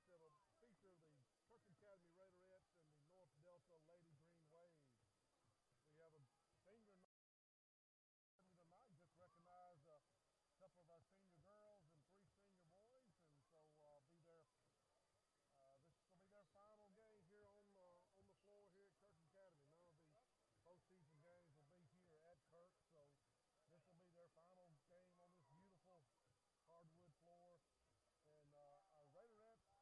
that'll feature the Kirk Academy Raiderettes and the North Delta Lady Green Wave. We have a senior night tonight. Just recognize a couple of our senior girls and 3 senior boys, and so be there. This will be their final game here on the floor here at Kirk Academy. None of the postseason games will be here at Kirk, so this will be their final game on this beautiful hardwood floor. And our Raiderettes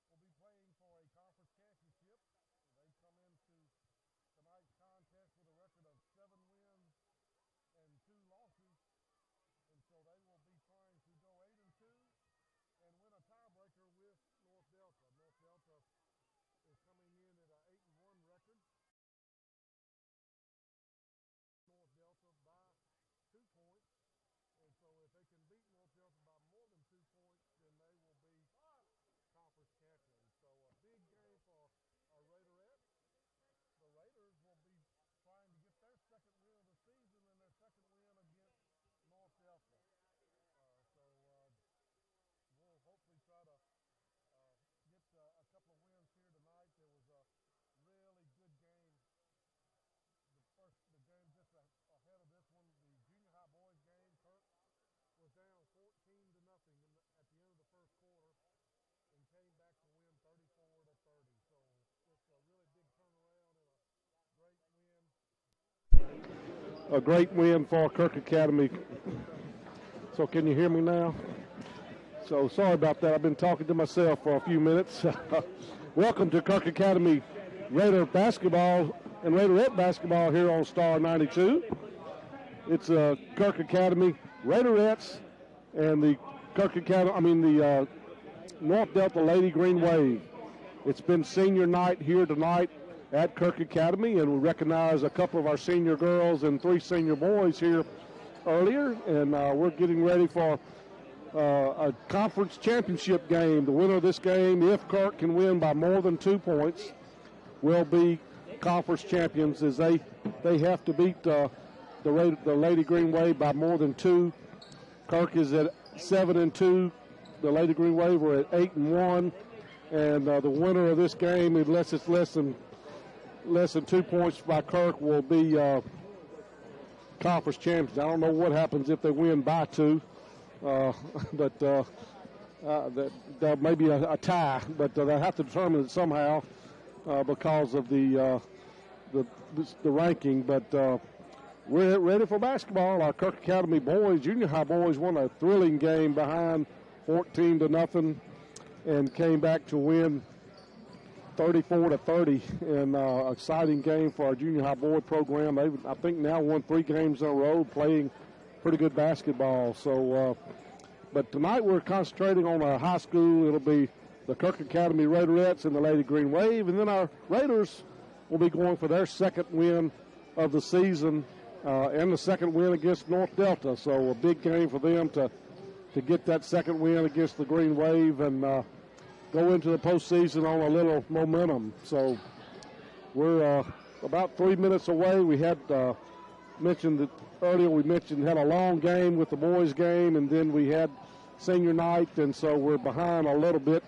will be playing for a conference championship. They come into tonight's contest with a record of 7 wins and 2 losses, and so they will be trying to go 8-2 and win a tiebreaker with North Delta. North Delta is coming in at an 8-1 record. North Delta by 2 points, and so if they can beat North Delta by more than 2 points, then they will be conference champions. So a big game for our Raiderettes. The Raiders will be trying to get their second win of the season and their second win against North Delta. We'll hopefully try to get a couple of wins here tonight. There was a really good game. The game just ahead of this one, the junior high boys game, Kirk was down 14-0 at the end of the first quarter and came back to win 34-30. So it's a really big turnaround and a great win. A great win for Kirk Academy. So can you hear me now? So sorry about that. I've been talking to myself for a few minutes. Welcome to Kirk Academy Raider basketball and Raiderette basketball here on Star 92. It's Kirk Academy Raiderettes and the North Delta Lady Green Wave. It's been senior night here tonight at Kirk Academy, and we recognize a couple of our senior girls and 3 senior boys here earlier, and we're getting ready for a conference championship game. The winner of this game, if Kirk can win by more than 2 points, will be conference champions, as they have to beat the Lady Green Wave by more than 2. Kirk is at 7-2. The Lady Green Wave are at 8-1, and the winner of this game, unless it's less than 2 points by Kirk, will be conference champions. I don't know what happens if they win by 2, but that may be a tie, but they have to determine it somehow because of the ranking. But we're ready for basketball. Our Kirk Academy boys, junior high boys, won a thrilling game behind 14-0 and came back to win 34-30 in exciting game for our junior high boy program. They've, I think, now won 3 games in a row, playing pretty good basketball. So, but tonight we're concentrating on our high school. It'll be the Kirk Academy Raiderettes and the Lady Green Wave, and then our Raiders will be going for their second win of the season and the second win against North Delta. So a big game for them to get that second win against the Green Wave and go into the postseason on a little momentum. So we're about 3 minutes away. We had mentioned that earlier. We had a long game with the boys' game, and then we had senior night, and so we're behind a little bit.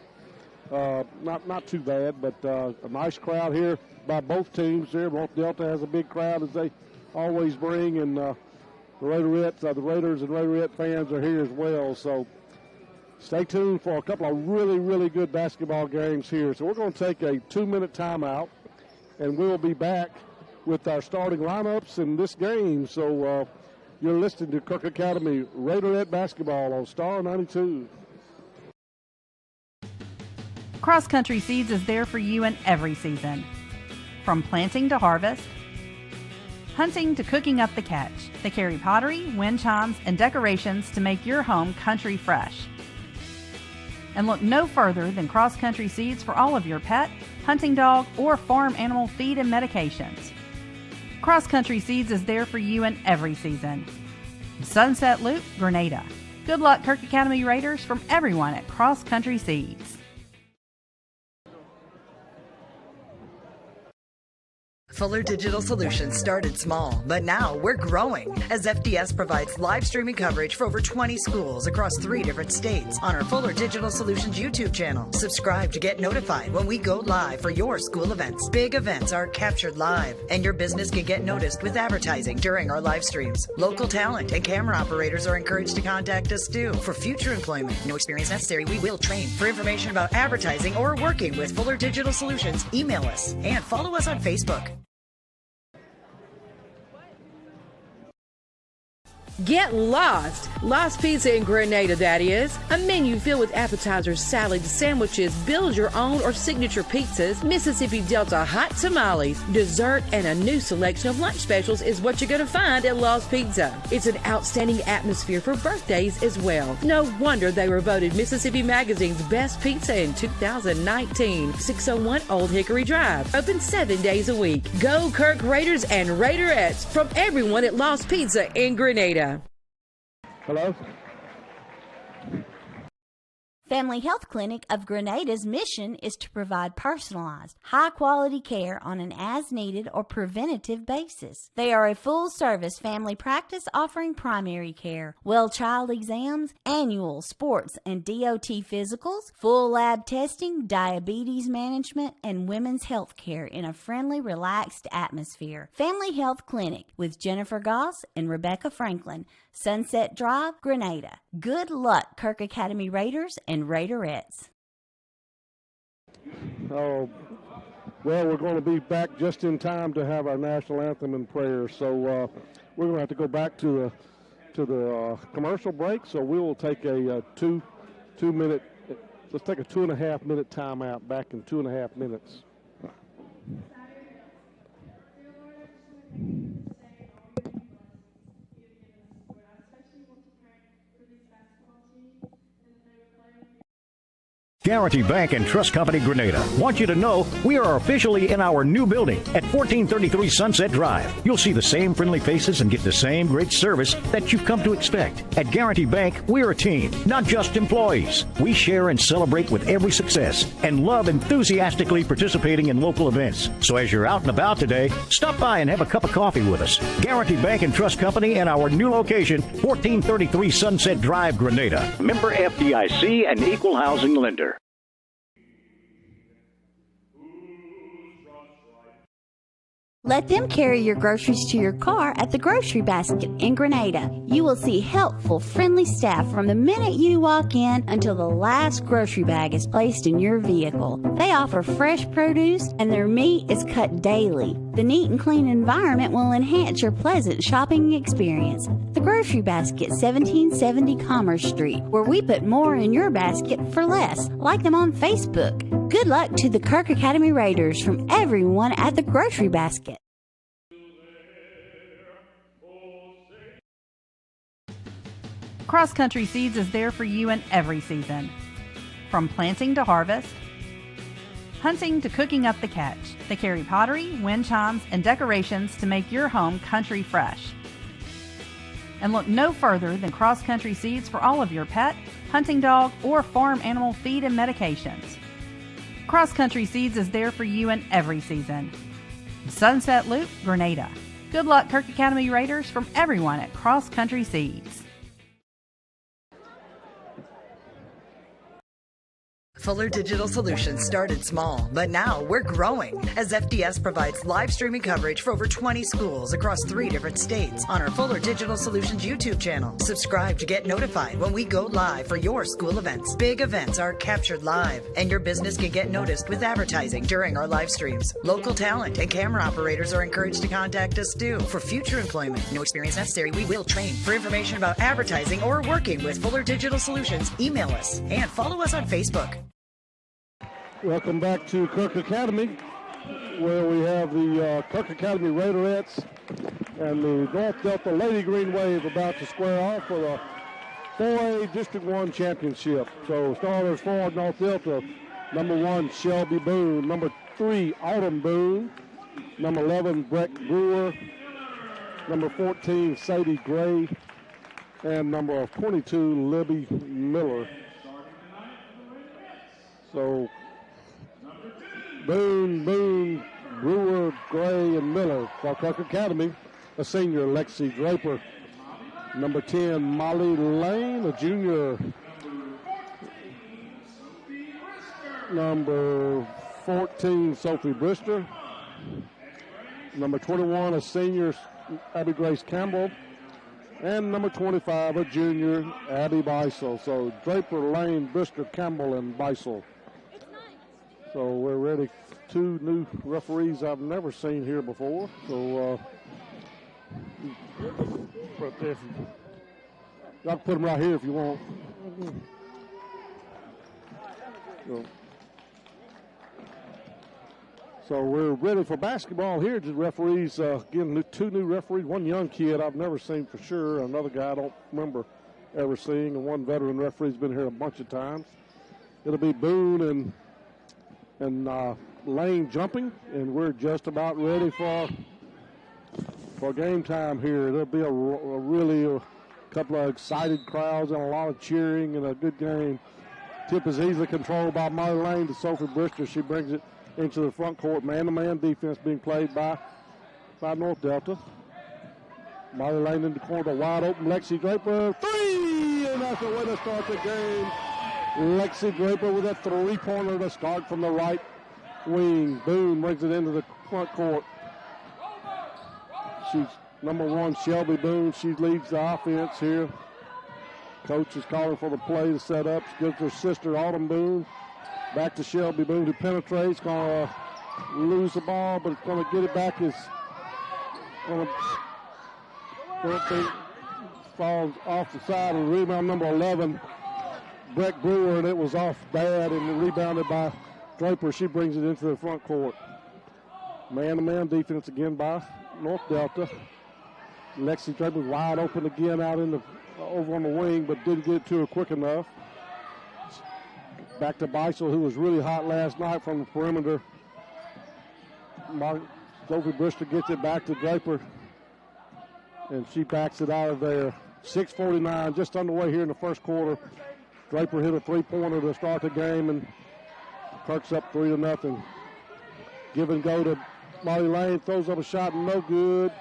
Not too bad, but a nice crowd here by both teams here. North Delta has a big crowd, as they always bring, and the Raiderettes, the Raiders and Raiderette fans are here as well. So stay tuned for a couple of really, really good basketball games here. So we're going to take a 2-minute timeout, and we'll be back with our starting lineups in this game. So you're listening to Kirk Academy Raiderette basketball on Star 92. Cross Country Seeds is there for you in every season. From planting to harvest, hunting to cooking up the catch, they carry pottery, wind chimes, and decorations to make your home country fresh. And look no further than Cross Country Seeds for all of your pet, hunting dog, or farm animal feed and medications. Cross Country Seeds is there for you in every season. Sunset Loop, Grenada. Good luck, Kirk Academy Raiders, from everyone at Cross Country Seeds. Fuller Digital Solutions started small, but now we're growing as FDS provides live streaming coverage for over 20 schools across 3 different states on our Fuller Digital Solutions YouTube channel. Subscribe to get notified when we go live for your school events. Big events are captured live, and your business can get noticed with advertising during our live streams. Local talent and camera operators are encouraged to contact us too for future employment. No experience necessary. We will train. For information about advertising or working with Fuller Digital Solutions, email us and follow us on Facebook. Get lost! Lost Pizza in Grenada, that is. A menu filled with appetizers, salads, sandwiches, build your own or signature pizzas, Mississippi Delta hot tamales, dessert, and a new selection of lunch specials is what you're going to find at Lost Pizza. It's an outstanding atmosphere for birthdays as well. No wonder they were voted Mississippi Magazine's best pizza in 2019. 601 Old Hickory Drive. Open 7 days a week. Go Kirk Raiders and Raiderettes from everyone at Lost Pizza in Grenada. Hello? Family Health Clinic of Grenada's mission is to provide personalized, high-quality care on an as-needed or preventative basis. They are a full-service family practice offering primary care, well child exams, annual sports and DOT physicals, full lab testing, diabetes management, and women's health care in a friendly, relaxed atmosphere. Family Health Clinic with Jennifer Goss and Rebecca Franklin, Sunset Drive, Grenada. Good luck, Kirk Academy Raiders and Raiderettes. Oh, well, we're going to be back just in time to have our national anthem and prayer. So we're going to have to go back to the commercial break. So we will take a 2 minute. Let's take a 2.5 minute timeout. Back in 2.5 minutes. Guarantee Bank and Trust Company Grenada want you to know we are officially in our new building at 1433 Sunset Drive. You'll see the same friendly faces and get the same great service that you've come to expect. At Guarantee Bank, we're a team, not just employees. We share and celebrate with every success and love enthusiastically participating in local events. So as you're out and about today, stop by and have a cup of coffee with us. Guarantee Bank and Trust Company and our new location, 1433 Sunset Drive, Grenada. Member FDIC and Equal Housing Lender. Let them carry your groceries to your car at the Grocery Basket in Grenada. You will see helpful, friendly staff from the minute you walk in until the last grocery bag is placed in your vehicle. They offer fresh produce and their meat is cut daily. The neat and clean environment will enhance your pleasant shopping experience. The Grocery Basket, 1770 Commerce Street, where we put more in your basket for less. Like them on Facebook. Good luck to the Kirk Academy Raiders from everyone at the Grocery Basket. Cross Country Seeds is there for you in every season. From planting to harvest, hunting to cooking up the catch, they carry pottery, wind chimes, and decorations to make your home country fresh. And look no further than Cross Country Seeds for all of your pet, hunting dog, or farm animal feed and medications. Cross Country Seeds is there for you in every season. Sunset Loop, Grenada. Good luck, Kirk Academy Raiders, from everyone at Cross Country Seeds. Fuller Digital Solutions started small, but now we're growing as FDS provides live streaming coverage for over 20 schools across 3 different states on our Fuller Digital Solutions YouTube channel. Subscribe to get notified when we go live for your school events. Big events are captured live, and your business can get noticed with advertising during our live streams. Local talent and camera operators are encouraged to contact us too for future employment. No experience necessary. We will train. For information about advertising or working with Fuller Digital Solutions, email us and follow us on Facebook. Welcome back to Kirk Academy, where we have the Kirk Academy Raiderettes and the North Delta Lady Green Wave about to square off for the 4A District 1 Championship. So starters for North Delta, number 1, Shelby Boone, number 3, Autumn Boone, number 11, Breck Brewer, number 14, Sadie Gray, and number 22, Libby Miller. So Boone, Brewer, Gray, and Miller. For Kirk Academy, a senior, Lexi Draper. Number 10, Molly Lane, a junior. Number 14, Sophie Brister. Number 21, a senior, Abby Grace Campbell. And number 25, a junior, Abby Beisel. So Draper, Lane, Brister, Campbell, and Beisel. So we're ready. 2 new referees I've never seen here before. So y'all can put them right here if you want. So we're ready for basketball here. The referees, again, 2 new referees. One young kid I've never seen for sure. Another guy I don't remember ever seeing. And one veteran referee's been here a bunch of times. It'll be Boone and Lane jumping. And we're just about ready for game time here. There'll be a really couple of excited crowds and a lot of cheering and a good game. Tip is easily controlled by Molly Lane to Sophie Brister. She brings it into the front court. Man-to-man defense being played by North Delta. Molly Lane in the corner, wide open. Lexi Draper, 3! And that's the way to start the game. Lexi Draper with a 3-pointer to start from the right wing. Boone brings it into the front court. She's number 1, Shelby Boone. She leads the offense here. Coach is calling for the play to set up. She gives her sister, Autumn Boone. Back to Shelby Boone, who penetrates. Going to lose the ball, but it's going to get it back. Is going to fall off the side of the rebound. Number 11, Breck Brewer, and it was off bad and rebounded by Draper. She brings it into the front court. Man-to-man defense again by North Delta. Lexi Draper wide open again out in the over on the wing, but didn't get it to her quick enough. Back to Beisel, who was really hot last night from the perimeter. Sophie Brister gets it back to Draper, and she backs it out of there. 6:49, just underway here in the first quarter. Draper hit a 3-pointer to start the game, and Kirk's up 3-0. Give and go to Molly Lane, throws up a shot, no good.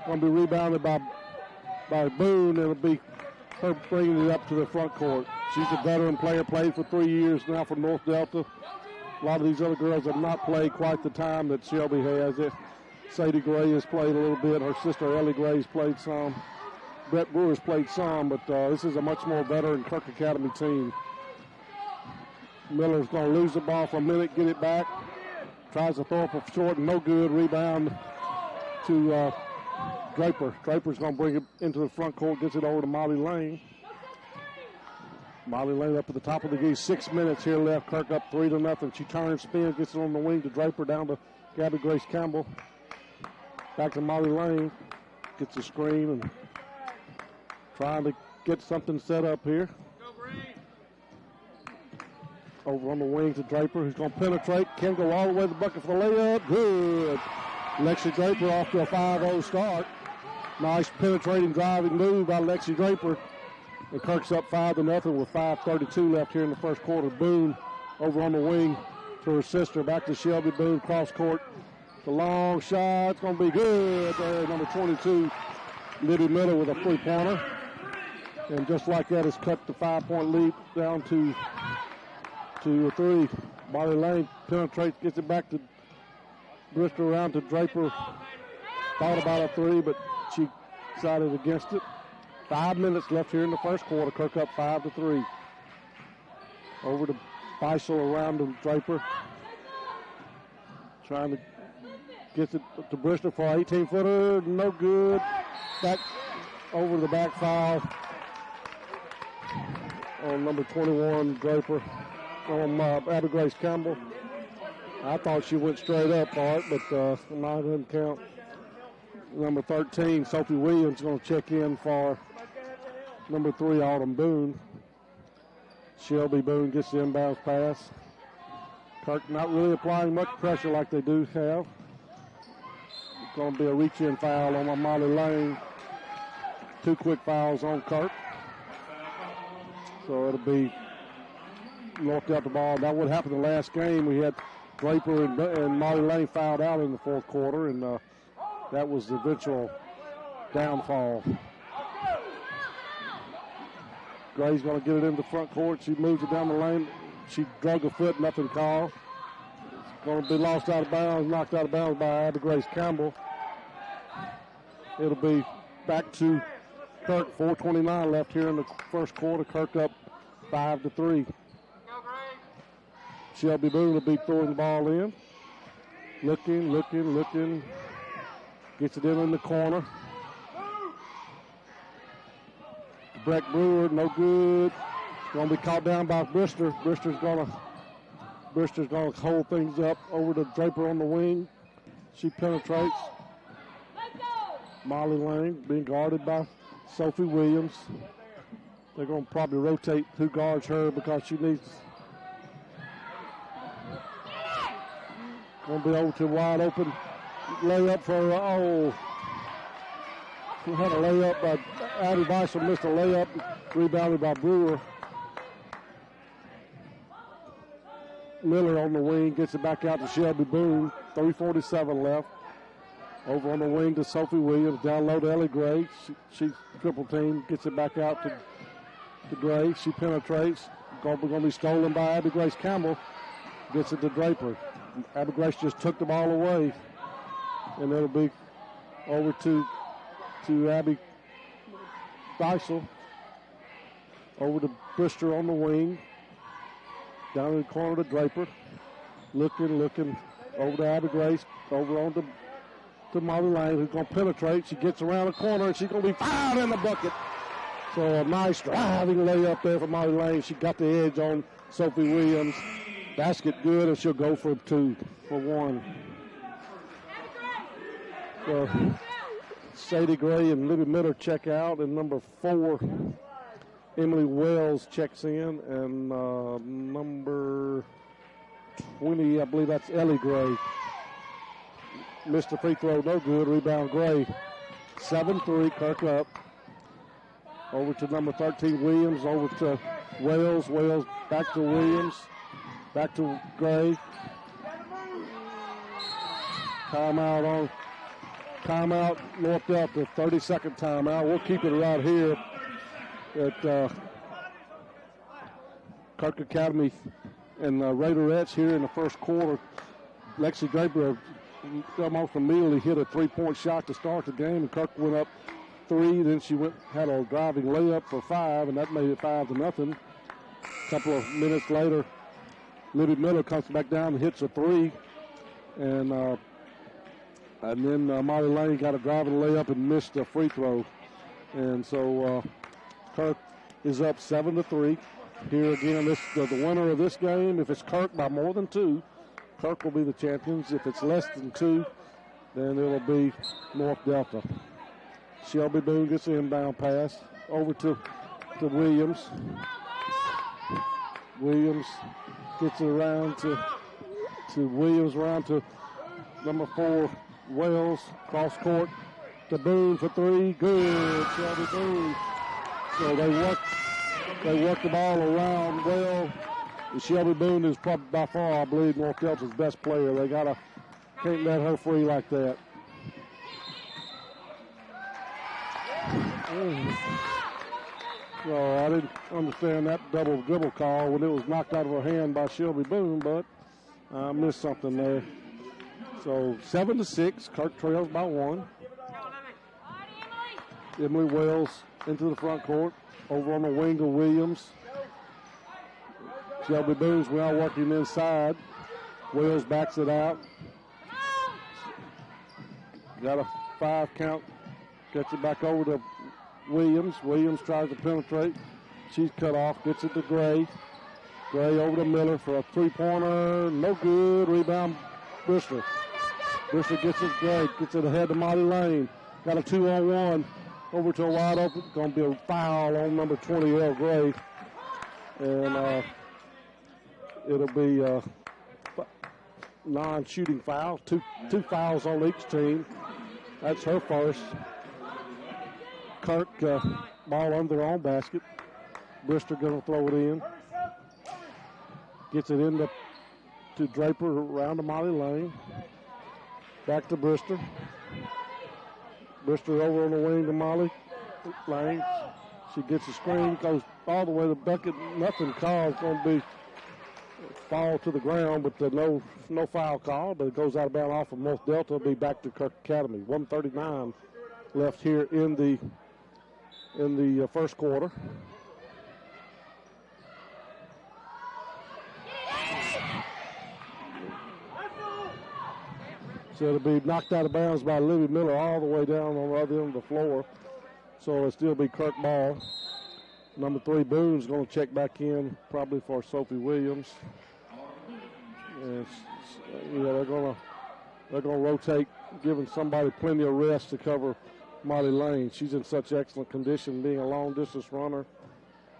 Going to be rebounded by Boone, and it'll be her bringing it up to the front court. She's a veteran player, played for 3 years now for North Delta. A lot of these other girls have not played quite the time that Shelby has. Sadie Gray has played a little bit. Her sister Ellie Gray's played some. Brett Brewer's played some, but this is a much more veteran Kirk Academy team. Miller's going to lose the ball for a minute, get it back. Tries to throw up a short, no good. Rebound to Draper. Draper's going to bring it into the front court, gets it over to Molly Lane. Molly Lane up at the top of the key. 6 minutes here left. Kirk up 3-0. She turns, spins, gets it on the wing to Draper, down to Gabby Grace Campbell. Back to Molly Lane. Gets a screen and trying to get something set up here. Over on the wing to Draper, who's going to penetrate. Can go all the way to the bucket for the layup. Good. Lexi Draper off to a 5-0 start. Nice penetrating driving move by Lexi Draper. And Kirk's up 5-0 with 5:32 left here in the first quarter. Boone over on the wing to her sister. Back to Shelby Boone, cross court. The long shot. It's going to be good there. Number 22, Libby Miller with a 3-pointer. And just like that, it's cut the 5-point lead down to a 3. Molly Lane penetrates, gets it back to Bristol, around to Draper. Thought about a 3, but she decided against it. 5 minutes left here in the first quarter. Kirk up 5-3. Over to Beisel, around to Draper. Trying to get it to Bristol for an 18-footer. No good. Back over the back foul on number 21, Draper. On Abby Grace Campbell. I thought she went straight up, Art, but mine didn't count. Number 13, Sophie Williams, going to check in for number 3, Autumn Boone. Shelby Boone gets the inbounds pass. Kirk not really applying much pressure like they do have. It's going to be a reach-in foul on Molly Lane. 2 quick fouls on Kirk. So it'll be North Delta ball. That would happen the last game. We had Draper and Molly Lane fouled out in the fourth quarter, and that was the eventual downfall. Gray's going to get it in the front court. She moves it down the lane. She drug a foot, nothing called. It's going to be lost out of bounds, knocked out of bounds by Abby Grace Campbell. It'll be back to Kirk. 4:29 left here in the first quarter. Kirk up 5-3. Shelby Boone will be throwing the ball in. Looking. Gets it in the corner. Breck Brewer, no good. Going to be caught down by Brister. Brister's going to hold things up over to Draper on the wing. She penetrates. Molly Lane being guarded by Sophie Williams. They're going to probably rotate who guards her because she needs. Going to be over to wide open layup for we had a layup by Abby Weissel, missed a layup, rebounded by Brewer. Miller on the wing gets it back out to Shelby Boone. 3:47 left. Over on the wing to Sophie Williams. Down low to Ellie Gray. She triple team, gets it back out to Gray. She penetrates. Going to be stolen by Abby Grace Campbell. Gets it to Draper. Abby Grace just took the ball away. And it'll be over to Abby Weissel. Over to Brister on the wing. Down in the corner to Draper. Looking. Over to Abby Grace. Over on to Molly Lane, who's going to penetrate. She gets around the corner, and she's going to be fouled in the bucket. So a nice driving layup there for Molly Lane. She got the edge on Sophie Williams. Basket good, and she'll go for 1. So Sadie Gray and Libby Miller check out, and number 4, Emily Wells checks in, and number 20, I believe that's Ellie Gray. Missed the free throw, no good. Rebound Gray. 7-3, Kirk up. Over to number 13, Williams. Over to Wells. Wells back to Williams. Back to Gray. Timeout, North Delta. 30-second timeout. We'll keep it right here at Kirk Academy and Raiderettes here in the first quarter. Lexi Draper almost immediately hit a 3-point shot to start the game, and Kirk went up 3. Then she had a driving layup for 5, and that made it 5-0. A couple of minutes later, Libby Miller comes back down and hits a 3, and then Molly Lane got a driving layup and missed a free throw, and so Kirk is up 7-3. Here again, the winner of this game, if it's Kirk by more than 2, Kirk will be the champions. If it's less than 2, then it'll be North Delta. Shelby Boone gets the inbound pass over to Williams. Williams gets it around to Williams, around to number 4, Wells, cross court to Boone for 3. Good, Shelby Boone. So they work the ball around well. Shelby Boone is probably by far, I believe, North Delta's best player. They can't let her free like that. So I didn't understand that double dribble call when it was knocked out of her hand by Shelby Boone, but I missed something there. So 7-6, Kirk trails by 1. Emily Wells into the front court, over on the wing of Williams. Shelby Boone's now working inside. Wells backs it out. Got a 5 count. Gets it back over to Williams. Williams tries to penetrate. She's cut off. Gets it to Gray. Gray over to Miller for a 3-pointer. No good. Rebound, Brister. Brister gets it to Gray. Gets it ahead to Molly Lane. Got a 2-on-1. Over to a wide open. Going to be a foul on number 20, L. Gray. And it'll be a non-shooting foul. Two fouls on each team. That's her first. Kirk, ball under their own basket. Brister going to throw it in. Gets it into to Draper around to Molly Lane. Back to Brister. Brister over on the wing to Molly Lane. She gets a screen, goes all the way to the bucket. Nothing called. It's going to be fall to the ground, but no foul call. But it goes out of bounds off of North Delta. It'll be back to Kirk Academy. 1:39 left here in the first quarter. So it'll be knocked out of bounds by Libby Miller all the way down on the other end of the floor. So it'll still be Kirk ball. Number 3, Boone's going to check back in probably for Sophie Williams. And they're going to rotate, giving somebody plenty of rest to cover Molly Lane. She's in such excellent condition, being a long distance runner,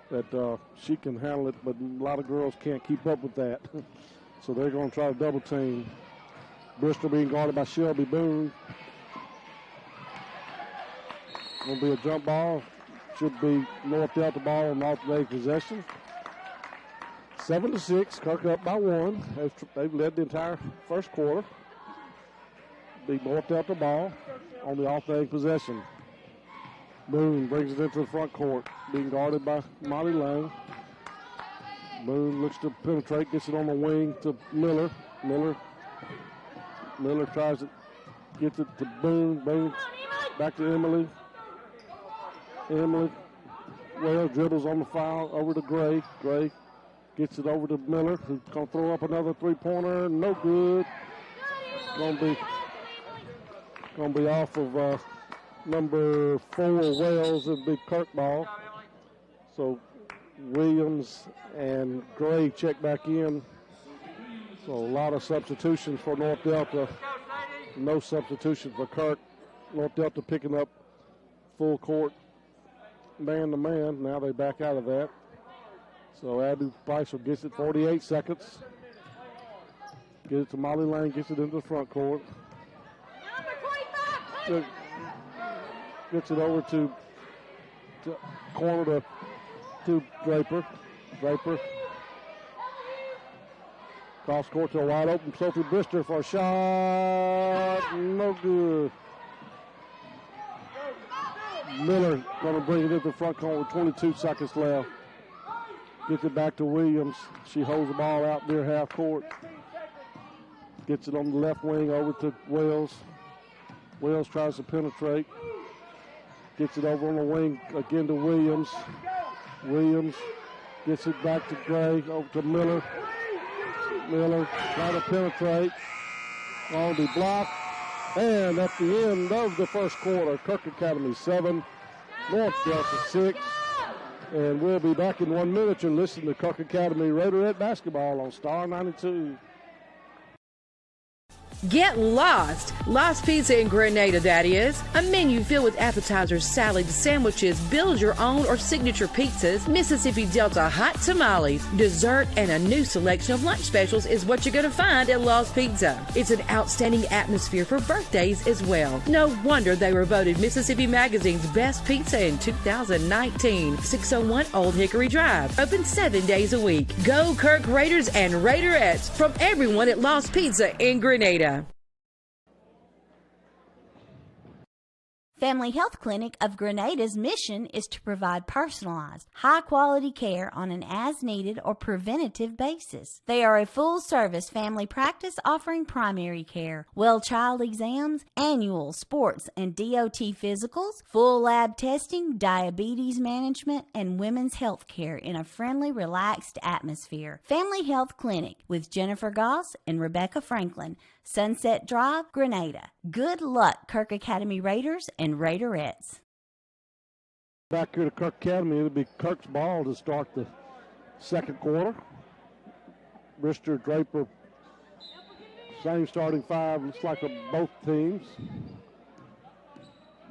that she can handle it. But a lot of girls can't keep up with that. So they're going to try to double team. Bristol being guarded by Shelby Boone. Going to be a jump ball. Should be North Delta ball on alternating possession. 7-6. Kirk up by 1. They've led the entire first quarter. Be North Delta ball on the alternating possession. Boone brings it into the front court. Being guarded by Molly Lane. Boone looks to penetrate. Gets it on the wing to Miller. Miller tries it. Gets it to Boone. Boone back to Emily. Well, dribbles on the foul over to Gray. Gray gets it over to Miller, who's going to throw up another three-pointer. No good. Going to be off of number 4, Wells. It'll be Kirk ball. So Williams and Gray check back in. So a lot of substitutions for North Delta. No substitution for Kirk. North Delta picking up full court man-to-man. Now they back out of that. So Abby Pricer gets it, 48 seconds. Get it to Molly Lane, gets it into the front court. Gets it over to corner to Draper. Draper cross court to a wide open Sophie Brister for a shot. No good. Miller going to bring it into the front court with 22 seconds left. Gets it back to Williams. She holds the ball out near half court. Gets it on the left wing over to Wells. Wells tries to penetrate. Gets it over on the wing again to Williams. Williams gets it back to Gray, over to Miller. Miller trying to penetrate. On the block. And at the end of the first quarter, Kirk Academy 7, North Delta 6. And we'll be back in 1 minute. You're listening to Kirk Academy Raiderette basketball on Star 92. Get lost! Lost Pizza in Grenada, that is. A menu filled with appetizers, salads, sandwiches, build your own or signature pizzas, Mississippi Delta hot tamales, dessert, and a new selection of lunch specials is what you're going to find at Lost Pizza. It's an outstanding atmosphere for birthdays as well. No wonder they were voted Mississippi Magazine's best pizza in 2019. 601 Old Hickory Drive. Open 7 days a week. Go Kirk Raiders and Raiderettes from everyone at Lost Pizza in Grenada. Family Health Clinic of Grenada's mission is to provide personalized, high-quality care on an as-needed or preventative basis. They are a full-service family practice offering primary care, well-child exams, annual sports and DOT physicals, full lab testing, diabetes management, and women's health care in a friendly, relaxed atmosphere. Family Health Clinic with Jennifer Goss and Rebecca Franklin, Sunset Drive, Grenada. Good luck, Kirk Academy Raiders and Raiderettes. Back here to Kirk Academy, it'll be Kirk's ball to start the second quarter. Brister, Draper, same starting five, looks like both teams.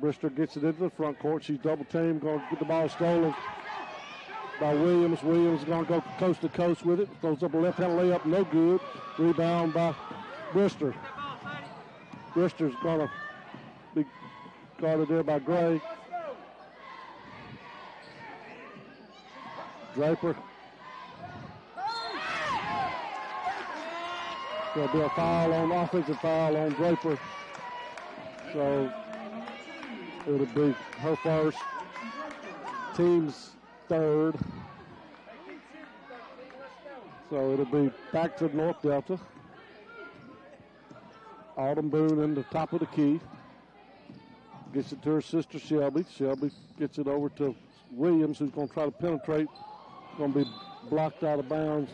Brister gets it into the front court. She's double teamed, going to get the ball stolen by Williams. Williams is going to go coast to coast with it. Throws up a left-hand layup, no good. Rebound by Brister. Brister's going to be guarded there by Gray. Draper. There'll be a foul on offensive foul on Draper. So it'll be her first, team's third. So it'll be back to North Delta. Autumn Boone in the top of the key. Gets it to her sister Shelby. Shelby gets it over to Williams, who's going to try to penetrate. Going to be blocked out of bounds.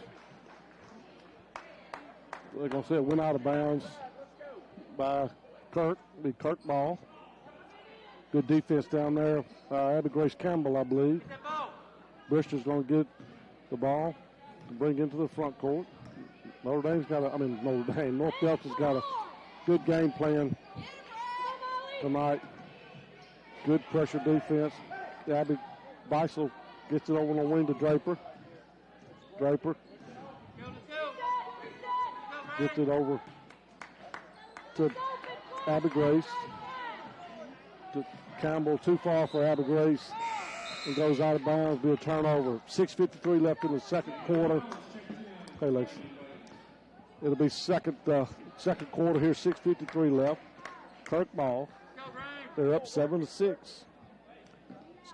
They're going to say it went out of bounds by Kirk. It'll be Kirk ball. Good defense down there. Abby Grace Campbell, I believe. Brewster's going to get the ball to bring into the front court. North Delta's got a good game plan tonight. Good pressure defense. Abby Beisel gets it over on the wing to Draper. Draper gets it over to Abby Grace. To Campbell, too far for Abby Grace. It goes out of bounds, be a turnover. 6:53 left in the second quarter. Hey, Lex. It'll be second quarter here, 6:53 left. Kirk ball. They're up 7-6. It's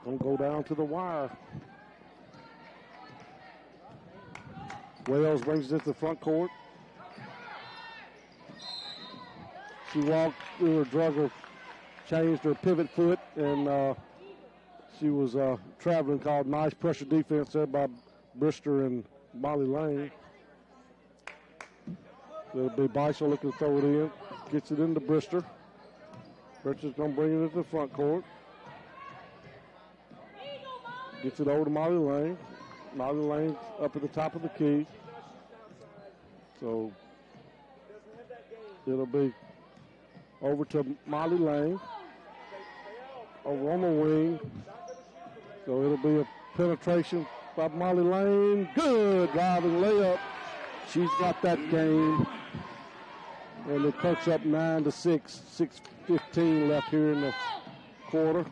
going to go down to the wire. Wells brings it to the front court. She walked through her drugger, changed her pivot foot, and she was traveling. Called nice pressure defense there by Brister and Molly Lane. It'll be Beisel looking to throw it in. Gets it into Brister. Brister's going to bring it into the front court. Gets it over to Molly Lane. Molly Lane up at the top of the key. So it'll be over to Molly Lane. Over on the wing. So it'll be a penetration by Molly Lane. Good driving layup. She's got that game. And it cuts up 9-6. 6:15 left here in the quarter.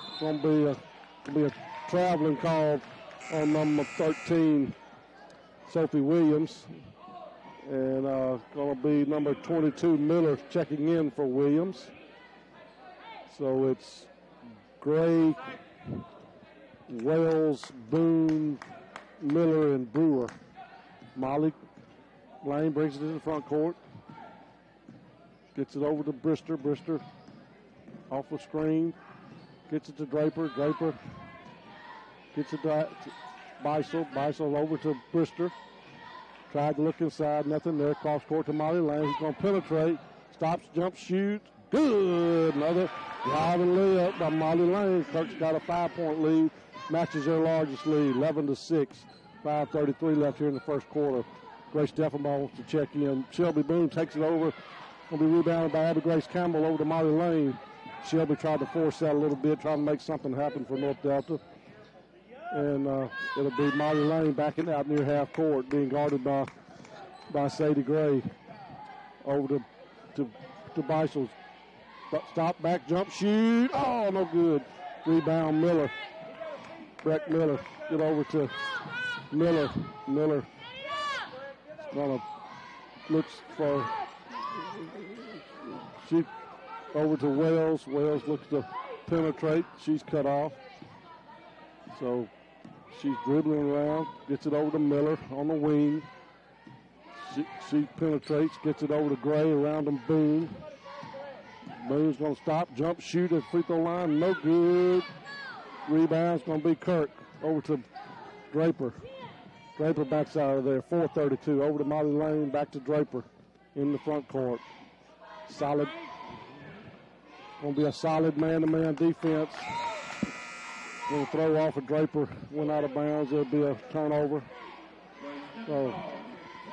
It's going to be a traveling call on number 13, Sophie Williams. And going to be number 22, Miller, checking in for Williams. So it's Gray, Wells, Boone, Miller, and Brewer. Molly Lane brings it to the front court. Gets it over to Brister. Brister off the screen. Gets it to Draper. Draper gets it to Beisel. Beisel over to Brister. Tried to look inside. Nothing there. Cross court to Molly Lane. He's going to penetrate. Stops, jump, shoot. Good. Another driving layup by Molly Lane. Kirk's got a 5-point lead. Matches their largest lead, 11-6. 5:33 left here in the first quarter. Grace Deffenbaugh wants to check in. Shelby Boone takes it over. Going to be rebounded by Abby Grace Campbell over to Molly Lane. Shelby tried to force that a little bit, trying to make something happen for North Delta. And it'll be Molly Lane backing out near half court, being guarded by Sadie Gray. Over to Beisel. Stop, back, jump, shoot. Oh, no good. Rebound, Miller. Breck Miller. Get over to Miller. Miller gonna looks for. She over to Wells. Wells looks to penetrate. She's cut off. So she's dribbling around. Gets it over to Miller on the wing. She penetrates. Gets it over to Gray around them. Boone. Boone's going to stop, jump, shoot at the free throw line. No good. Rebound's going to be Kirk. Over to Draper. Draper backs out of there. 4:32. Over to Molly Lane. Back to Draper in the front court. Solid. Going to be a solid man-to-man defense. Going to throw off of Draper. Went out of bounds. It'll be a turnover. So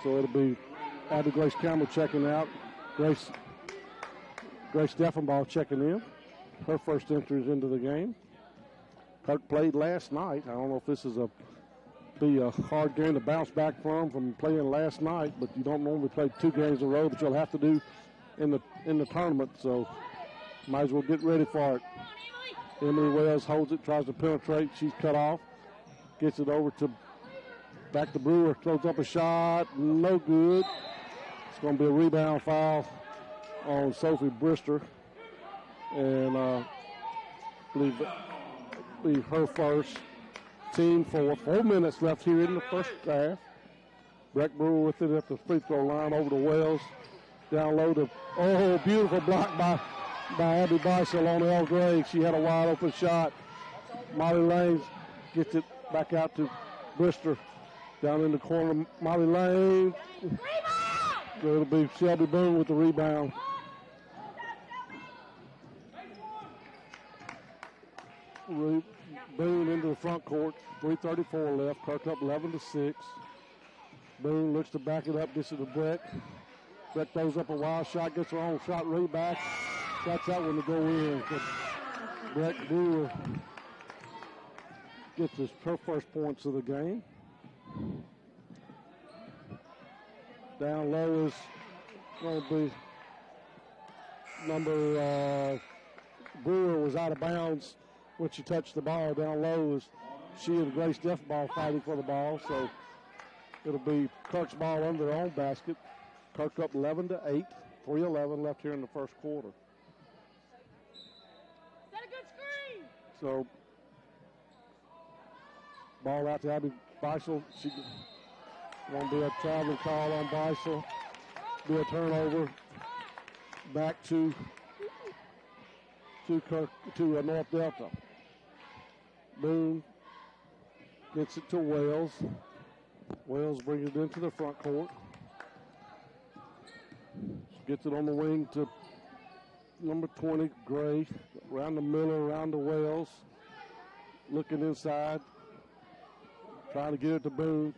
it'll be Abby Grace Campbell checking out. Grace Deffenbaugh checking in. Her first entries into the game. Kirk played last night. I don't know if this is be a hard game to bounce back from playing last night, but you don't normally play 2 games in a row, but you'll have to do in the tournament, so might as well get ready for it. Emily Wells holds it, tries to penetrate. She's cut off. Gets it over to Back to Brewer, throws up a shot, no good. It's going to be a rebound foul on Sophie Brister. And I believe her first. Team four. 4 minutes left here in the first half. Breck Brewer with it at the free throw line over to Wells. Down low to, beautiful block by Abby Beisel on L. Gray. She had a wide open shot. Molly Lane gets it back out to Brister. Down in the corner, Molly Lane. It'll be Shelby Boone with the rebound. Boone into the front court. 3:34 left. Kirk up 11-6. Boone looks to back it up. Gets it to Breck. Breck throws up a wild shot. Gets her own shot right back. That's that one to go in. Breck Brewer gets her first points of the game. Down low is going to be number Brewer was out of bounds when she touched the ball. Down low is she and Grace Duffball fighting for the ball, so it'll be Kirk's ball under their own basket. Kirk up 11-8, 3:11 left here in the first quarter. Set a good screen. So ball out to Abby Beisel. She won't be a traveling call on Beisel. Be a turnover back to Kirk, to North Delta. Boone gets it to Wells. Wells brings it into the front court. Gets it on the wing to number 20, Gray. Around the Miller, around the Wells. Looking inside. Trying to get it to Boone.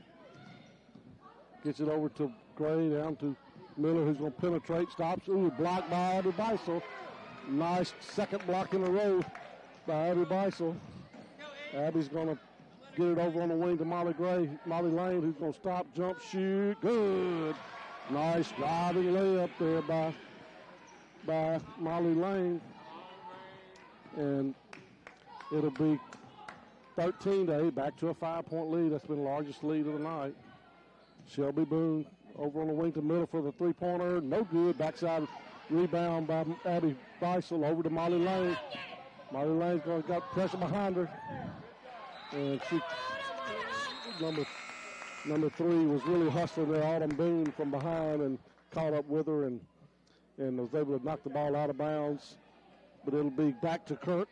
Gets it over to Gray, down to Miller, who's going to penetrate. Stops. Ooh, blocked by Abby Beisel. Nice second block in a row by Abby Beisel. Abby's going to get it over on the wing to Molly Lane, who's going to stop, jump, shoot. Good. Nice driving layup there by Molly Lane. And it'll be 13-8, back to a 5-point lead. That's been the largest lead of the night. Shelby Boone over on the wing to Miller for the three-pointer. No good. Backside rebound by Abby Beisel over to Molly Lane. Molly Lane's going to got pressure behind her. And she, number 3 was really hustling there, Autumn Boone, from behind and caught up with her and was able to knock the ball out of bounds. But it'll be back to Kirk.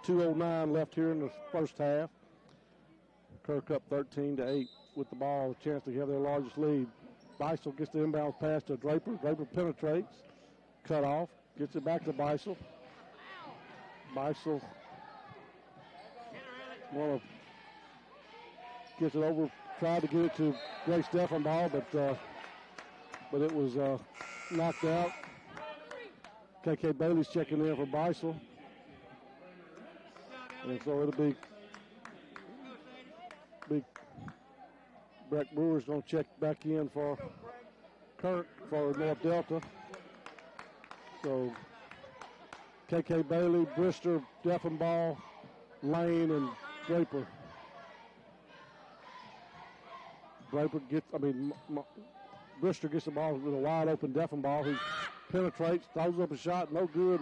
2:09 left here in the first half. Kirk up 13-8 with the ball, a chance to have their largest lead. Beisel gets the inbound pass to Draper. Draper penetrates, cut off, gets it back to Beisel. Beisel gets it over, tried to get it to Grace Steffenball, but it was knocked out. KK Bailey's checking in for Beisel. And so it'll be Breck Brewer's going to check back in for Kirk for North Delta. So KK Bailey, Brister, Deffenball, Lane, and Draper. Brister gets the ball with a wide open Deffenball, who penetrates, throws up a shot, no good.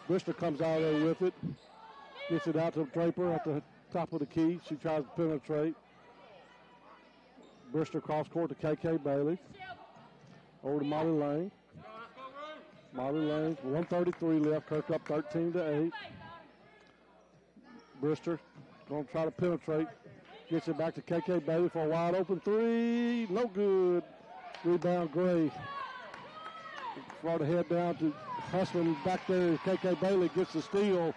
Brister comes out there with it, gets it out to Draper at the top of the key. She tries to penetrate. Brister cross court to KK Bailey. Over to Molly Lane. Molly Lane, 1:33 left. Kirk up 13-8. Brister going to try to penetrate. Gets it back to KK Bailey for a wide open three. No good. Rebound Gray. Brought the head down to hustling back there. KK Bailey gets the steal.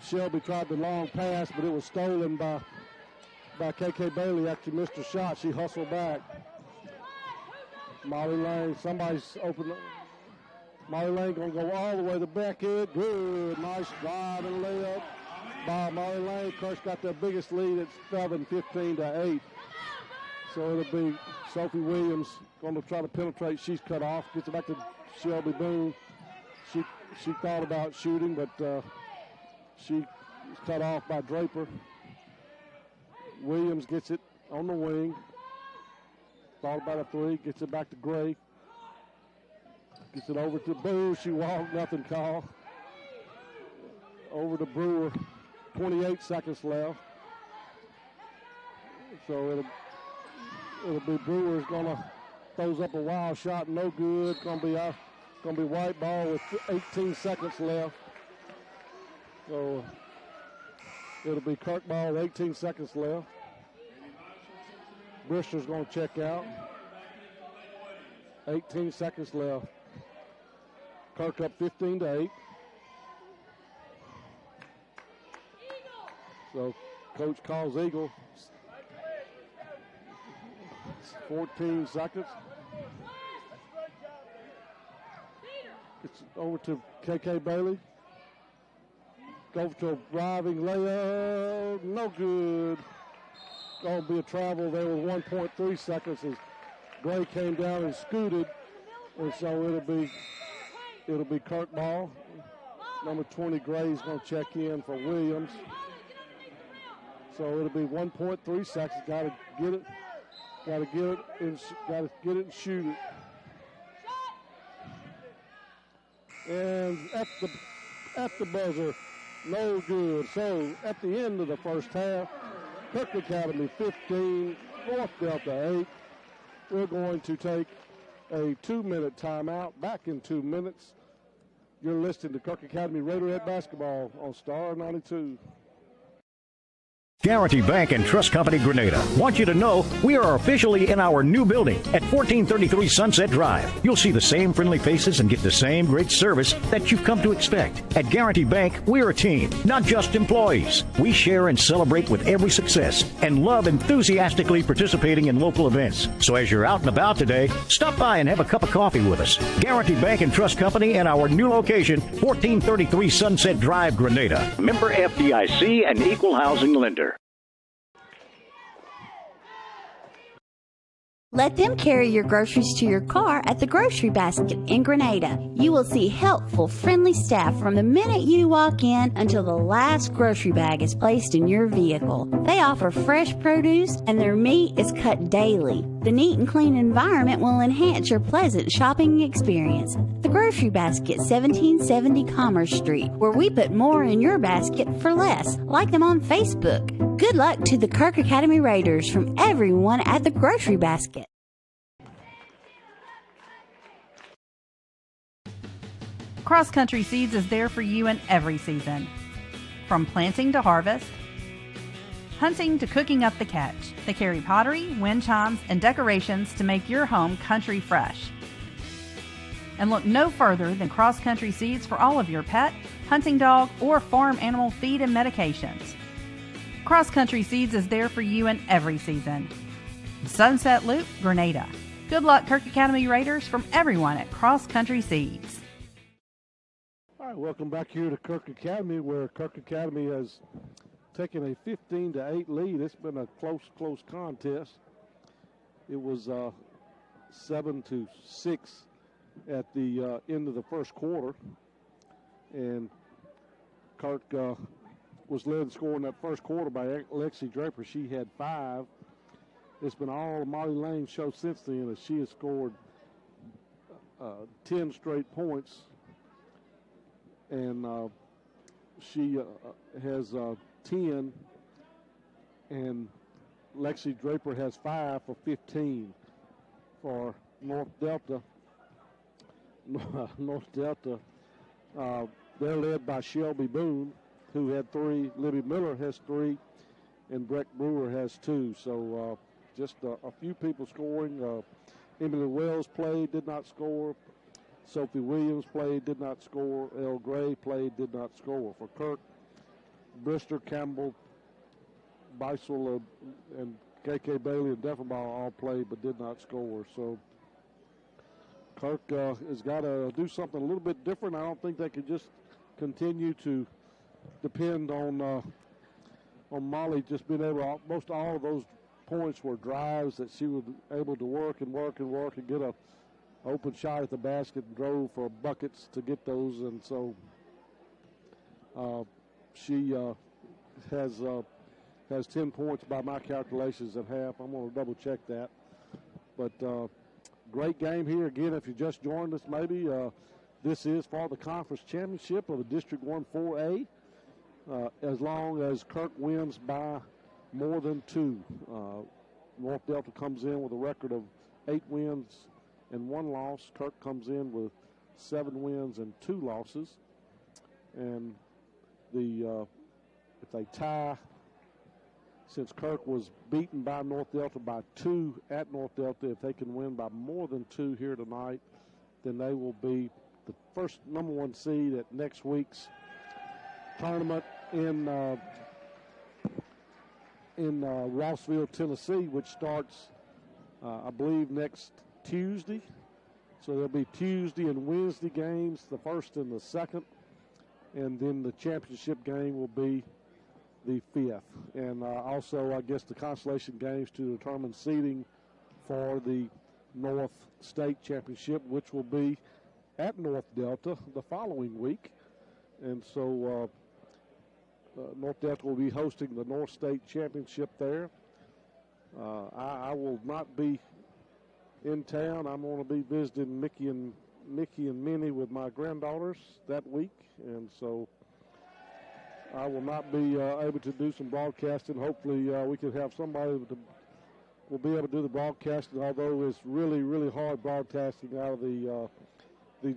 Shelby tried the long pass, but it was stolen by KK Bailey after she missed her shot. She hustled back. Molly Lane, somebody's open. Molly Lane going to go all the way to Beckett. Good. Nice drive and layup by Molly Lane. Kirk's got their biggest lead at 15-8. So it'll be Sophie Williams going to try to penetrate. She's cut off. Gets it back to Shelby Boone. She thought about shooting, but she was cut off by Draper. Williams gets it on the wing. Thought about a three, gets it back to Gray. Gets it over to Boo. She walked, nothing call. Over to Brewer. 28 seconds left. So it'll be Brewer's gonna throws up a wild shot, no good. Gonna be white ball with 18 seconds left. So it'll be Kirk ball with 18 seconds left. Brewster's gonna check out. 18 seconds left. Kirk up 15-8. So coach calls Eagle. 14 seconds. It's over to KK Bailey. Go to a driving layup. No good. Going to be a travel there with 1.3 seconds as Gray came down and scooted. And so it'll be Kirk ball. Number 20 Gray's going to check in for Williams. So it'll be 1.3 seconds. Got to get it. Got to get it and shoot it. And at the buzzer, no good. So at the end of the first half, Kirk Academy 15, North Delta 8. We're going to take a 2-minute timeout. Back in 2 minutes. You're listening to Kirk Academy Raiderette basketball on Star 92. Guarantee Bank and Trust Company Grenada want you to know we are officially in our new building at 1433 Sunset Drive. You'll see the same friendly faces and get the same great service that you've come to expect. At Guarantee Bank, we're a team, not just employees. We share and celebrate with every success and love enthusiastically participating in local events. So as you're out and about today, stop by and have a cup of coffee with us. Guarantee Bank and Trust Company and our new location, 1433 Sunset Drive, Grenada. Member FDIC and Equal Housing Lender. Let them carry your groceries to your car at the Grocery Basket in Grenada. You will see helpful, friendly staff from the minute you walk in until the last grocery bag is placed in your vehicle. They offer fresh produce and their meat is cut daily. The neat and clean environment will enhance your pleasant shopping experience. The Grocery Basket, 1770 Commerce Street, where we put more in your basket for less. Like them on Facebook. Good luck to the Kirk Academy Raiders from everyone at the Grocery Basket. Cross Country Seeds is there for you in every season. From planting to harvest, hunting to cooking up the catch, they carry pottery, wind chimes, and decorations to make your home country fresh. And look no further than Cross Country Seeds for all of your pet, hunting dog, or farm animal feed and medications. Cross Country Seeds is there for you in every season. Sunset Loop, Grenada. Good luck, Kirk Academy Raiders, from everyone at Cross Country Seeds. All right, welcome back here to Kirk Academy, where Kirk Academy has taken a 15-8 lead. It's been a close contest. It was 7-6 at the end of the first quarter, and Kirk was led in scoring that first quarter by Lexi Draper. She had 5. It's been all Molly Lane's show since then, as she has scored 10 straight points. And she has 10, and Lexi Draper has 5 for 15 for North Delta. North Delta, they're led by Shelby Boone, who had 3. Libby Miller has 3, and Breck Brewer has 2. So just a few people scoring. Emily Wells played, did not score. Sophie Williams played, did not score. Elle Gray played, did not score. For Kirk, Brister, Campbell, Beisel, and KK Bailey and Defferbaugh all played but did not score. So Kirk has got to do something a little bit different. I don't think they could just continue to depend on Molly just being able. Most all of those points were drives that she was able to work and get a open shot at the basket and drove for buckets to get those, and so she has has 10 points by my calculations at half. I'm going to double check that. But great game here. Again, if you just joined us maybe, this is for the conference championship of the District 1 4A, as long as Kirk wins by more than 2. North Delta comes in with a record of 8 wins and 1 loss. Kirk comes in with 7 wins and 2 losses. And if they tie, since Kirk was beaten by North Delta by 2 at North Delta, if they can win by more than 2 here tonight, then they will be the first number 1 seed at next week's tournament in Rossville, Tennessee, which starts, I believe, next Tuesday. So there'll be Tuesday and Wednesday games, the first and the second, and then the championship game will be the 5th. And also, I guess, the consolation games to determine seeding for the North State Championship, which will be at North Delta the following week. And so North Delta will be hosting the North State Championship there. I will not be in town. I'm going to be visiting Mickey and Minnie with my granddaughters that week, and so I will not be able to do some broadcasting. Hopefully we can have somebody will be able to do the broadcasting, although it's really, really hard broadcasting out of the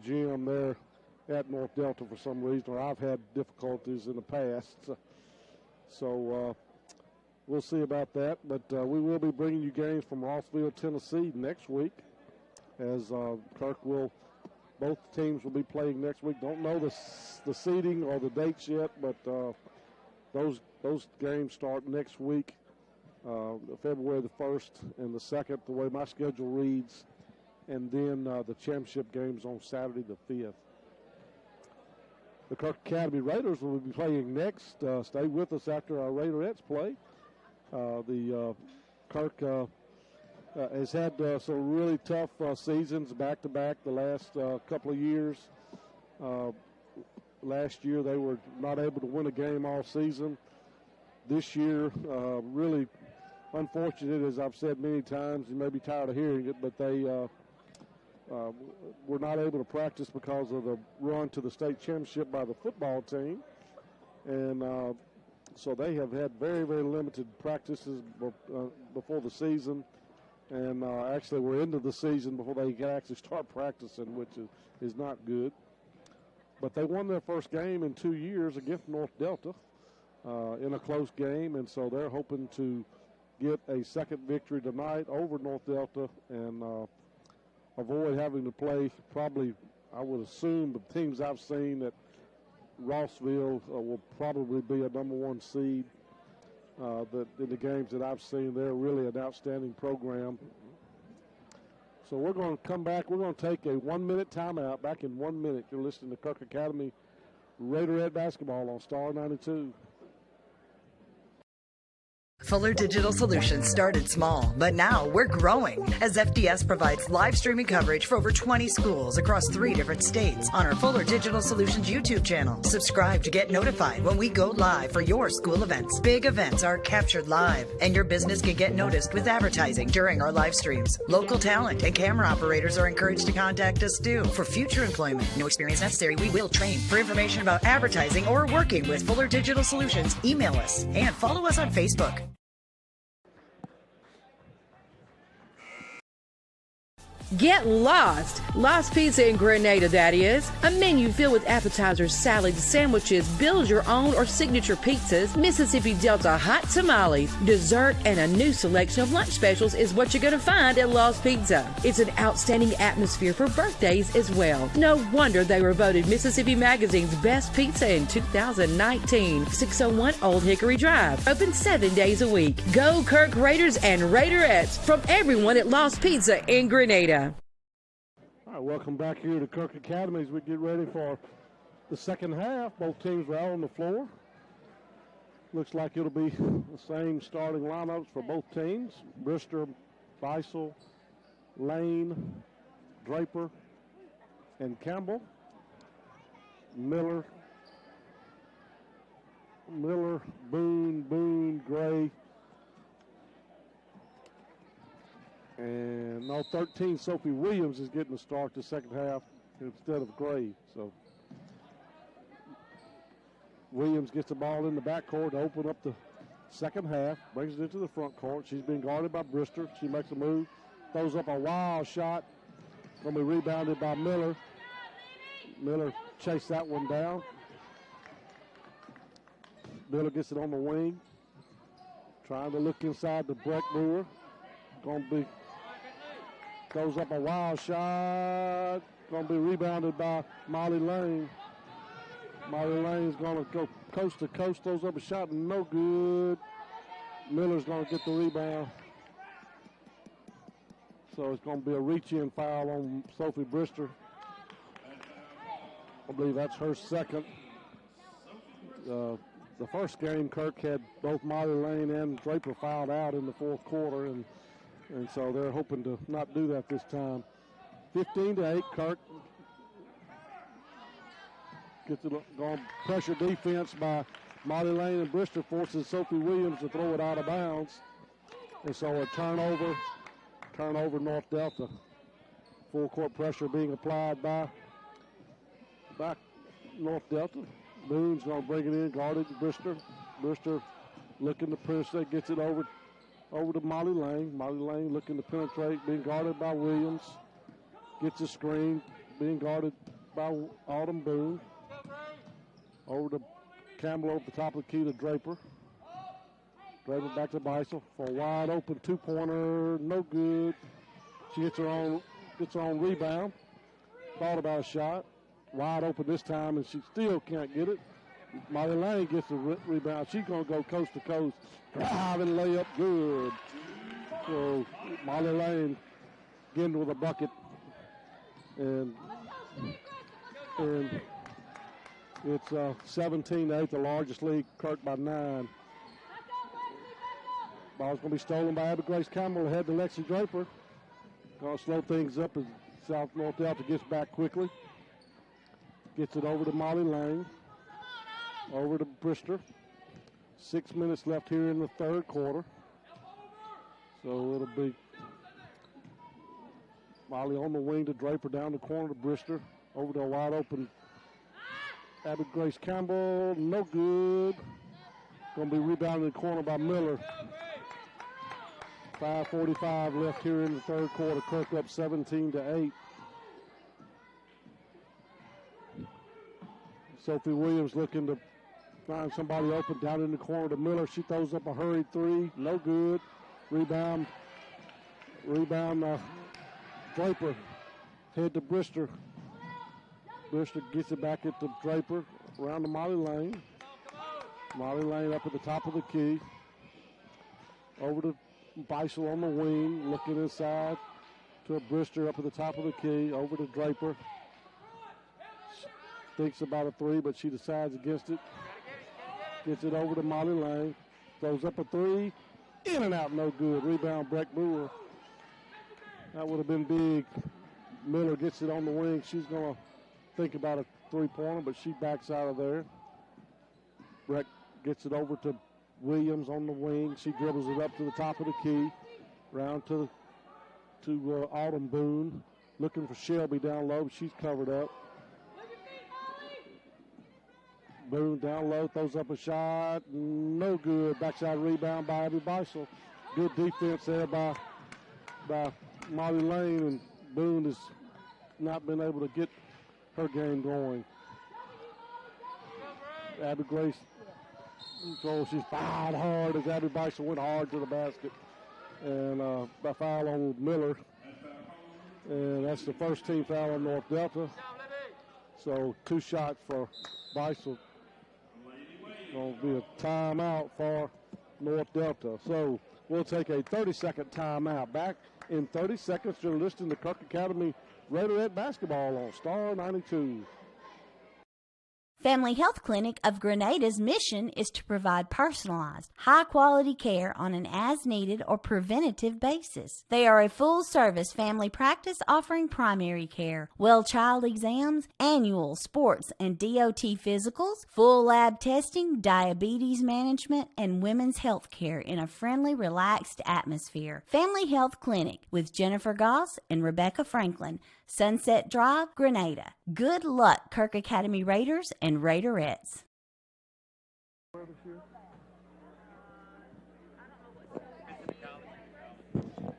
gym there at North Delta for some reason, or I've had difficulties in the past. So we'll see about that. But we will be bringing you games from Rossville, Tennessee next week, as both teams will be playing next week. Don't know the seeding or the dates yet, but those games start next week, February the 1st and the 2nd, the way my schedule reads, and then the championship games on Saturday the 5th. The Kirk Academy Raiders will be playing next. Stay with us after our Raiderettes play. The Kirk has had some really tough seasons back-to-back the last couple of years. Last year they were not able to win a game all season. This year, really unfortunate, as I've said many times. You may be tired of hearing it, but they were not able to practice because of the run to the state championship by the football team. And so they have had very, very limited practices before the season. And actually we're into the season before they can actually start practicing, which is not good. But they won their first game in 2 years against North Delta in a close game. And so they're hoping to get a second victory tonight over North Delta and avoid having to play probably, I would assume, the teams I've seen that Rossville will probably be a number 1 seed. That in the games that I've seen, they're really an outstanding program. So we're going to come back. We're going to take a 1-minute timeout. Back in 1 minute, you're listening to Kirk Academy Raiderette basketball on Star 92. Fuller Digital Solutions started small, but now we're growing as FDS provides live streaming coverage for over 20 schools across 3 different states on our Fuller Digital Solutions YouTube channel. Subscribe to get notified when we go live for your school events. Big events are captured live, and your business can get noticed with advertising during our live streams. Local talent and camera operators are encouraged to contact us too for future employment. No experience necessary. We will train. For information about advertising or working with Fuller Digital Solutions, email us and follow us on Facebook. Get lost! Lost Pizza in Grenada, that is. A menu filled with appetizers, salads, sandwiches, build your own or signature pizzas, Mississippi Delta hot tamales, dessert, and a new selection of lunch specials is what you're going to find at Lost Pizza. It's an outstanding atmosphere for birthdays as well. No wonder they were voted Mississippi Magazine's best pizza in 2019. 601 Old Hickory Drive. Open 7 days a week. Go Kirk Raiders and Raiderettes from everyone at Lost Pizza in Grenada. All right, welcome back here to Kirk Academy as we get ready for the second half. Both teams are out on the floor. Looks like it'll be the same starting lineups for both teams. Brister, Beisel, Lane, Draper, and Campbell. Miller, Miller, Boone, Gray. And no, 13, Sophie Williams is getting the start the second half instead of Gray. So Williams gets the ball in the backcourt to open up the second half, brings it into the front court. She's being guarded by Brister. She makes a move, throws up a wild shot. Going to be rebounded by Miller. Miller chased that one down. Miller gets it on the wing. Trying to look inside the Breck Brewer. Going to be, throws up a wild shot. Going to be rebounded by Molly Lane. Molly Lane's going to go coast to coast. Throws up a shot, no good. Miller's going to get the rebound. So it's going to be a reach-in foul on Sophie Brister. I believe that's her second. The first game, Kirk had both Molly Lane and Draper fouled out in the fourth quarter, and so they're hoping to not do that this time. 15-8, Kirk gets it going. Pressure defense by Molly Lane and Brister forces Sophie Williams to throw it out of bounds. And so a turnover North Delta. Full court pressure being applied by North Delta. Boone's going to bring it in, guarded Brister. Brister looking to penetrate, gets it over to Molly Lane. Molly Lane looking to penetrate, being guarded by Williams. Gets a screen, being guarded by Autumn Boone. Over to Campbell over the top of the key to Draper. Draper back to Beisel for a wide open two-pointer, no good. She gets her own rebound. Thought about a shot. Wide open this time, and she still can't get it. Molly Lane gets the rebound. She's going to go coast to coast. Drive and lay up good. So Molly Lane getting with a bucket. And it's 17-8, the largest lead. Kirk by 9. Ball's going to be stolen by Abby Grace Campbell ahead to Lexi Draper. Going to slow things up as South North Delta gets back quickly. Gets it over to Molly Lane. Over to Brister. 6 minutes left here in the third quarter. So it'll be Molly on the wing to Draper, down the corner to Brister. Over to a wide open Abby Grace Campbell. No good. Going to be rebounded in the corner by Miller. 5:45 left here in the third quarter. Kirk up 17-8. Sophie Williams looking to find somebody open down in the corner to Miller. She throws up a hurried three. No good. Rebound. Draper. Head to Brister. Brister gets it back at the Draper. Around to Molly Lane. Molly Lane up at the top of the key. Over to Beisel on the wing. Looking inside to a Brister up at the top of the key. Over to Draper. Thinks about a three, but she decides against it. Gets it over to Molly Lane. Throws up a three. In and out, no good. Rebound, Breck Brewer. That would have been big. Miller gets it on the wing. She's going to think about a three-pointer, but she backs out of there. Breck gets it over to Williams on the wing. She dribbles it up to the top of the key. Round to Autumn Boone. Looking for Shelby down low. She's covered up. Boone down low, throws up a shot. No good. Backside rebound by Abby Beisel. Good defense there by Molly Lane, and Boone has not been able to get her game going. Abby Grace, so she's fouled hard as Abby Beisel went hard to the basket. And by foul on Miller. And that's the first team foul on North Delta. So 2 shots for Beisel. Going to be a timeout for North Delta. So we'll take a 30-second timeout. Back in 30 seconds, you're listening to Kirk Academy Raiderette basketball on Star 92. Family Health Clinic of Grenada's mission is to provide personalized, high-quality care on an as-needed or preventative basis. They are a full-service family practice offering primary care, well-child exams, annual sports and DOT physicals, full lab testing, diabetes management, and women's health care in a friendly, relaxed atmosphere. Family Health Clinic with Jennifer Goss and Rebecca Franklin, Sunset Drive, Grenada. Good luck, Kirk Academy Raiders and Raiderettes.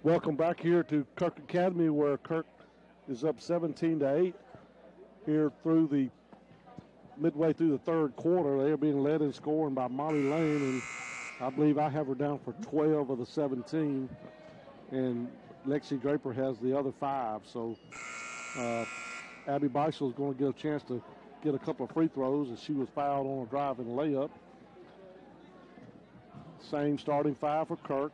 Welcome back here to Kirk Academy, where Kirk is up 17-8 here through the midway through the third quarter. They are being led in scoring by Molly Lane, and I believe I have her down for 12 of the 17, and Lexi Draper has the other 5. So Abby Beisel is going to get a chance to get a couple of free throws, as she was fouled on a driving layup. Same starting 5 for Kirk.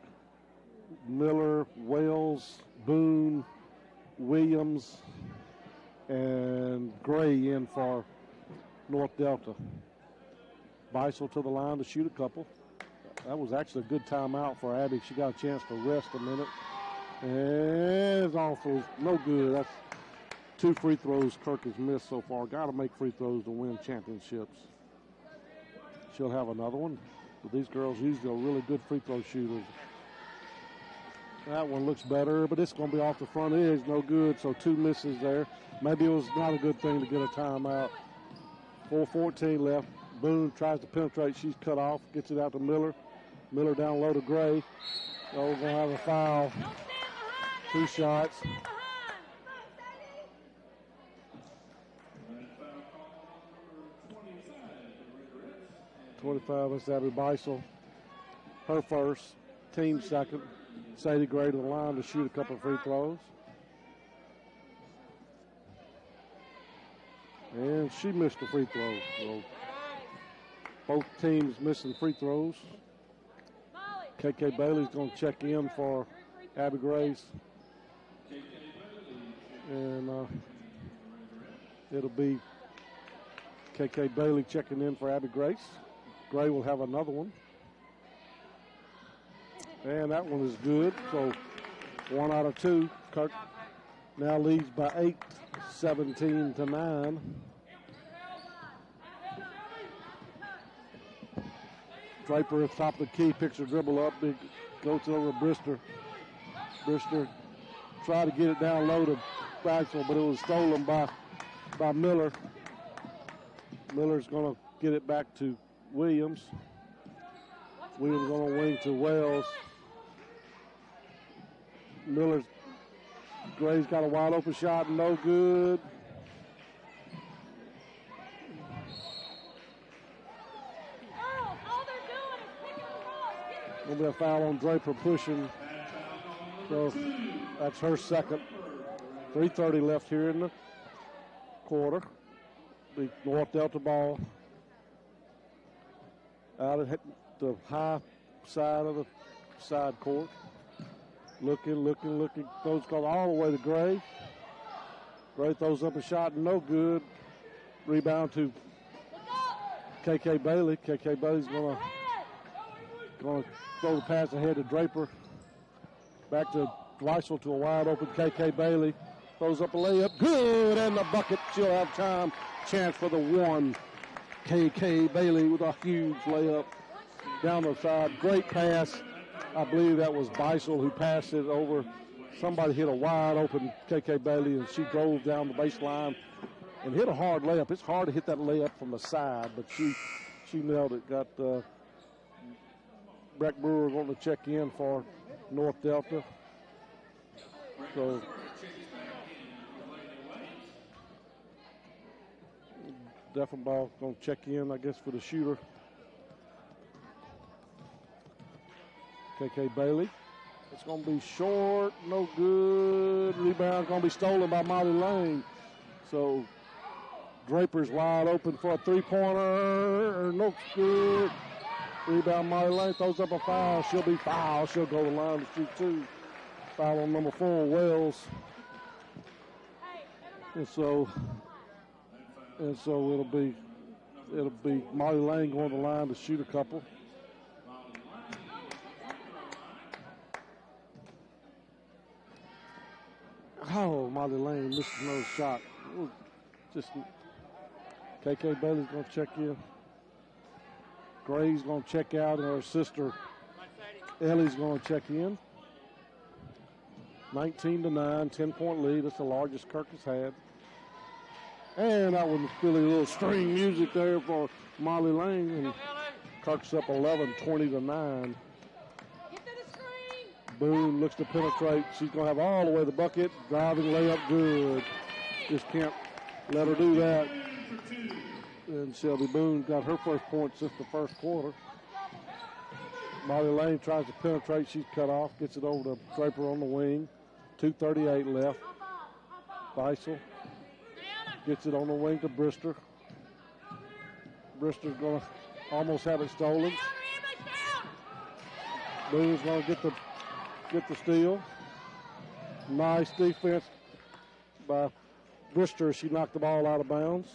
Miller, Wells, Boone, Williams, and Gray in for North Delta. Beisel to the line to shoot a couple. That was actually a good timeout for Abby. She got a chance to rest a minute. And it's also no good. That's 2 free throws Kirk has missed so far. Got to make free throws to win championships. She'll have another one. But these girls usually are really good free throw shooters. That one looks better, but it's going to be off the front edge. No good, so 2 misses there. Maybe it was not a good thing to get a timeout. 4:14 left. Boone tries to penetrate. She's cut off. Gets it out to Miller. Miller down low to Gray. Oh, we're going to have a foul. 2 shots. 25 is Abby Beisel. Her first, team second. Sadie Gray to the line to shoot a couple of free throws. And she missed a free throw. So both teams missing free throws. KK Bailey's going to check in for Abby Grace. And it'll be KK Bailey checking in for Abby Grace. Gray will have another one. And that one is good. So 1 out of 2. Kirk now leads by 8, 17-9. Draper at top of the key, picks her dribble up, big goes over Brister. Brister tried to get it down low to Baxel, but it was stolen by Miller. Miller's going to get it back to Williams. Williams on the wing to Wells. Gray's got a wide open shot, no good. Going to be a foul on Draper pushing. So that's her second. 3:30 left here in the quarter. The North Delta ball out at the high side of the side court. Looking. Throws called all the way to Gray. Gray throws up a shot, no good. Rebound to KK Bailey. KK Bailey's going to throw the pass ahead to Draper. Back to Weissel to a wide open KK Bailey. Throws up a layup, good, and the bucket. She'll have time. Chance for the one. KK Bailey with a huge layup down the side. Great pass. I believe that was Beisel who passed it over. Somebody hit a wide open KK Bailey, and she drove down the baseline and hit a hard layup. It's hard to hit that layup from the side, but she nailed it. Got Breck Brewer going to check in for North Delta. So Deffenbaugh going to check in, I guess, for the shooter. KK Bailey. It's going to be short, no good. Rebound going to be stolen by Molly Lane. So Draper's wide open for a three-pointer. No good. Rebound Molly Lane throws up a foul. She'll be fouled. She'll go to the line to shoot 2. Foul on number 4, Wells. And so it'll be it'll be Molly Lane going to the line to shoot a couple. Oh, Molly Lane missed another shot. Just KK Bailey's going to check in. Gray's going to check out, and her sister Ellie's going to check in. 19-9, 10-point lead. That's the largest Kirk has had. And that was really a little string music there for Molly Lane. And Kirk's up 11, 20-9. Boone looks to penetrate. She's going to have all the way to the bucket. Driving layup, good. Just can't let her do that. And Shelby Boone got her first point since the first quarter. Molly Lane tries to penetrate. She's cut off. Gets it over to Draper on the wing. 2:38 left. Beisel gets it on the wing to Brister. Brister's going to almost have it stolen. Boone's going to get the steal. Nice defense by Brister. She knocked the ball out of bounds.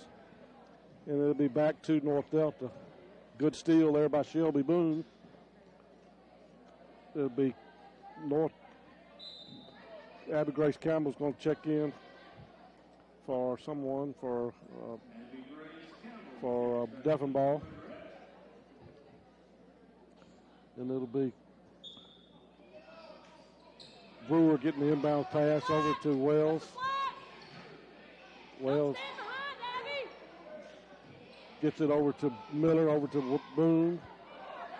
And it'll be back to North Delta. Good steal there by Shelby Boone. It'll be North. Abby Grace Campbell's going to check in for someone for Deffenbaugh. And it'll be Brewer getting the inbound pass over to Wells. Wells gets it over to Miller, over to Boone.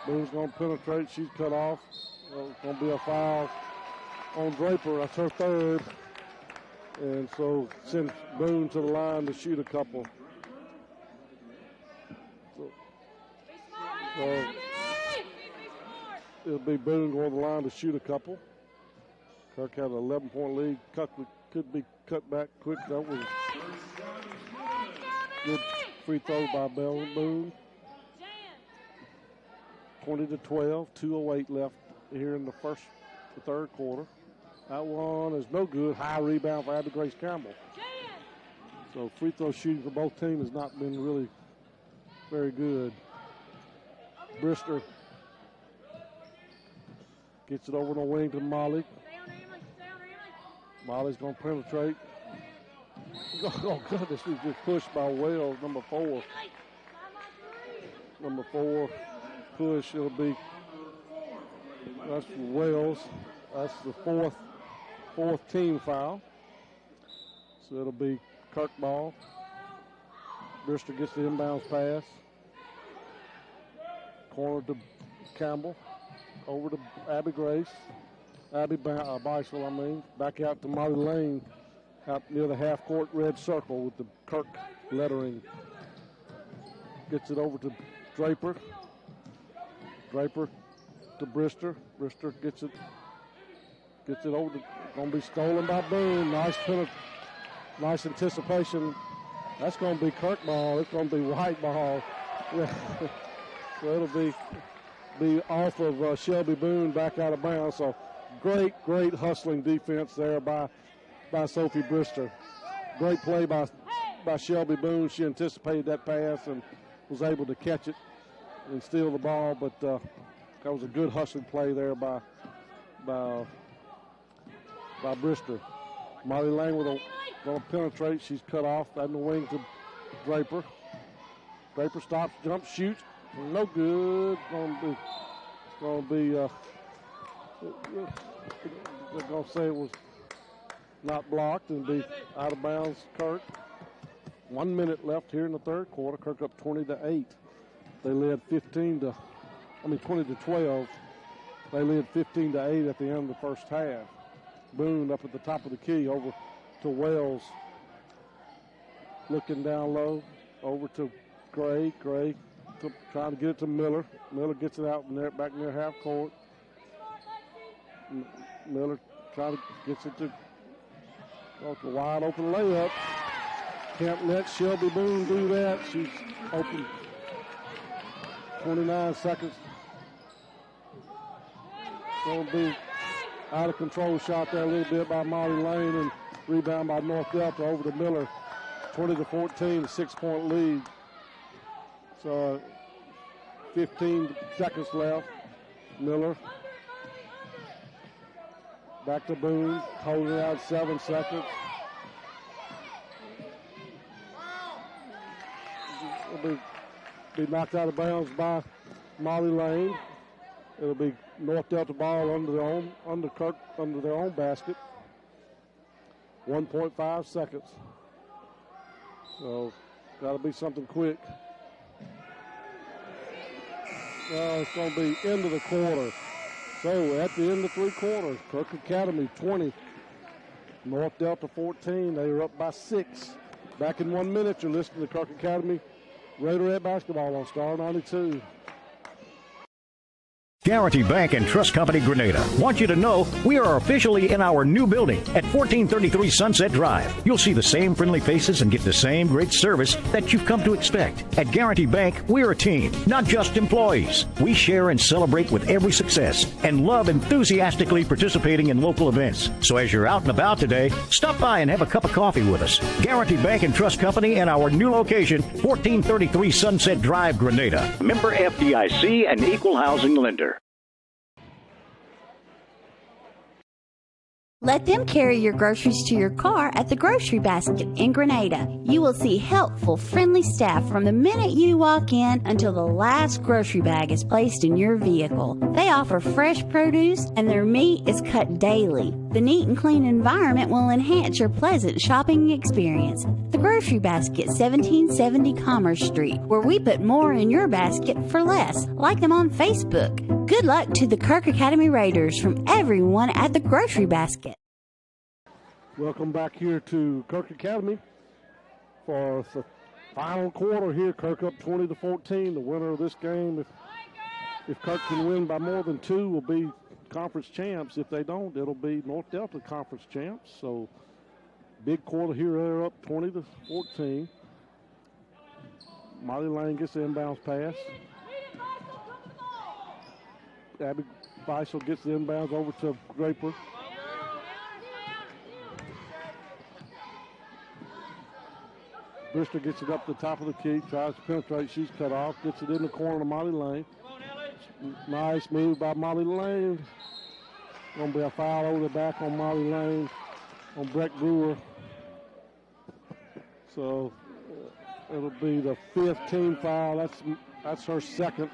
Boone's going to penetrate. She's cut off. It's going to be a foul on Draper. That's her third. And so sends Boone to the line to shoot a couple. So it'll be Boone going to the line to shoot a couple. Kirk had an 11-point lead. Could be cut back quick. That was good free throw by Boone. 20-12, 2:08 left here in the third quarter. That one is no good. High rebound for Abby Grace Campbell. So free throw shooting for both teams has not been really very good. Brister gets it over the wing to Molly. Molly's going to penetrate. Oh, goodness, he's just pushed by Wells, number 4. Number 4 push. It'll be, that's Wells. That's the fourth team foul. So it'll be Kirk ball. Brister gets the inbounds pass. Corner to Campbell. Over to Abby Grace. Abby Beisel, back out to Molly Lane, out near the half-court red circle with the Kirk lettering. Gets it over to Draper. Draper to Brister. Brister gets it over to, going to be stolen by Boone. Nice anticipation. That's going to be Kirk ball. It's going to be White ball. Yeah. So it'll be off of Shelby Boone, back out of bounds. So great hustling defense there by Sophie Brister. Great play by Shelby Boone. She anticipated that pass and was able to catch it and steal the ball, but that was a good hustling play there by Brister. Molly Lane going to penetrate. She's cut off in the wing to Draper. Draper stops, jumps, shoots. No good. They're going to say it was not blocked and be out of bounds. Kirk. 1 minute left here in the third quarter. Kirk up 20-8. They led 20-12. They led 15-8 at the end of the first half. Boone up at the top of the key over to Wells. Looking down low over to Gray. Gray trying to get it to Miller. Miller gets it out back near half court. Miller gets it to a wide open layup. Can't let Shelby Boone do that. She's open. 29 seconds. Going to be out of control shot there a little bit by Molly Lane, and rebound by North Delta over to Miller. 20-14, a 6-point lead. So 15 seconds left. Miller. Back to Boone. Holding it out 7 seconds. It'll be knocked out of bounds by Molly Lane. It'll be North Delta ball under their own basket. 1.5 seconds. So, got to be something quick. It's going to be end of the quarter. So, at the end of 3 quarters, Kirk Academy 20, North Delta 14. They are up by 6. Back in 1 minute, you're listening to Kirk Academy Raiderette basketball on Star 92. Guarantee Bank and Trust Company Grenada want you to know we are officially in our new building at 1433 Sunset Drive. You'll see the same friendly faces and get the same great service that you've come to expect. At Guarantee Bank, we're a team, not just employees. We share and celebrate with every success and love enthusiastically participating in local events. So as you're out and about today, stop by and have a cup of coffee with us. Guarantee Bank and Trust Company and our new location, 1433 Sunset Drive, Grenada. Member FDIC and equal housing lender. Let them carry your groceries to your car at the Grocery Basket in Grenada. You will see helpful, friendly staff from the minute you walk in until the last grocery bag is placed in your vehicle. They offer fresh produce and their meat is cut daily. The neat and clean environment will enhance your pleasant shopping experience. The Grocery Basket, 1770 Commerce Street, where we put more in your basket for less. Like them on Facebook. Good luck to the Kirk Academy Raiders from everyone at the Grocery Basket. Welcome back here to Kirk Academy for the final quarter here. Kirk up 20-14. The winner of this game, if Kirk can win by more than 2, will be conference champs. If they don't, it'll be North Delta conference champs. So big quarter here. They're up 20-14. Molly Lane gets the inbounds pass. Abby Beisel gets the inbounds over to Draper. Bristol gets it up the top of the key, tries to penetrate. She's cut off, gets it in the corner of Molly Lane. Nice move by Molly Lane. Going to be a foul over the back on Molly Lane on Breck Brewer. So it'll be the 5th team foul. That's her second.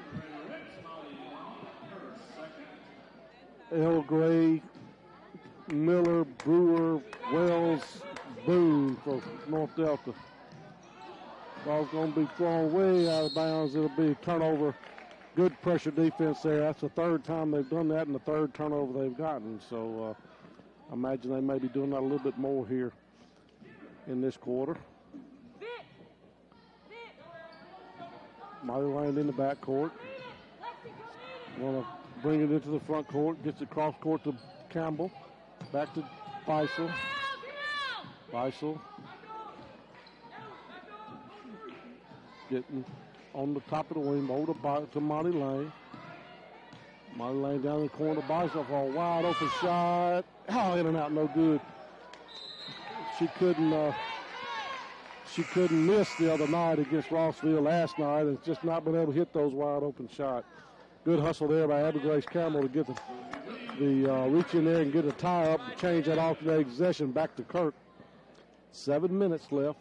L. Gray, Miller, Brewer, Wells, Boone for North Delta. Ball's going to be thrown way out of bounds. It'll be a turnover. Good pressure defense there. That's the 3rd time they've done that and the 3rd turnover they've gotten. So I imagine they may be doing that a little bit more here in this quarter. Molly Lane in the backcourt. Want to bring it into the front court. Gets it cross court to Campbell. Back to Beisel. Beisel. Getting on the top of the wing, over to Molly Lane. Molly Lane down in the corner, Beisel for a wide open shot. Oh, in and out, no good. She couldn't miss the other night against Rossville last night, and just not been able to hit those wide open shots. Good hustle there by Abby Grace Campbell to get the reach in there and get a tie up and change that alternating possession back to Kirk. 7 minutes left.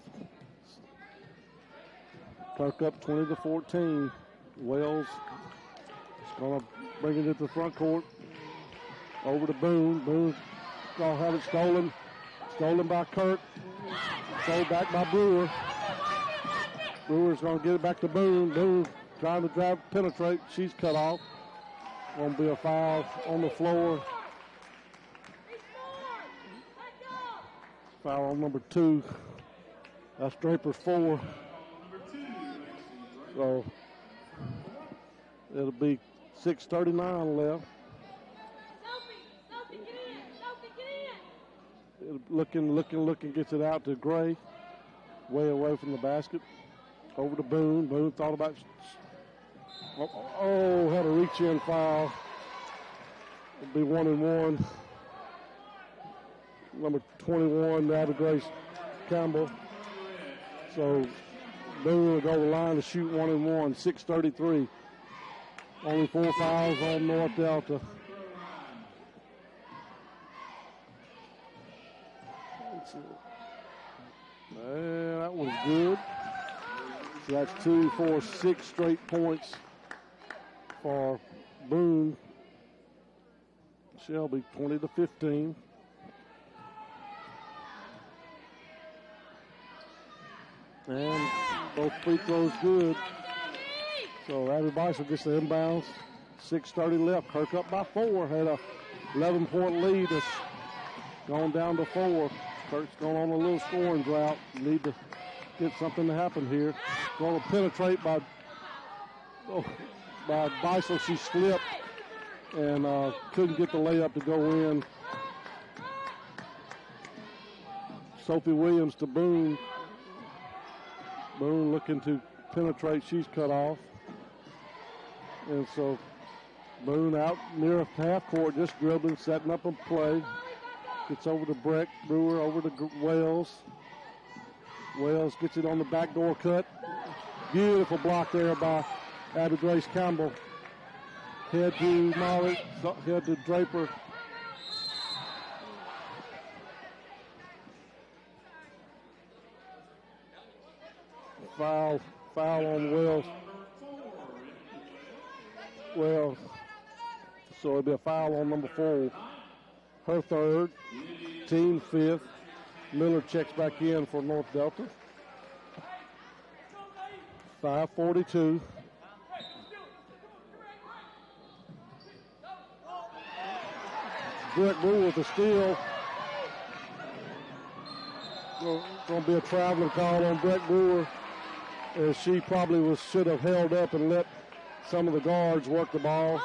Kirk up 20-14. Wells is going to bring it into the front court. Over to Boone. Boone's going to have it stolen. Stolen by Kirk. Sold back by Brewer. Brewer's going to get it back to Boone. Boone trying to penetrate. She's cut off. Going to be a foul on the floor. Foul on number 2. That's Draper's 4. So it'll be 6:39 left. Looking, gets it out to Gray. Way away from the basket. Over to Boone. Boone thought about, had a reach-in foul. It'll be 1-1. Number 21, Abby Grace Campbell. So Boone will go to the line to shoot 1-and-1, 6:33. Only 4 fouls on North Delta. And that was good. So that's 2, 4, 6 straight points for Boone. Shelby 20-15. And both free throws good. So Abby Bison gets the inbounds. 6:30 left. Kirk up by 4. Had a 11-point lead. It's gone down to 4. Kirk's going on a little scoring drought. Need to get something to happen here. Going to penetrate by Bison. She slipped and couldn't get the layup to go in. Sophie Williams to Boone. Boone looking to penetrate. She's cut off. And so Boone out near half court, just dribbling, setting up a play. Gets over to Breck. Brewer over to Wells. Wells gets it on the backdoor cut. Beautiful block there by Abby Grace Campbell. Head to Molly, head to Draper. Foul on Wells. Wells. So it'll be a foul on number 4. Her third, team 5th. Miller checks back in for North Delta. 5:42. Brett Brewer with a steal. Going to be a traveling call on Brett Brewer, as she probably should have held up and let some of the guards work the ball.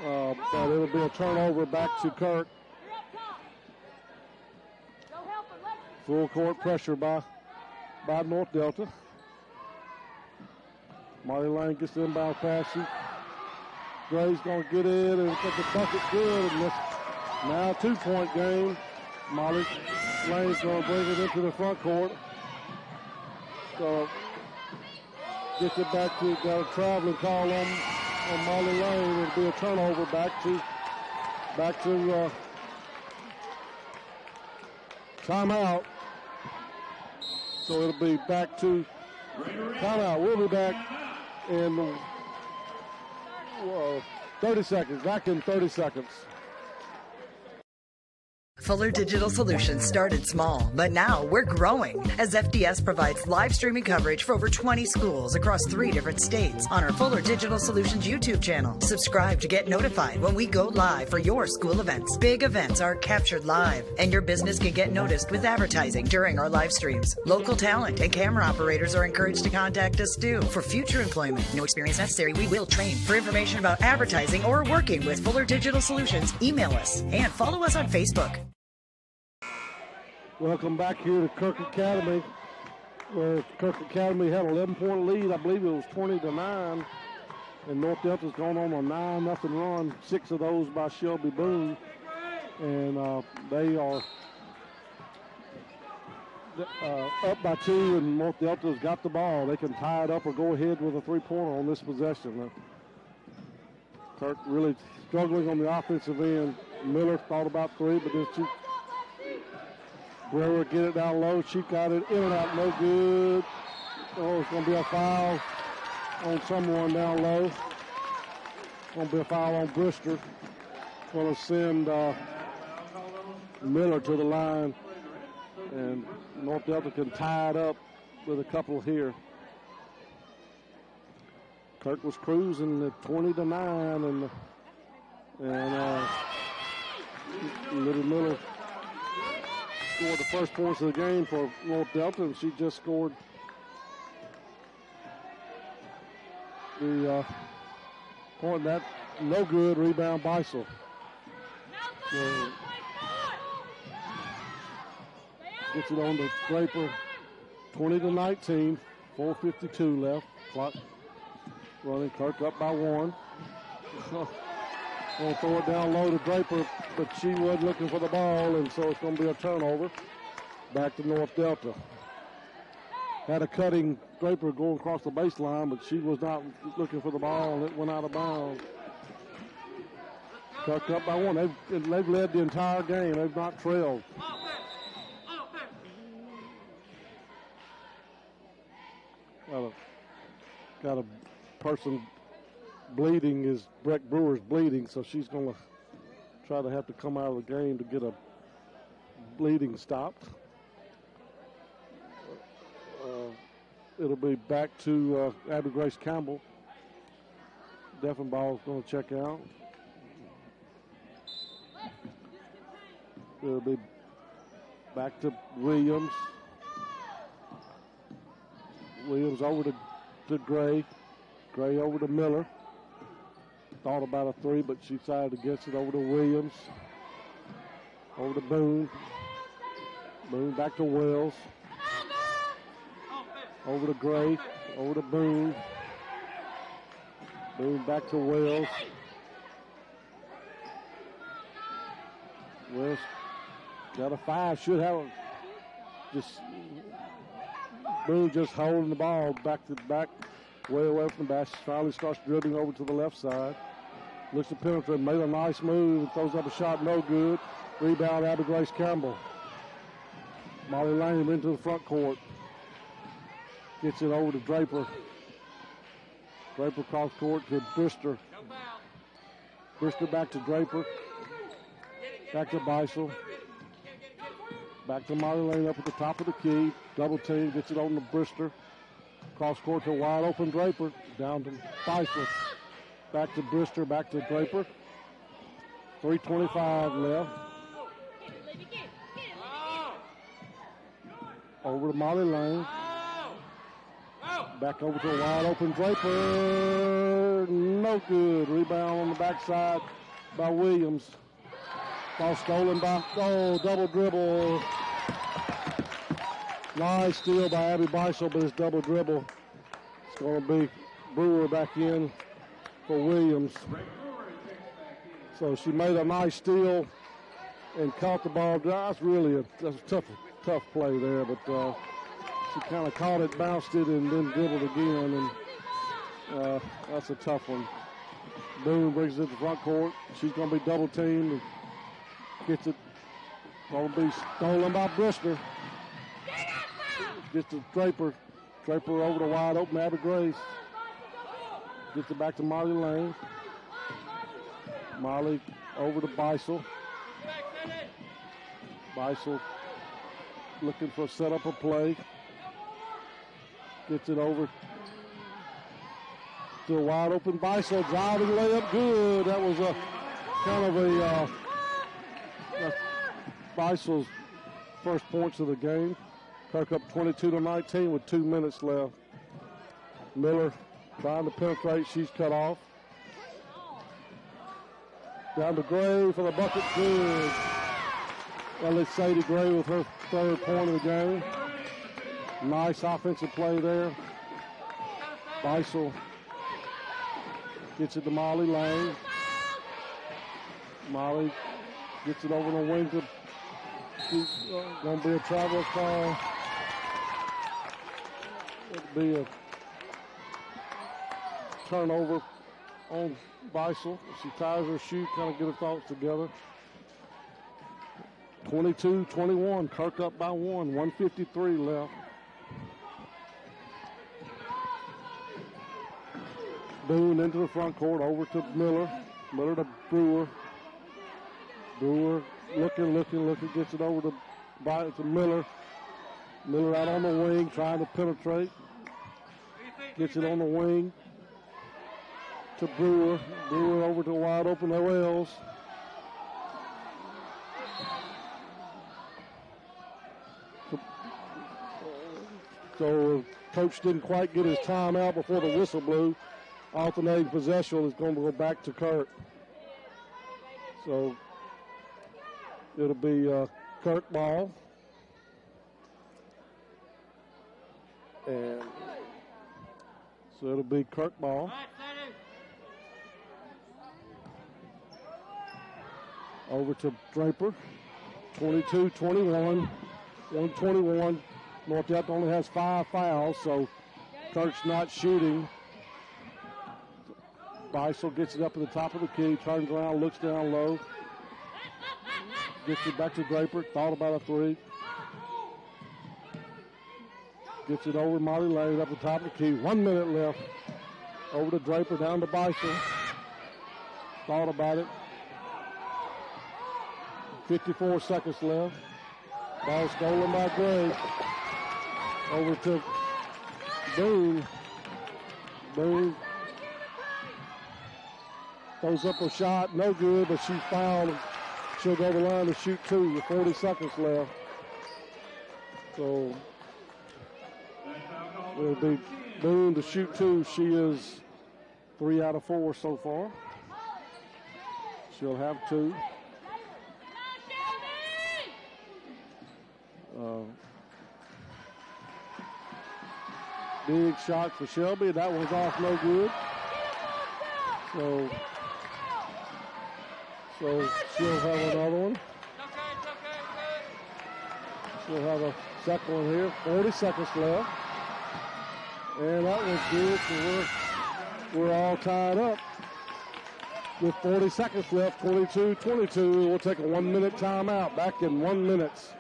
But it'll be a turnover back to Kirk. Full court pressure by North Delta. Marty Lane gets the inbound pass. Gray's going to get in and get the bucket good. And now a 2-point game. Molly Lane's going to bring it into the front court. So gets it back to, got a traveling call on Molly Lane. It'll be a turnover back to timeout. So it'll be back to timeout. We'll be back in 30 seconds. Back in 30 seconds. Fuller Digital Solutions started small, but now we're growing as FDS provides live streaming coverage for over 20 schools across 3 different states on our Fuller Digital Solutions YouTube channel. Subscribe to get notified when we go live for your school events. Big events are captured live, and your business can get noticed with advertising during our live streams. Local talent and camera operators are encouraged to contact us too for future employment. No experience necessary. We will train. For information about advertising or working with Fuller Digital Solutions, email us and follow us on Facebook. Welcome back here to Kirk Academy, where Kirk Academy had an 11-point lead. I believe it was 20-9, and North Delta's gone on a 9-0 run. 6 of those by Shelby Boone, and they are up by 2, and North Delta's got the ball. They can tie it up or go ahead with a 3-pointer on this possession. Kirk really struggling on the offensive end. Miller thought about 3, but there's 2. Brewer get it down low. She got it in and out, no good. Oh, it's going to be a foul on someone down low. Going to be a foul on Brewster. Going to send Miller to the line, and North Delta can tie it up with a couple here. Kirk was cruising at 20-9, and Little Miller scored the first points of the game for North Delta, and she just scored the point. That no good. Rebound Beisel. So gets it on to Draper. 20-19. 4:52 left. Clock running. Kirk up by 1. Going to throw it down low to Draper, but she was looking for the ball, and so it's going to be a turnover back to North Delta. had a cutting Draper going across the baseline, but she was not looking for the ball, and it went out of bounds. Kirk up by 1. They've led the entire game. They've not trailed. Got a person bleeding. Breck Brewer's bleeding, so she's going to try to have to come out of the game to get a bleeding stopped. It'll be back to Abby Grace Campbell. Deffenbaugh's going to check out. It'll be back to Williams. Williams over to Gray. Gray over to Miller. Thought about a 3, but she decided against it. Over to Williams. Over to Boone. Boone back to Wells. Over to Gray. Over to Boone. Boone back to Wells. Wells got a 5. Should have just Boone just holding the ball back to back, way away from the basket. Finally starts dribbling over to the left side. Looks to penetrate, made a nice move, and throws up a shot, no good. Rebound, Abby Grace Campbell. Molly Lane into the front court. Gets it over to Draper. Draper cross court to Brister. Brister back to Draper. Back to Beisel. Back to Molly Lane up at the top of the key. Double team, gets it on to Brister. Cross court to wide open Draper. Down to Beisel. Back to Brister, back to Draper. 3:25 left. Over to Molly Lane. Back over to a wide open Draper. No good. Rebound on the backside by Williams. Ball stolen by, double dribble. Nice steal by Abby Beisel, but it's double dribble. It's going to be Brewer back in for Williams. So she made a nice steal and caught the ball. That's really a tough play there, but she kind of caught it, bounced it, and then dribbled again, and that's a tough one. Boone brings it to the front court. She's going to be double teamed and gets it. Going to be stolen by Brister. Gets to Draper. Draper over to wide open Abby Grace. Gets it back to Molly Lane. Molly over to Beisel. Beisel looking for a setup of play. Gets it over to a wide open Beisel. Driving layup good. That was a kind of a Beisel's first points of the game. Kirk up 22-19 with 2 minutes left. Miller trying to penetrate. She's cut off. Down to Gray for the bucket. Good. Well, it's Sadie Gray with her third point of the game. Nice offensive play there. Beisel gets it to Molly Lane. Molly gets it over the wing to going to be a travel call. It'll be a turnover on Beisel. She ties her shoe, kind of get her thoughts together. 22-21, Kirk up by 1, 1:53 left. Boone into the front court, over to Miller. Miller to Brewer. Brewer looking, gets it over to Miller. Miller out on the wing, trying to penetrate. Gets it on the wing to Brewer. Brewer over to wide open Wells. So coach didn't quite get his time out before the whistle blew. Alternating possession is going to go back to Kirk. So it'll be Kirk ball. And so it'll be Kirk ball. Over to Draper. 22-21. 1:21 North Delta only has 5 fouls, so Kirk's not shooting. Beisel gets it up at the top of the key, turns around, looks down low. Gets it back to Draper, thought about a 3. Gets it over Molly Lane up the top of the key. 1 minute left. Over to Draper, down to Beisel. Thought about it. 54 seconds left. Ball stolen by Gray. Over to Boone. Boone throws up a shot, no good, but she's fouled. She'll go to the line to shoot 2 with 40 seconds left. So it'll be Boone to shoot 2. She is 3 out of 4 so far. She'll have 2. Big shot for Shelby. That one's off, no good. So she'll have another one. She'll have a second one here. 40 seconds left. And that was good. So we're all tied up. With 40 seconds left, 22-22. We'll take a 1 minute timeout. Back in 1 minute.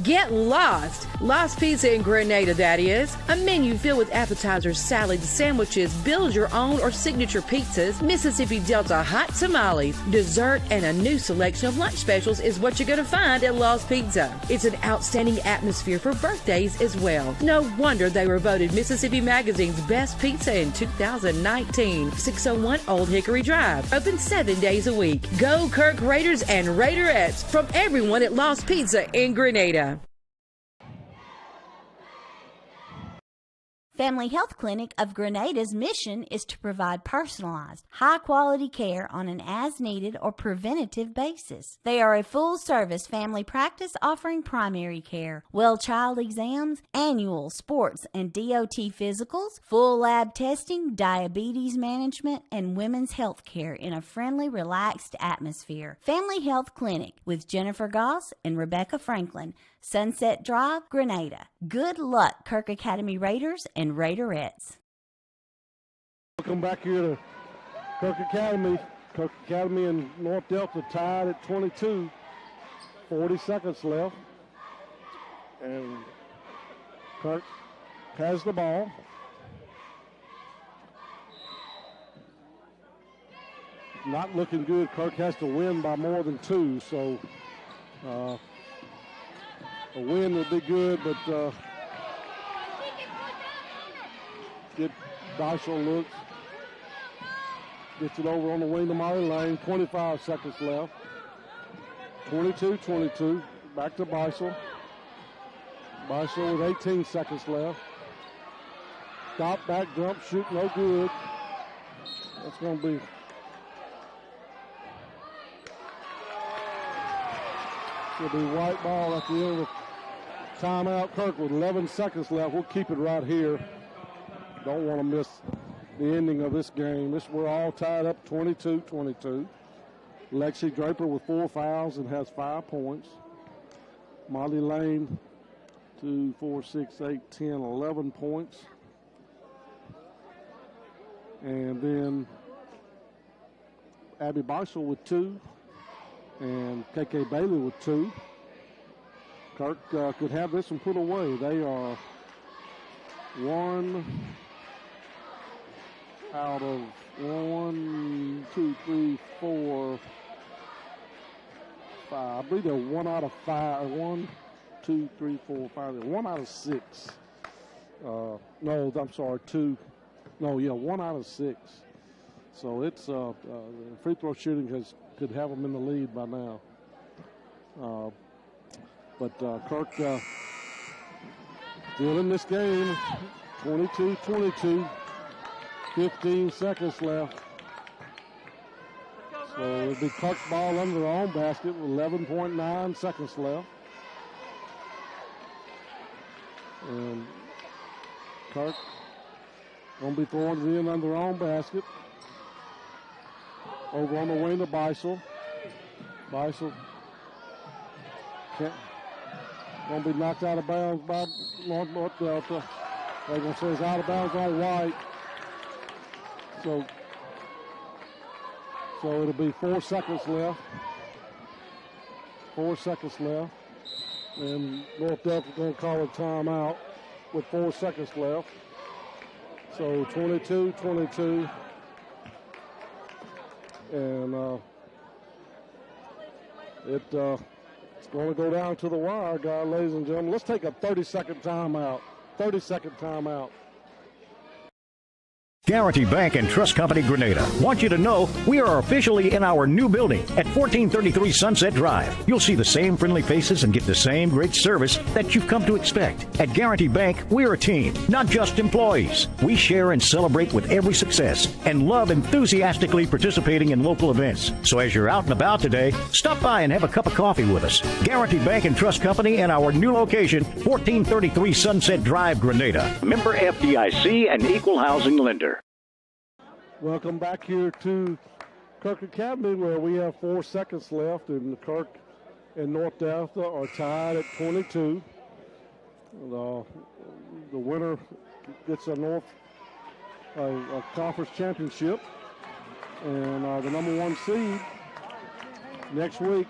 Get lost! Lost Pizza in Grenada, that is. A menu filled with appetizers, salads, sandwiches, build your own or signature pizzas, Mississippi Delta hot tamales, dessert, and a new selection of lunch specials is what you're going to find at Lost Pizza. It's an outstanding atmosphere for birthdays as well. No wonder they were voted Mississippi Magazine's best pizza in 2019. 601 Old Hickory Drive. Open 7 days a week. Go Kirk Raiders and Raiderettes from everyone at Lost Pizza in Grenada. Family Health Clinic of Grenada's mission is to provide personalized, high-quality care on an as-needed or preventative basis. They are a full-service family practice offering primary care, well child exams, annual sports and DOT physicals, full lab testing, diabetes management, and women's health care in a friendly, relaxed atmosphere. Family Health Clinic with Jennifer Goss and Rebecca Franklin, Sunset Drive, Grenada. Good luck, Kirk Academy Raiders and Raiderettes. Welcome back here to Kirk Academy. Kirk Academy and North Delta tied at 22. 40 seconds left. And Kirk has the ball. Not looking good. Kirk has to win by more than 2, so a win would be good, but get Beisel looks. Gets it over on the wing to Molly Lane. 25 seconds left. 22-22. Back to Beisel. Beisel with 18 seconds left. Stop, back, jump, shoot, no good. That's going to be white ball at the end of the timeout. Kirk with 11 seconds left. We'll keep it right here. Don't want to miss the ending of this game. We're all tied up 22-22. Lexi Draper with 4 fouls and has 5 points. Molly Lane, 2, 4, 6, 8, 10, 11 points. And then Abby Beisel with 2. And KK Bailey with 2. Kirk could have this one put away. They are 1 out of 1, 2, 3, 4, 5. I believe they're 1 out of 5. 1, 2, 3, 4, 5. They're 1 out of 6. No, I'm sorry, 2. No, yeah, 1 out of 6. So it's free throw shooting could have them in the lead by now. But Kirk still in this game, 22-22, 15 seconds left. So it'll be Kirk's ball under their own basket with 11.9 seconds left. And Kirk going to be throwing it in under their own basket. Over on the wing to Beisel. Beisel Going to be knocked out of bounds by North Delta. They're going to say it's out of bounds on White. So it'll be 4 seconds left. 4 seconds left. And North Delta's going to call a timeout with 4 seconds left. So 22-22. And it's going to go down to the wire, guys, ladies and gentlemen. Let's take a 30-second timeout. 30-second timeout. Guarantee Bank and Trust Company Grenada want you to know we are officially in our new building at 1433 Sunset Drive. You'll see the same friendly faces and get the same great service that you've come to expect. At Guarantee Bank, we're a team, not just employees. We share and celebrate with every success and love enthusiastically participating in local events. So as you're out and about today, stop by and have a cup of coffee with us. Guarantee Bank and Trust Company in our new location, 1433 Sunset Drive, Grenada. Member FDIC and Equal Housing Lender. Welcome back here to Kirk Academy, where we have 4 seconds left, and Kirk and North Delta are tied at 22. The winner gets a conference championship, and the number 1 seed next week.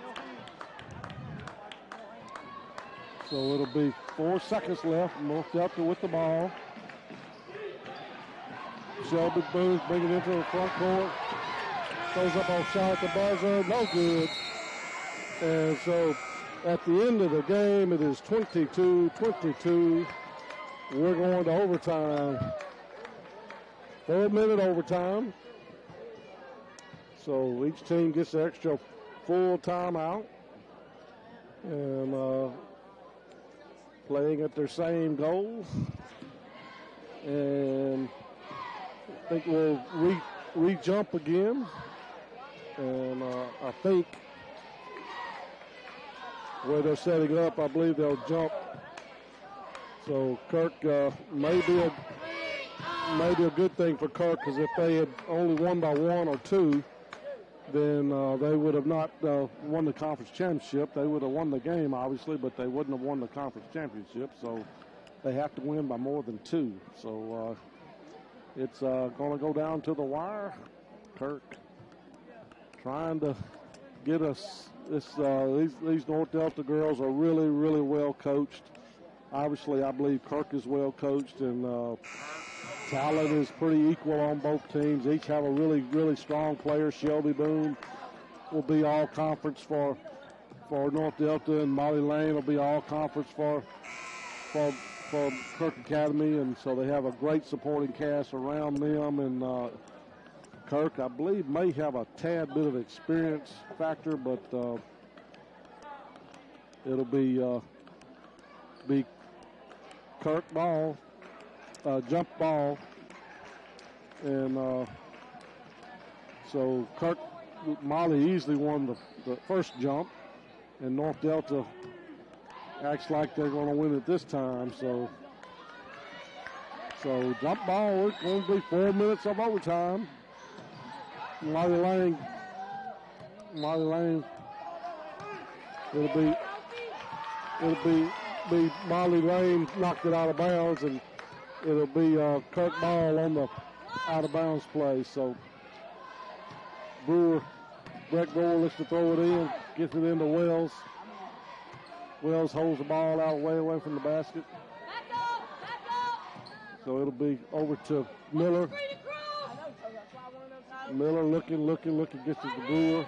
So it'll be 4 seconds left. North Delta with the ball. Shelby Booth bringing it into the front court. Throws up on shot at the buzzer. No good. And so at the end of the game, it is 22-22. We're going to overtime. 4-minute overtime. So each team gets an extra full timeout. And playing at their same goal. And I think we'll re-jump again. And I think where they're setting up, I believe they'll jump. So Kirk may be a good thing for Kirk, because if they had only won by 1 or 2, then they would have not won the conference championship. They would have won the game, obviously, but they wouldn't have won the conference championship. So they have to win by more than 2. So it's going to go down to the wire. Kirk trying to get us. These North Delta girls are really, really well coached. Obviously, I believe Kirk is well coached, and talent is pretty equal on both teams. Each have a really, really strong player. Shelby Boone will be all conference for North Delta, and Molly Lane will be all conference for Kirk Academy, and so they have a great supporting cast around them. And Kirk, I believe, may have a tad bit of experience factor, but it'll be Kirk ball, jump ball, and so Kirk, Molly easily won the first jump, and North Delta acts like they're going to win it this time. So jump ball, it's going to be 4 minutes of overtime. Molly Lane, it'll be Molly Lane knocked it out of bounds, and it'll be Kirk ball on the out of bounds play. So Brett Brewer looks to throw it in, gets it into Wells. Wells holds the ball out way away from the basket. So it'll be over to Miller. Miller looking, gets it to Brewer.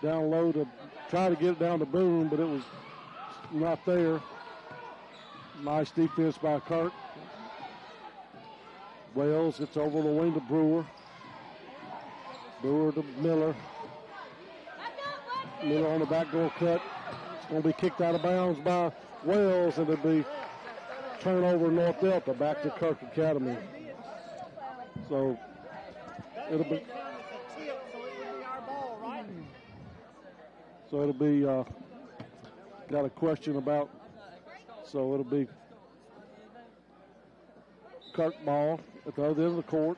Down low to try to get it down to Boone, but it was not there. Nice defense by Kirk. Wells gets over the wing to Brewer. Brewer to Miller. Miller on the backdoor cut. It's going to be kicked out of bounds by Wells, and it'll be turnover North Delta back to Kirk Academy. So it'll be got a question about, so it'll be Kirk ball at the other end of the court.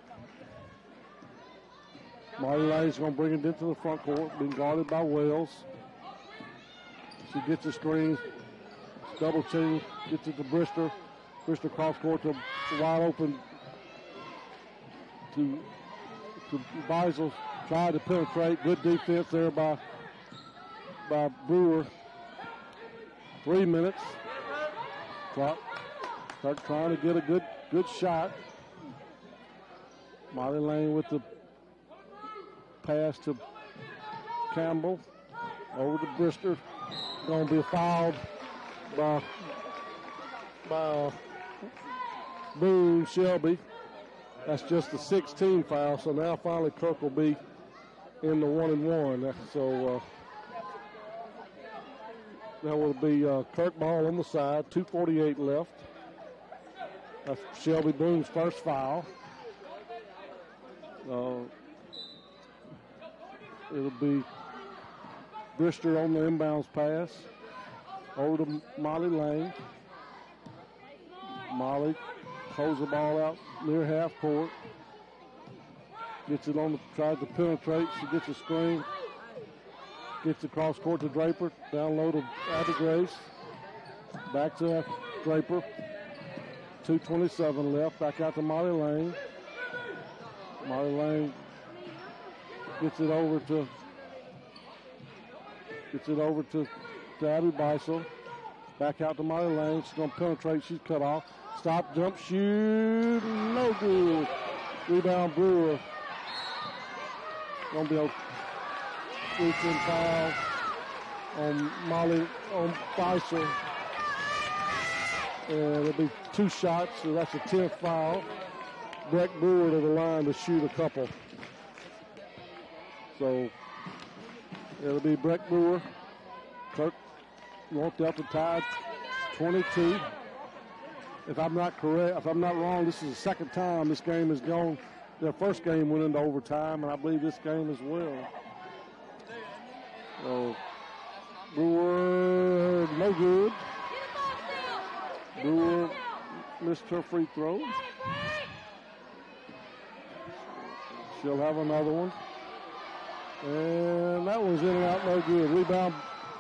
Marty Lane's going to bring it into the front court, being guarded by Wells. She gets the screen. Double team. Gets it to Brister. Brister cross court to wide open to Beisel. Tried to penetrate. Good defense there by Brewer. 3 minutes. Clock. Kirk trying to get a good shot. Molly Lane with the pass to Campbell. Over to Brister. Going to be fouled by Boone Shelby. That's just the 16 foul. So now finally Kirk will be in the 1-and-1. So that will be Kirk ball on the side. 2:48 left. That's Shelby Boone's first foul. It'll be Brister on the inbounds pass. Over to Molly Lane. Molly holds the ball out near half court. Gets it on tries to penetrate. She gets a screen. Gets across court to Draper. Down low to Abby Grace. Back to Draper. 2:27 left. Back out to Molly Lane. Molly Lane gets it over to Abby Beisel. Back out to Molly Lane. She's going to penetrate. She's cut off. Stop, jump, shoot. No good. Rebound Brewer. Going to be a reach-in foul on Beisel. And it'll be 2 shots, so that's a 10th foul. Breck Brewer to the line to shoot a couple. So it'll be Breck Brewer. Kirk North Delta tied 22. If I'm not wrong, this is the second time this game has gone. Their first game went into overtime, and I believe this game as well. So Brewer, no good. Brewer missed her free throw. She'll have another one. And that one's in and out, no good. Rebound,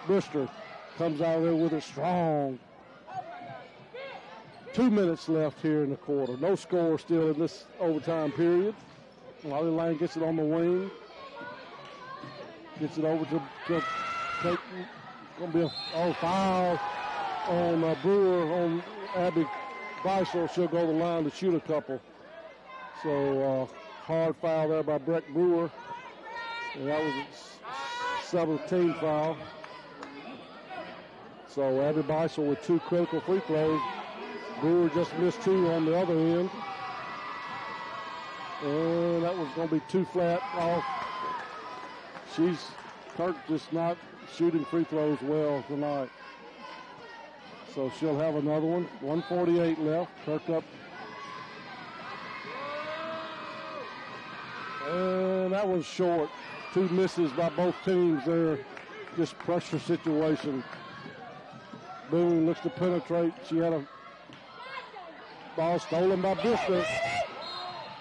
Brister comes out of there with a strong. 2 minutes left here in the quarter. No score still in this overtime period. Molly Lane gets it on the wing. Gets it over to take. Going to be a foul on Brewer on Abby Beisel. She'll go to the line to shoot a couple. So hard foul there by Breck Brewer. And that was a 17th foul. So Abby Beisel with 2 critical free throws. Brewer just missed 2 on the other end. And that was going to be 2 flat off. Kirk just not shooting free throws well tonight. So she'll have another one. 1:48 left. Kirk up. And that was short. 2 misses by both teams there. Just pressure situation. Boone looks to penetrate. She had a ball stolen by Brister.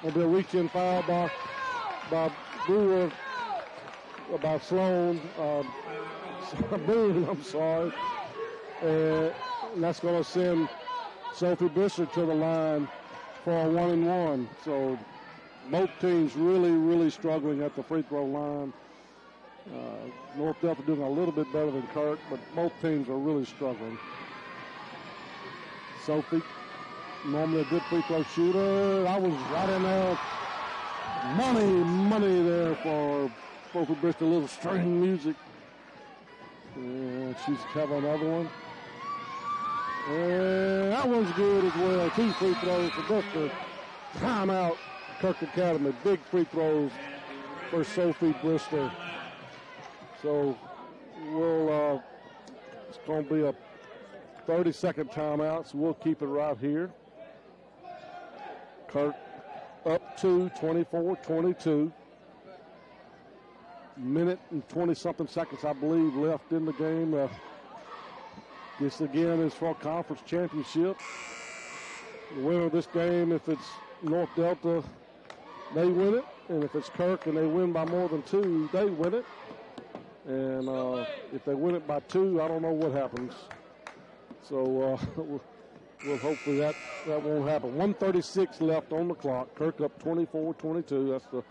There'll be a reach-in foul by Brewer, by Sloan. Boone, I'm sorry. And that's going to send Sophie Brister to the line for a 1-and-1. So both teams really, really struggling at the free throw line. North Delta doing a little bit better than Kirk, but both teams are really struggling. Sophie, normally a good free throw shooter. I was right in there. Money there for Sophie Brister. A little string music. And she's having another one. And that one's good as well. 2 free throws for Brister. Timeout, Kirk Academy. Big free throws for Sophie Brister. So it's going to be a 30-second timeout, so we'll keep it right here. Kirk up 2, 24-22. Minute and 20-something seconds, I believe, left in the game. This, again, is for a conference championship. The winner of this game, if it's North Delta, they win it. And if it's Kirk and they win by more than 2, they win it. And if they win it by 2, I don't know what happens. So we'll hopefully that won't happen. 1:36 left on the clock. Kirk up 24-22. That's the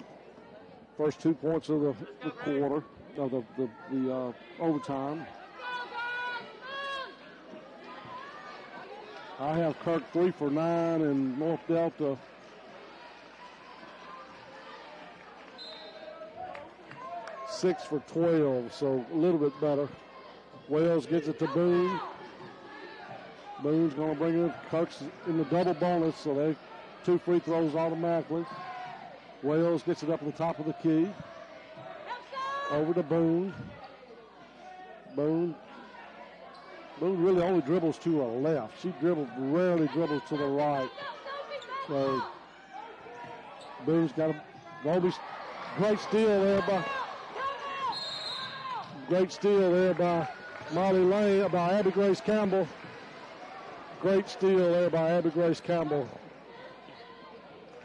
first 2 points of the quarter, of the overtime. I have Kirk 3 for 9 and North Delta 6 for 12, so a little bit better. Wells gets it to Boone. Boone's going to bring it in. Kirk's in the double bonus, so they 2 free throws automatically. Wells gets it up at the top of the key. Over to Boone. Boone really only dribbles to her left. She rarely dribbles to the right. So Boone's got a great steal there by Molly Lane, by Abby Grace Campbell. Great steal there by Abby Grace Campbell.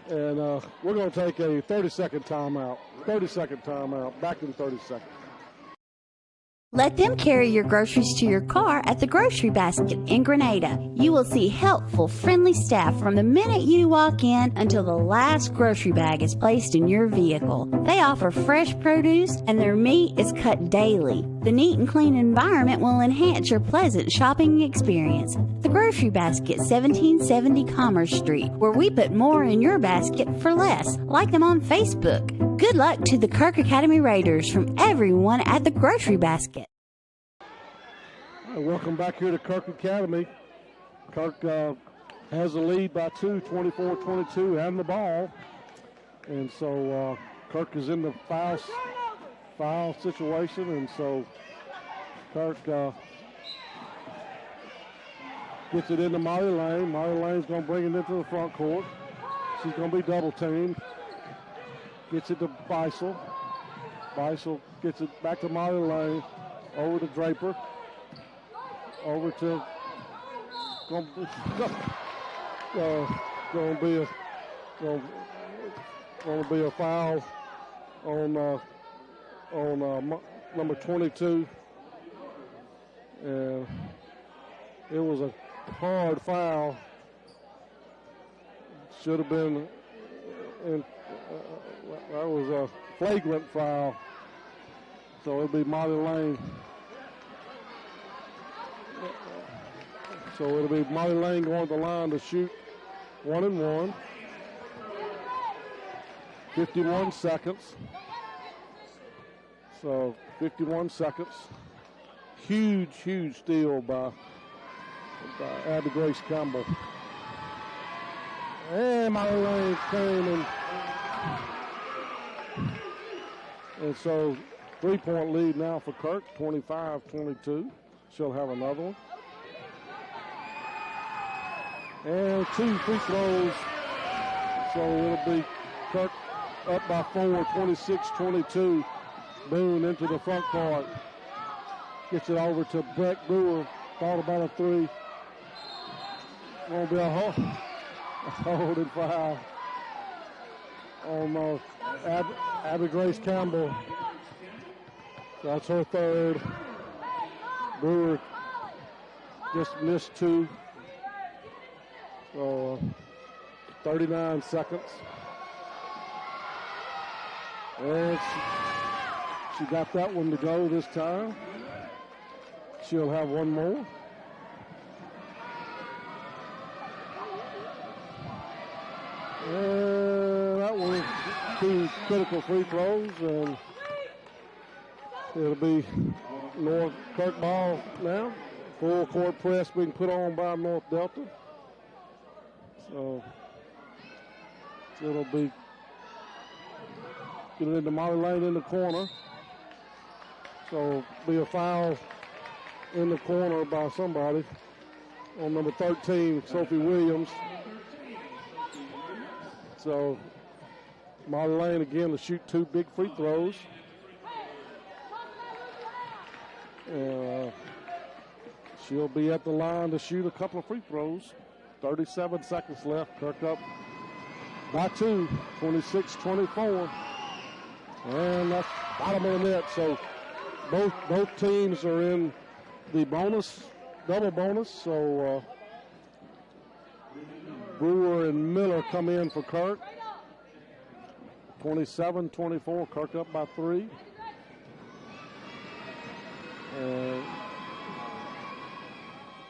And we're going to take a 30-second timeout. 30-second timeout. Back in 30 seconds. Let them carry your groceries to your car at the Grocery Basket in Grenada. You will see helpful, friendly staff from the minute you walk in until the last grocery bag is placed in your vehicle. They offer fresh produce and their meat is cut daily. The neat and clean environment will enhance your pleasant shopping experience. The Grocery Basket, 1770 Commerce Street, where we put more in your basket for less. Like them on Facebook. Good luck to the Kirk Academy Raiders from everyone at the Grocery Basket. Welcome back here to Kirk Academy. Kirk has the lead by 2, 24-22, and the ball. And so Kirk is in the foul situation, and so Kirk gets it into Molly Lane. Molly Lane's going to bring it into the front court. She's going to be double teamed. Gets it to Beisel. Beisel gets it back to Molly Lane. Over to Draper. Over to going to be a foul on number 22, and it was a hard foul. Should have been that was a flagrant foul. So it'll be Molly Lane. So it'll be Molly Lane going to the line to shoot 1 and 1. 51 seconds. So 51 seconds. Huge steal by Abby Grace Campbell. And Molly Lane came and so 3-point lead now for Kirk, 25-22. She'll have another one. And 2 free throws. So it'll be Kirk up by 4, 26-22. Boone into the front court. Gets it over to Breck Brewer. Thought about a 3. Gonna be a holding foul on Abby Grace Campbell. That's her 3rd. Brewer just missed 2. So 39 seconds. And she got that one to go this time. She'll have one more. And that was 2 critical free throws, and it'll be North Kirk ball now. Full court press being put on by North Delta. So it'll be getting into Molly Lane in the corner. So be a foul in the corner by somebody on number 13, Sophie Williams. So Molly Lane again to shoot 2 big free throws. She'll be at the line to shoot a couple of free throws. 37 seconds left. Kirk up by 2, 26-24. And that's bottom of the net. So both teams are in the double bonus. So Brewer and Miller come in for Kirk. 27-24, Kirk up by 3.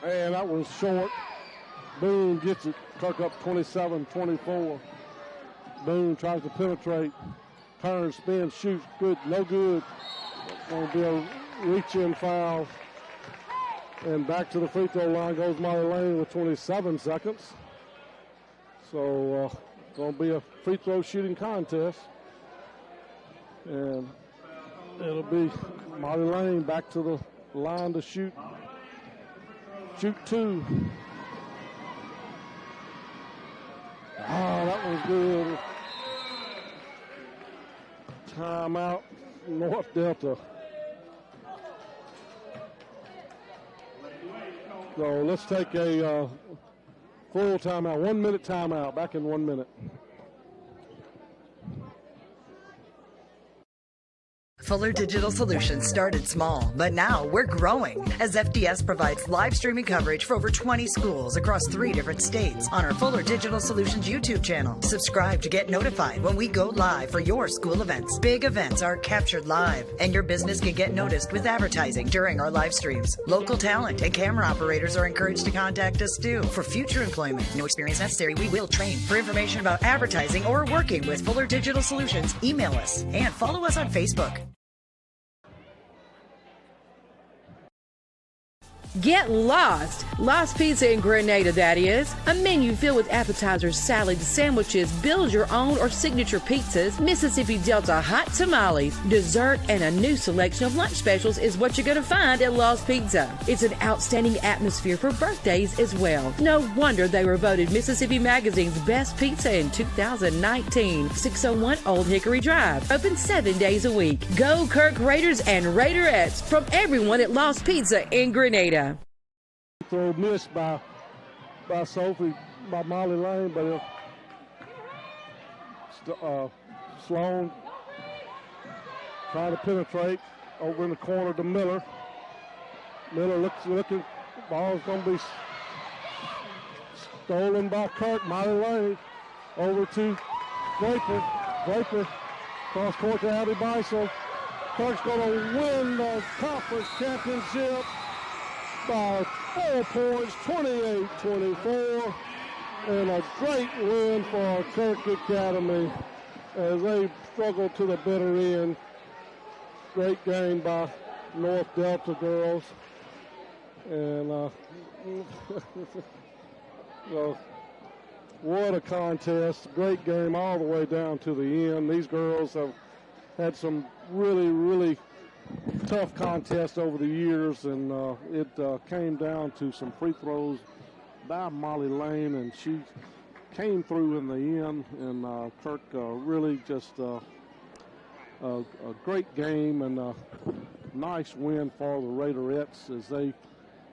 And that was short. Boone gets it. Kirk up 27-24. Boone tries to penetrate. Turns, spins, shoots. Good, no good. Going to be a reach-in foul. And back to the free throw line goes Molly Lane with 27 seconds. So going to be a free throw shooting contest. And it'll be Molly Lane back to the line to shoot 2. That was good. Timeout, North Delta. So let's take a full timeout, 1 minute timeout, back in 1 minute. Fuller Digital Solutions started small, but now we're growing as FDS provides live streaming coverage for over 20 schools across 3 different states on our Fuller Digital Solutions YouTube channel. Subscribe to get notified when we go live for your school events. Big events are captured live, and your business can get noticed with advertising during our live streams. Local talent and camera operators are encouraged to contact us too for future employment. No experience necessary. We will train. For information about advertising or working with Fuller Digital Solutions, email us and follow us on Facebook. Get lost! Lost Pizza in Grenada, that is. A menu filled with appetizers, salads, sandwiches, build your own or signature pizzas, Mississippi Delta hot tamales, dessert, and a new selection of lunch specials is what you're going to find at Lost Pizza. It's an outstanding atmosphere for birthdays as well. No wonder they were voted Mississippi Magazine's best pizza in 2019. 601 Old Hickory Drive. Open 7 days a week. Go Kirk Raiders and Raiderettes from everyone at Lost Pizza in Grenada. Throw missed by Sophie, by Molly Lane, but Sloan trying to penetrate over in the corner to Miller. Miller looking, ball's going to be stolen by Kirk. Molly Lane over to Draper. Draper cross court to Abby Beisel. Kirk's going to win the conference championship by 4 points, 28-24, and a great win for Kirk Academy as they struggle to the bitter end. Great game by North Delta girls, and well, what a contest! Great game all the way down to the end. These girls have had some really tough contest over the years, and it came down to some free throws by Molly Lane, and she came through in the end, and Kirk really just a great game and a nice win for the Raiderettes as they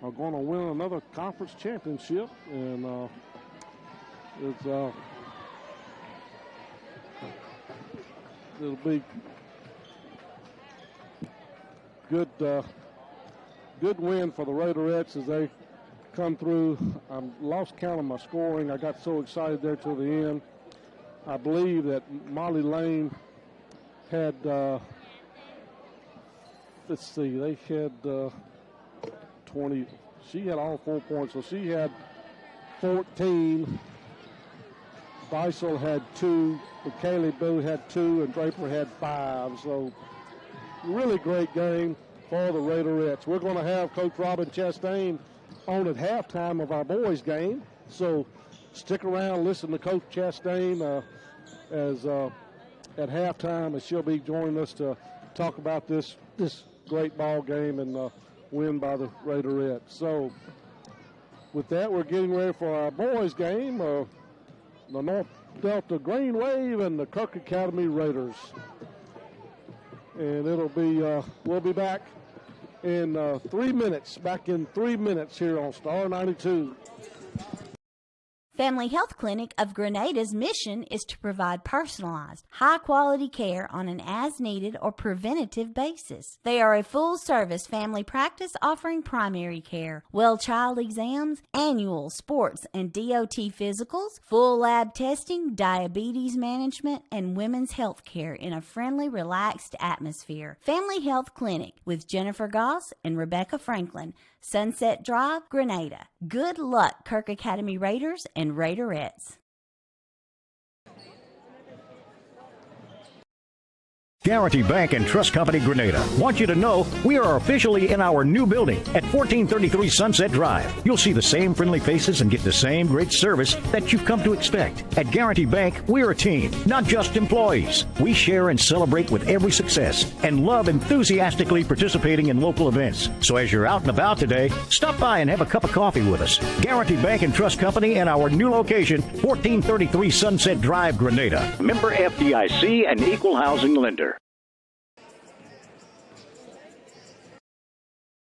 are going to win another conference championship, and it'll be good win for the Raiderettes as they come through. I lost count of my scoring. I got so excited there till the end. I believe that Molly Lane had, let's see, they had 20. She had all 4 points, so she had 14. Beisel had 2, Kaylee Boo had 2, and Draper had 5. So really great game for the Raiderettes. We're going to have Coach Robin Chastain on at halftime of our boys game. So stick around, listen to Coach Chastain as at halftime, as she'll be joining us to talk about this great ball game and win by the Raiderettes. So with that, we're getting ready for our boys game. The North Delta Green Wave and the Kirk Academy Raiders. And it'll be, we'll be back in 3 minutes, back in 3 minutes here on Star 92. Family Health Clinic of Grenada's mission is to provide personalized, high-quality care on an as-needed or preventative basis. They are a full-service family practice offering primary care, well child exams, annual sports and DOT physicals, full lab testing, diabetes management, and women's health care in a friendly, relaxed atmosphere. Family Health Clinic with Jennifer Goss and Rebecca Franklin, Sunset Drive, Grenada. Good luck, Kirk Academy Raiders and Raiderettes. Guarantee Bank and Trust Company Grenada want you to know we are officially in our new building at 1433 Sunset Drive. You'll see the same friendly faces and get the same great service that you've come to expect. At Guarantee Bank, we're a team, not just employees. We share and celebrate with every success and love enthusiastically participating in local events. So as you're out and about today, stop by and have a cup of coffee with us. Guarantee Bank and Trust Company and our new location, 1433 Sunset Drive, Grenada. Member FDIC and equal housing lender.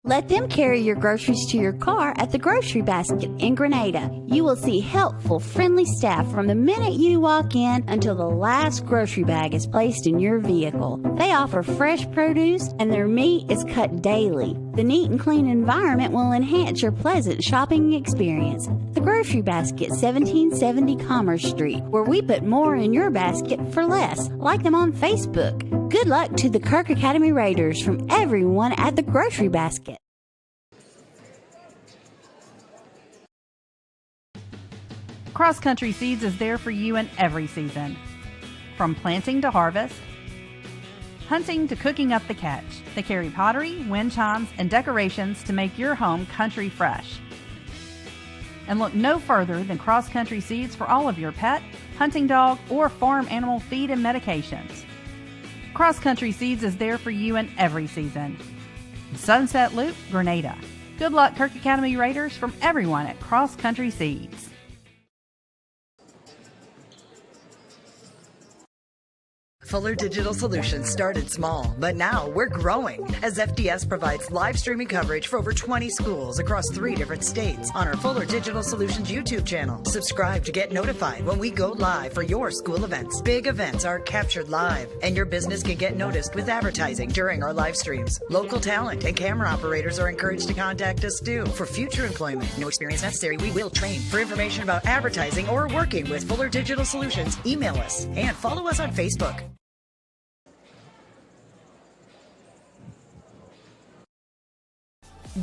Let them carry your groceries to your car at the Grocery Basket in Grenada. You will see helpful, friendly staff from the minute you walk in until the last grocery bag is placed in your vehicle. They offer fresh produce and their meat is cut daily. The neat and clean environment will enhance your pleasant shopping experience. The Grocery Basket, 1770 Commerce Street, where we put more in your basket for less. Like them on Facebook. Good luck to the Kirk Academy Raiders from everyone at the Grocery Basket. Cross Country Seeds is there for you in every season. From planting to harvest, hunting to cooking up the catch, they carry pottery, wind chimes, and decorations to make your home country fresh. And look no further than Cross Country Seeds for all of your pet, hunting dog, or farm animal feed and medications. Cross Country Seeds is there for you in every season. Sunset Loop, Grenada. Good luck, Kirk Academy Raiders, from everyone at Cross Country Seeds. Fuller Digital Solutions started small, but now we're growing as FDS provides live streaming coverage for over 20 schools across 3 different states on our Fuller Digital Solutions YouTube channel. Subscribe to get notified when we go live for your school events. Big events are captured live, and your business can get noticed with advertising during our live streams. Local talent and camera operators are encouraged to contact us too. For future employment, no experience necessary, we will train. For information about advertising or working with Fuller Digital Solutions, email us and follow us on Facebook.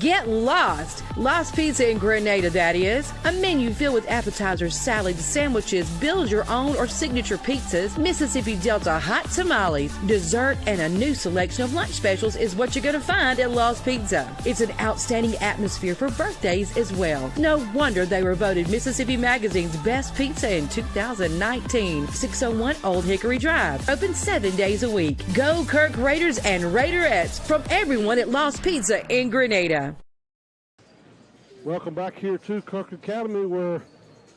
Get lost! Lost Pizza in Grenada, that is. A menu filled with appetizers, salads, sandwiches, build your own or signature pizzas, Mississippi Delta hot tamales, dessert, and a new selection of lunch specials is what you're going to find at Lost Pizza. It's an outstanding atmosphere for birthdays as well. No wonder they were voted Mississippi Magazine's best pizza in 2019. 601 Old Hickory Drive. Open 7 days a week. Go Kirk Raiders and Raiderettes from everyone at Lost Pizza in Grenada. Welcome back here to Kirk Academy. We're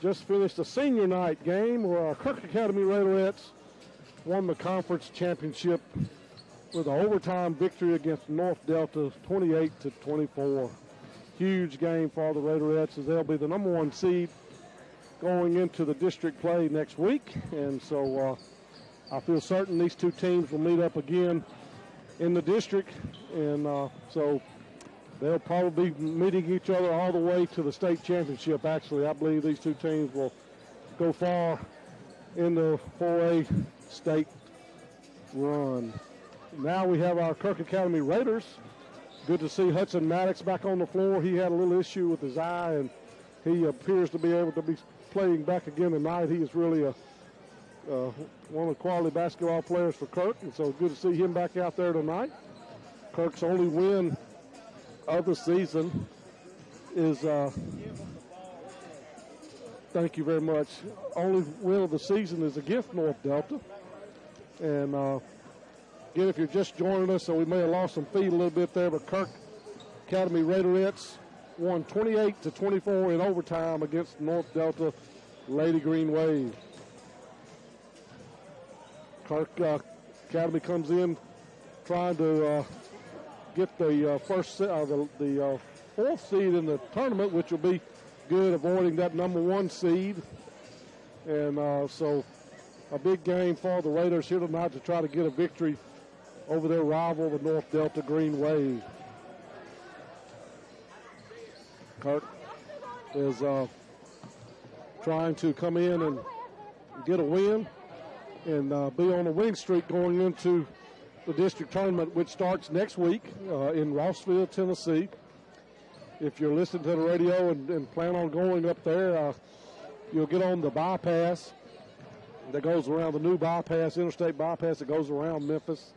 just finished a senior night game where our Kirk Academy Raiderettes won the conference championship with an overtime victory against North Delta, 28-24. Huge game for the Raiderettes as they'll be the number 1 seed going into the district play next week. And so I feel certain these two teams will meet up again in the district. And so they'll probably be meeting each other all the way to the state championship. Actually, I believe these two teams will go far in the 4A state run. Now we have our Kirk Academy Raiders. Good to see Hudson Maddox back on the floor. He had a little issue with his eye, and he appears to be able to be playing back again tonight. He is really one of the quality basketball players for Kirk, and so good to see him back out there tonight. Kirk's only win of the season is thank you very much. Only win of the season is against North Delta. And again, if you're just joining us, so we may have lost some feed a little bit there, but Kirk Academy Raiderettes won 28-24 in overtime against North Delta Lady Green Wave. Kirk Academy comes in trying to get the 4th seed in the tournament, which will be good, avoiding that number 1 seed. And so a big game for the Raiders here tonight to try to get a victory over their rival, the North Delta Green Wave. Kirk is trying to come in and get a win and be on a win streak going into the district tournament, which starts next week in Rossville, Tennessee. If you're listening to the radio and plan on going up there, you'll get on the bypass that goes around, the new bypass, interstate bypass that goes around Memphis.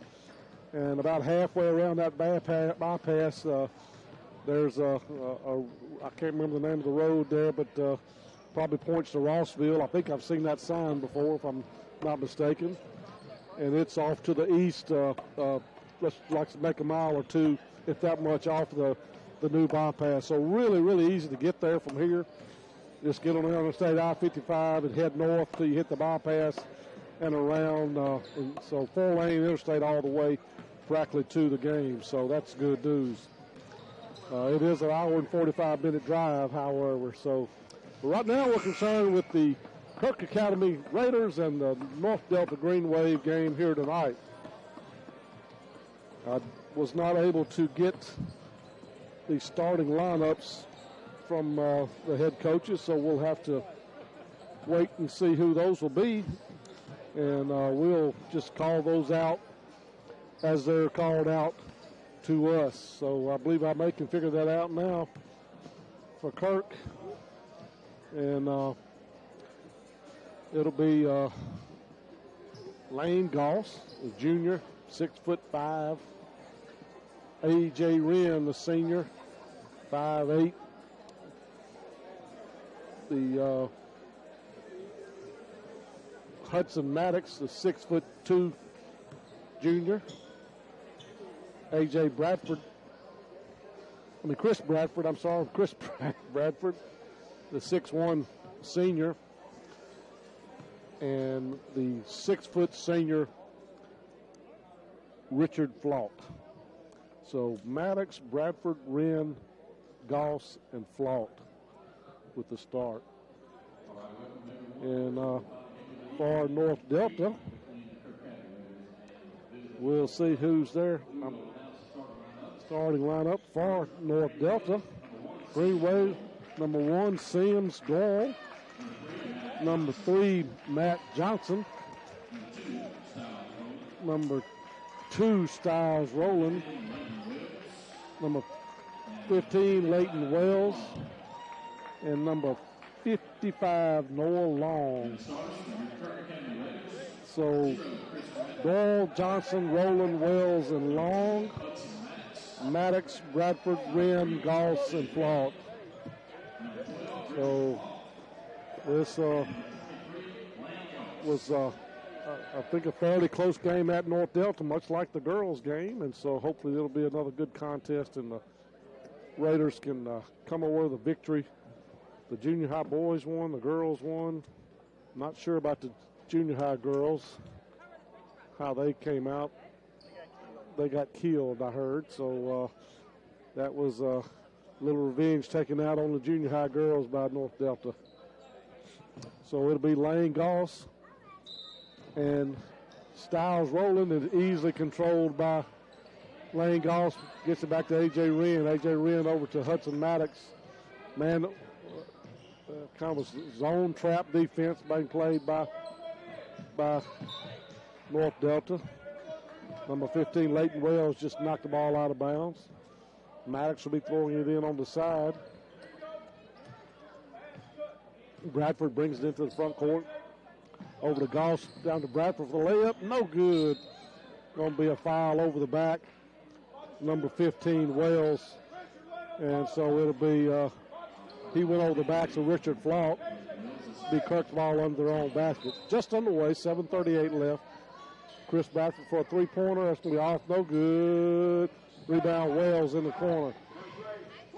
And about halfway around that bypass, there's I can't remember the name of the road there, but probably points to Rossville. I think I've seen that sign before, if I'm not mistaken. And it's off to the east, let's like make a mile or two, if that much, off the new bypass. So really, really easy to get there from here. Just get on the interstate I-55 and head north till you hit the bypass and around. And so 4-lane interstate all the way practically to the game. So that's good news. It is an hour and 45-minute drive, however. So right now we're concerned with the Kirk Academy Raiders and the North Delta Green Wave game here tonight. I was not able to get the starting lineups from the head coaches, so we'll have to wait and see who those will be, and we'll just call those out as they're called out to us. So I believe I can figure that out now for Kirk, and it'll be Lane Goss, the junior, 6'5". A.J. Wren, the senior, 5'8". The Hudson Maddox, the 6'2" junior. Chris Bradford, the 6'1" senior. And the 6' senior, Richard Flaught. So Maddox, Bradford, Wren, Goss, and Flaught with the start. And for North Delta, we'll see who's there. Starting lineup for North Delta. Green Wave, number 1, Sims Doyle. Number 3, Matt Johnson. Number 2, Styles Rowland. Number 15, Leighton Wells. And number 55, Noah Long. So Doyle, Johnson, Rowland, Wells, and Long. Maddox, Bradford, Wren, Goss, and Flaught. So this was, I think, a fairly close game at North Delta, much like the girls' game. And so hopefully it'll be another good contest and the Raiders can come away with a victory. The junior high boys won, the girls won. Not sure about the junior high girls, how they came out. They got killed, I heard. So that was a little revenge taken out on the junior high girls by North Delta. So it'll be Lane Goss and Styles Rowland is easily controlled by Lane Goss. Gets it back to A.J. Wren. A.J. Wren over to Hudson Maddox. Man, kind of a zone trap defense being played by North Delta. Number 15, Leighton Wells, just knocked the ball out of bounds. Maddox will be throwing it in on the side. Bradford brings it into the front court. Over to Goss, down to Bradford for the layup. No good. Going to be a foul over the back. Number 15, Wells. And so it'll be, he went over the backs of Richard Flaught. Be Kirk's ball under their own basket. Just underway, 7:38 left. Chris Bradford for a three-pointer. That's going to be off. No good. Rebound, Wells in the corner.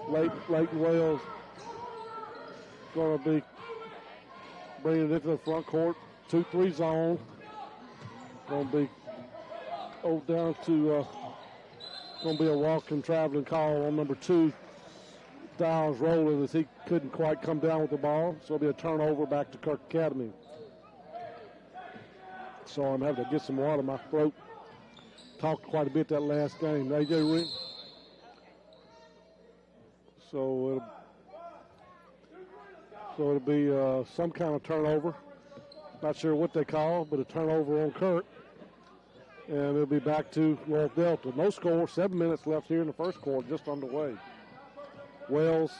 Leighton Wells going to be bringing it into the front court. 2-3 zone. Going to be down to going to be a walking traveling call on number 2 Styles rolling as he couldn't quite come down with the ball. So it'll be a turnover back to Kirk Academy. So I'm having to get some water in my throat. Talked quite a bit that last game. A.J. Ring. So it'll be some kind of turnover. Not sure what they call, but a turnover on Kirk. And it'll be back to North Delta. No score, 7 minutes left here in the first quarter, just underway. Wells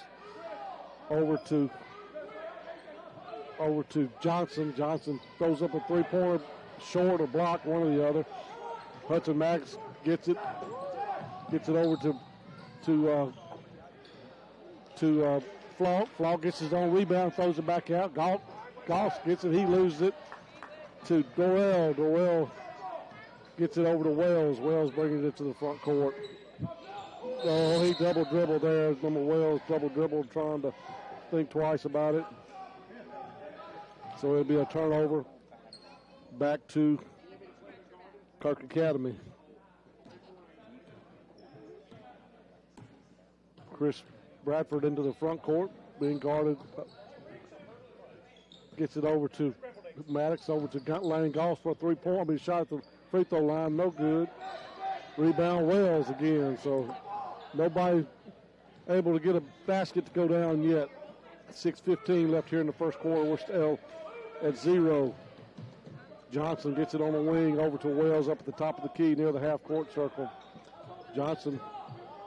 over to Johnson. Johnson throws up a three-pointer, short or block, one or the other. Hudson Max gets it over to Flaw. Flaw gets his own rebound, throws it back out. Goss gets it, he loses it to Dorrell. Dorrell gets it over to Wells. Wells bringing it to the front court. Oh, he double dribbled there. Number Wells double dribbled, trying to think twice about it. So it'll be a turnover back to Kirk Academy. Chris Bradford into the front court, being guarded. Gets it over to Maddox, over to Lane Goss for a three-point. He shot at the free throw line, no good. Rebound Wells again, so nobody able to get a basket to go down yet. 6:15 left here in the first quarter. We're still at 0. Johnson gets it on the wing over to Wells up at the top of the key near the half-court circle. Johnson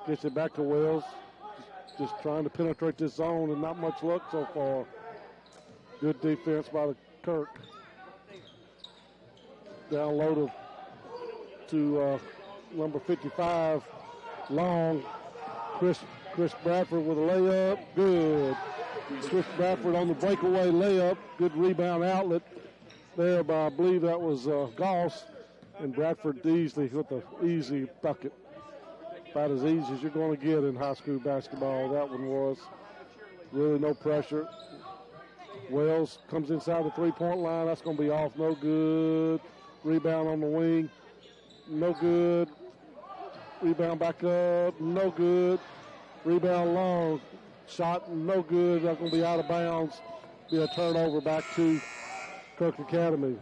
gets it back to Wells. Just trying to penetrate this zone and not much luck so far. Good defense by the Kirk. Down low to number 55, Long. Chris Bradford with a layup. Good. Chris Bradford on the breakaway layup. Good rebound outlet there by, I believe that was Goss. And Bradford easily with the easy bucket. About as easy as you're going to get in high school basketball. That one was. Really no pressure. Wells comes inside the three-point line. That's going to be off. No good. Rebound on the wing. No good. Rebound back up. No good. Rebound Long. Shot no good. That's going to be out of bounds. Be a turnover back to Kirk Academy.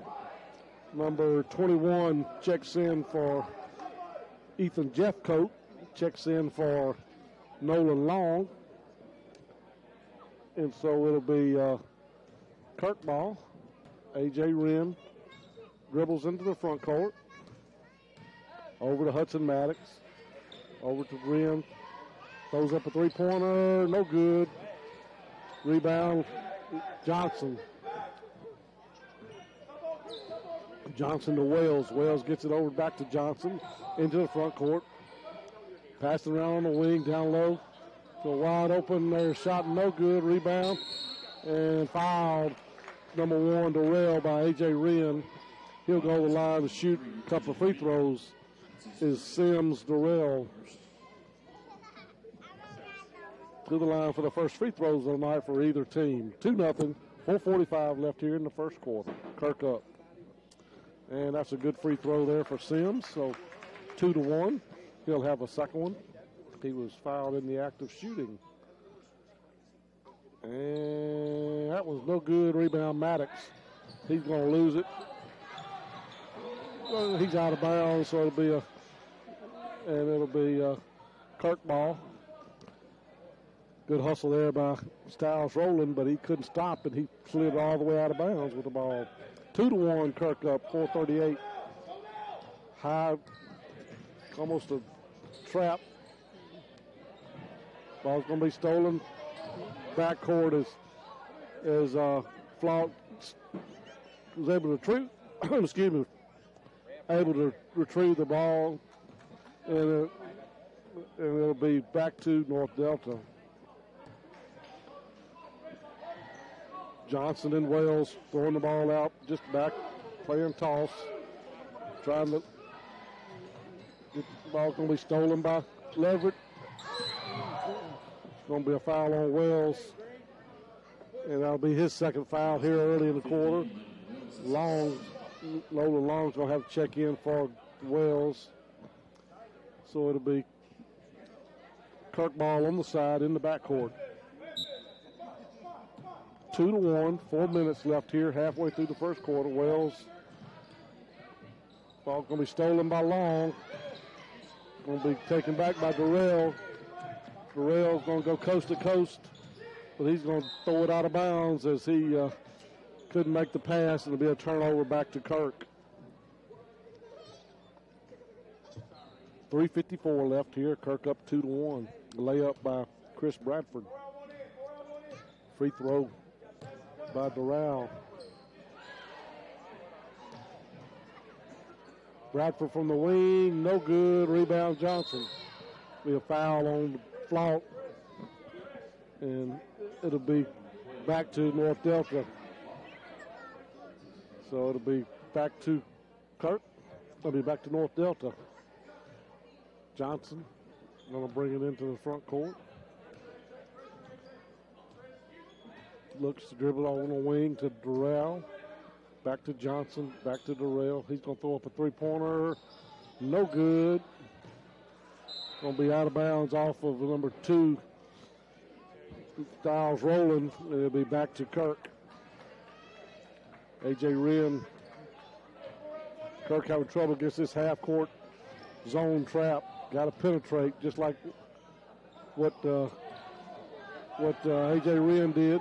Number 21 checks in for Ethan Jeffcoat. Checks in for Nolan Long. And so it'll be Kirk ball. A.J. Wren dribbles into the front court. Over to Hudson Maddox. Over to Wren. Throws up a three-pointer. No good. Rebound Johnson. Johnson to Wells. Wells gets it over back to Johnson into the front court. Passing around on the wing, down low. So wide open there, shot no good. Rebound and fouled. Number 1, Dorrell by A.J. Wren. He'll go to the line to shoot a couple of free throws. Is Sims Dorrell to the line for the first free throws of the night for either team. 2-0, 4:45 left here in the first quarter. Kirk up. And that's a good free throw there for Sims. So 2-1. He'll have a second one. He was fouled in the act of shooting. And that was no good. Rebound Maddox. He's going to lose it. Well, he's out of bounds, so it'll be a Kirk ball. Good hustle there by Styles Rowland, but he couldn't stop, and he slid all the way out of bounds with the ball. 2-1, Kirk up, 4:38. High, almost a trap. Ball's going to be stolen. Backcourt as Flaw was able to able to retrieve the ball, and it'll be back to North Delta. Johnson and Wells throwing the ball out, just back, playing toss, trying to get the ball. Going to be stolen by Leverett. It's going to be a foul on Wells, and that'll be his second foul here early in the quarter. Lola Long's going to have to check in for Wells. So it'll be Kirk ball on the side in the backcourt. 2-1, 4 minutes left here, halfway through the first quarter. Wells, ball going to be stolen by Long. Going to be taken back by Durrell. Durrell's going to go coast to coast, but he's going to throw it out of bounds as he couldn't make the pass. It'll be a turnover back to Kirk. 3:54 left here. Kirk up 2-1. Layup by Chris Bradford. Free throw by Durrell. Bradford from the wing, no good. Rebound Johnson. Be a foul on Flout, and it'll be back to North Delta. So it'll be back to Kirk. It'll be back to North Delta. Johnson going to bring it into the front court. Looks to dribble on the wing to Durrell. Back to Johnson, back to Durrell. He's going to throw up a three-pointer. No good. Going to be out of bounds off of number 2. Styles rolling. It'll be back to Kirk. A.J. Wren. Kirk having trouble against this half-court zone trap. Got to penetrate just like what A.J. Wren did.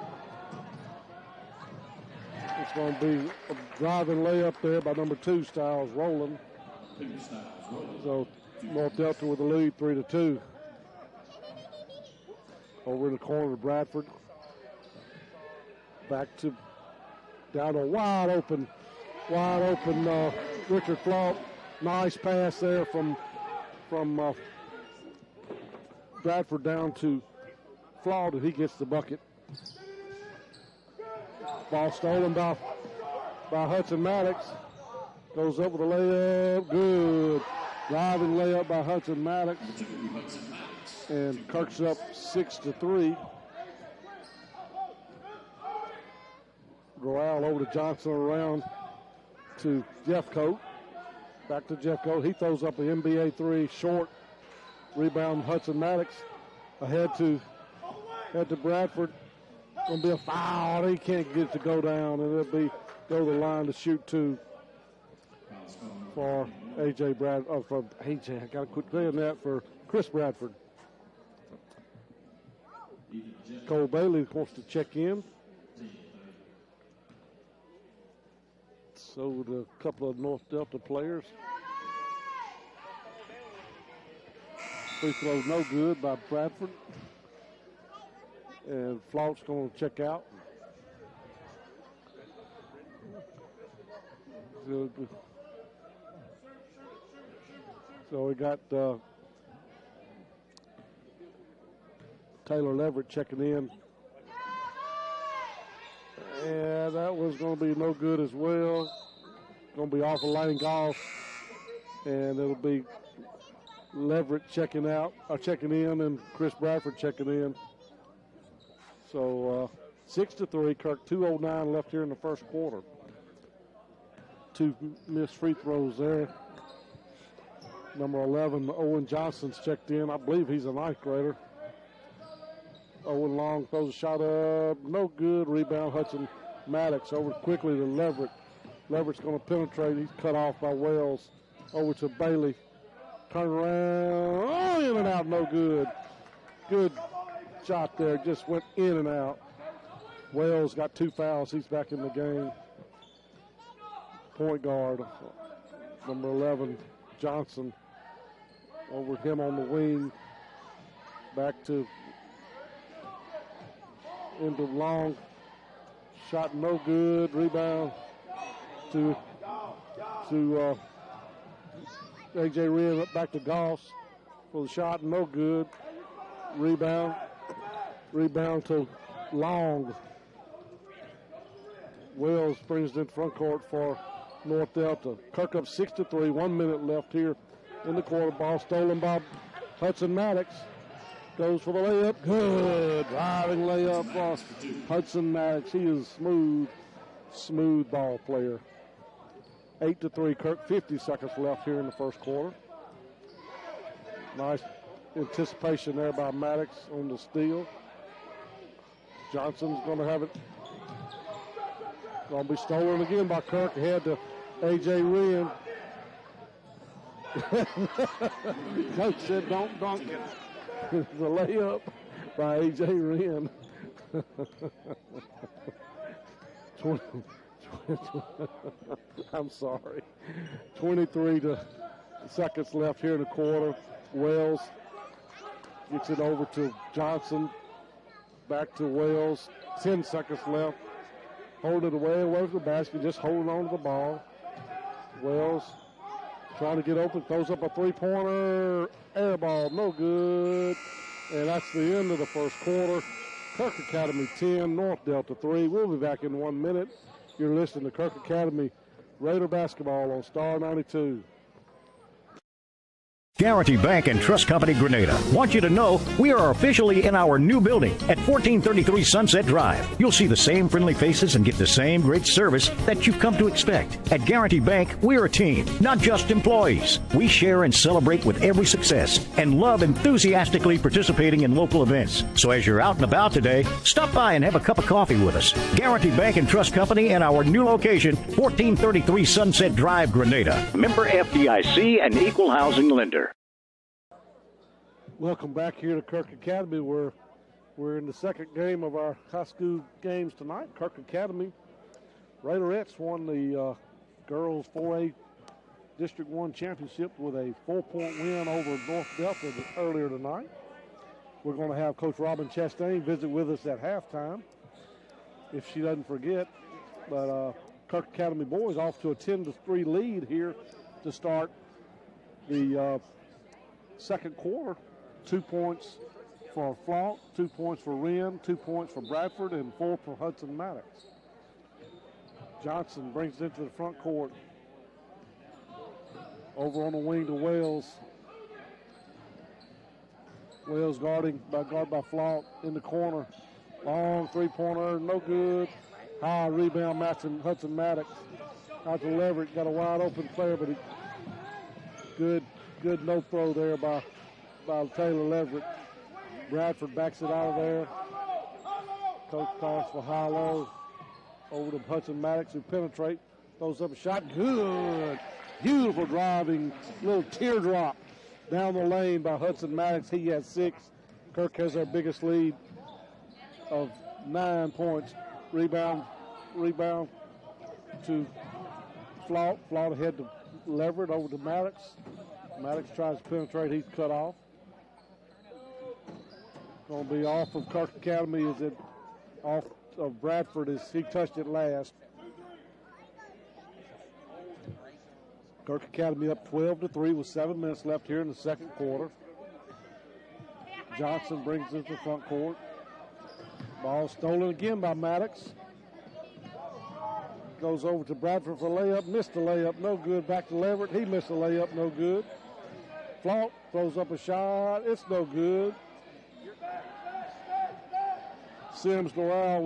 It's going to be a driving layup there by number 2, Styles rolling. So North Delta with the lead, 3-2. Over in the corner to Bradford. Back to down a wide open Richard Flout. Nice pass there from Bradford down to Flout, and he gets the bucket. Ball stolen by Hudson Maddox. Goes up with a layup. Good. Driving layup by Hudson Maddox. And Kirk's up 6-3. Royale over to Johnson, around to Jeffcoat. Back to Jeffcoat. He throws up an NBA 3 short. Rebound Hudson Maddox. Ahead to Bradford. Going to be a foul. He can't get it to go down, and it'll be go to the line to shoot 2 for A.J. Bradford. Oh, for A.J. I got to quit saying that, for Chris Bradford. Cole Bailey wants to check in. So with a couple of North Delta players. Free throw no good by Bradford. And Flout's going to check out. So we got Taylor Leverett checking in. And that was going to be no good as well. Going to be off of Lane Goff. And it'll be Leverett checking in, and Chris Bradford checking in. So 6-3, Kirk, 2:09 left here in the first quarter. 2 missed free throws there. Number 11, Owen Johnson's checked in. I believe he's a 9th grader. Owen Long throws a shot up. No good. Rebound Hudson Maddox over quickly to Leverett. Leverett's going to penetrate. He's cut off by Wells. Over to Bailey. Turn around. Oh, in and out. No good. Good shot there. Just went in and out. Wells got 2 fouls. He's back in the game. Point guard, number 11, Johnson. Over him on the wing. Back to into Long. Shot no good. Rebound to A.J. Wren. Back to Goss for the shot. No good. Rebound to Long. Wells brings it in front court for North Delta. Kirk up 6-3. 1 minute left here in the quarter. Ball stolen by Hudson Maddox. Goes for the layup. Good. Driving layup for Hudson Maddox. He is smooth ball player. 8-3. Kirk, 50 seconds left here in the first quarter. Nice anticipation there by Maddox on the steal. Johnson's going to have it. Going to be stolen again by Kirk. Ahead to A.J. Wren. Coach said don't dunk it. The layup by A.J. Wren. 20, I'm sorry. 23 seconds left here in the quarter. Wells gets it over to Johnson. Back to Wells. 10 seconds left. Hold it away from the basket. Just holding on to the ball. Wells trying to get open. Throws up a three-pointer. Air ball. No good. And that's the end of the first quarter. Kirk Academy 10, North Delta 3. We'll be back in 1 minute. You're listening to Kirk Academy Raider basketball on Star 92. Guarantee Bank and Trust Company Grenada want you to know we are officially in our new building at 1433 Sunset Drive. You'll see the same friendly faces and get the same great service that you've come to expect. At Guarantee Bank, we're a team, not just employees. We share and celebrate with every success and love enthusiastically participating in local events. So as you're out and about today, stop by and have a cup of coffee with us. Guarantee Bank and Trust Company and our new location, 1433 Sunset Drive, Grenada. Member FDIC and Equal Housing Lender. Welcome back here to Kirk Academy. We're in the second game of our high school games tonight. Kirk Academy Raiderettes won the girls 4A District 1 championship with a 4-point win over North Delta earlier tonight. We're going to have Coach Robin Chastain visit with us at halftime, if she doesn't forget. But Kirk Academy boys off to a 10-3 lead here to start the second quarter. 2 points for Flauk, 2 points for Wren, 2 points for Bradford, and 4 for Hudson Maddox. Johnson brings it into the front court. Over on the wing to Wells. Wells guarded by Flauk in the corner. Long three-pointer, no good. High rebound matching Hudson Maddox. Out to Leverett, got a wide open player, but good no throw there by Taylor Leverett. Bradford backs it out of there. Coach calls for high-low. Over to Hudson Maddox, who penetrate. Throws up a shot. Good. Beautiful driving. Little teardrop down the lane by Hudson Maddox. He has 6. Kirk has our biggest lead of 9 points. Rebound to Flauk. Flauk ahead to Leverett. Over to Maddox. Maddox tries to penetrate. He's cut off. Going to be off of Kirk Academy. Is it off of Bradford as he touched it last. Kirk Academy up 12-3 with 7 minutes left here in the second quarter. Johnson brings it to the front court. Ball stolen again by Maddox. Goes over to Bradford for a layup. Missed the layup, no good. Back to Leverett. He missed the layup, no good. Flauk throws up a shot. It's no good. Sims Doral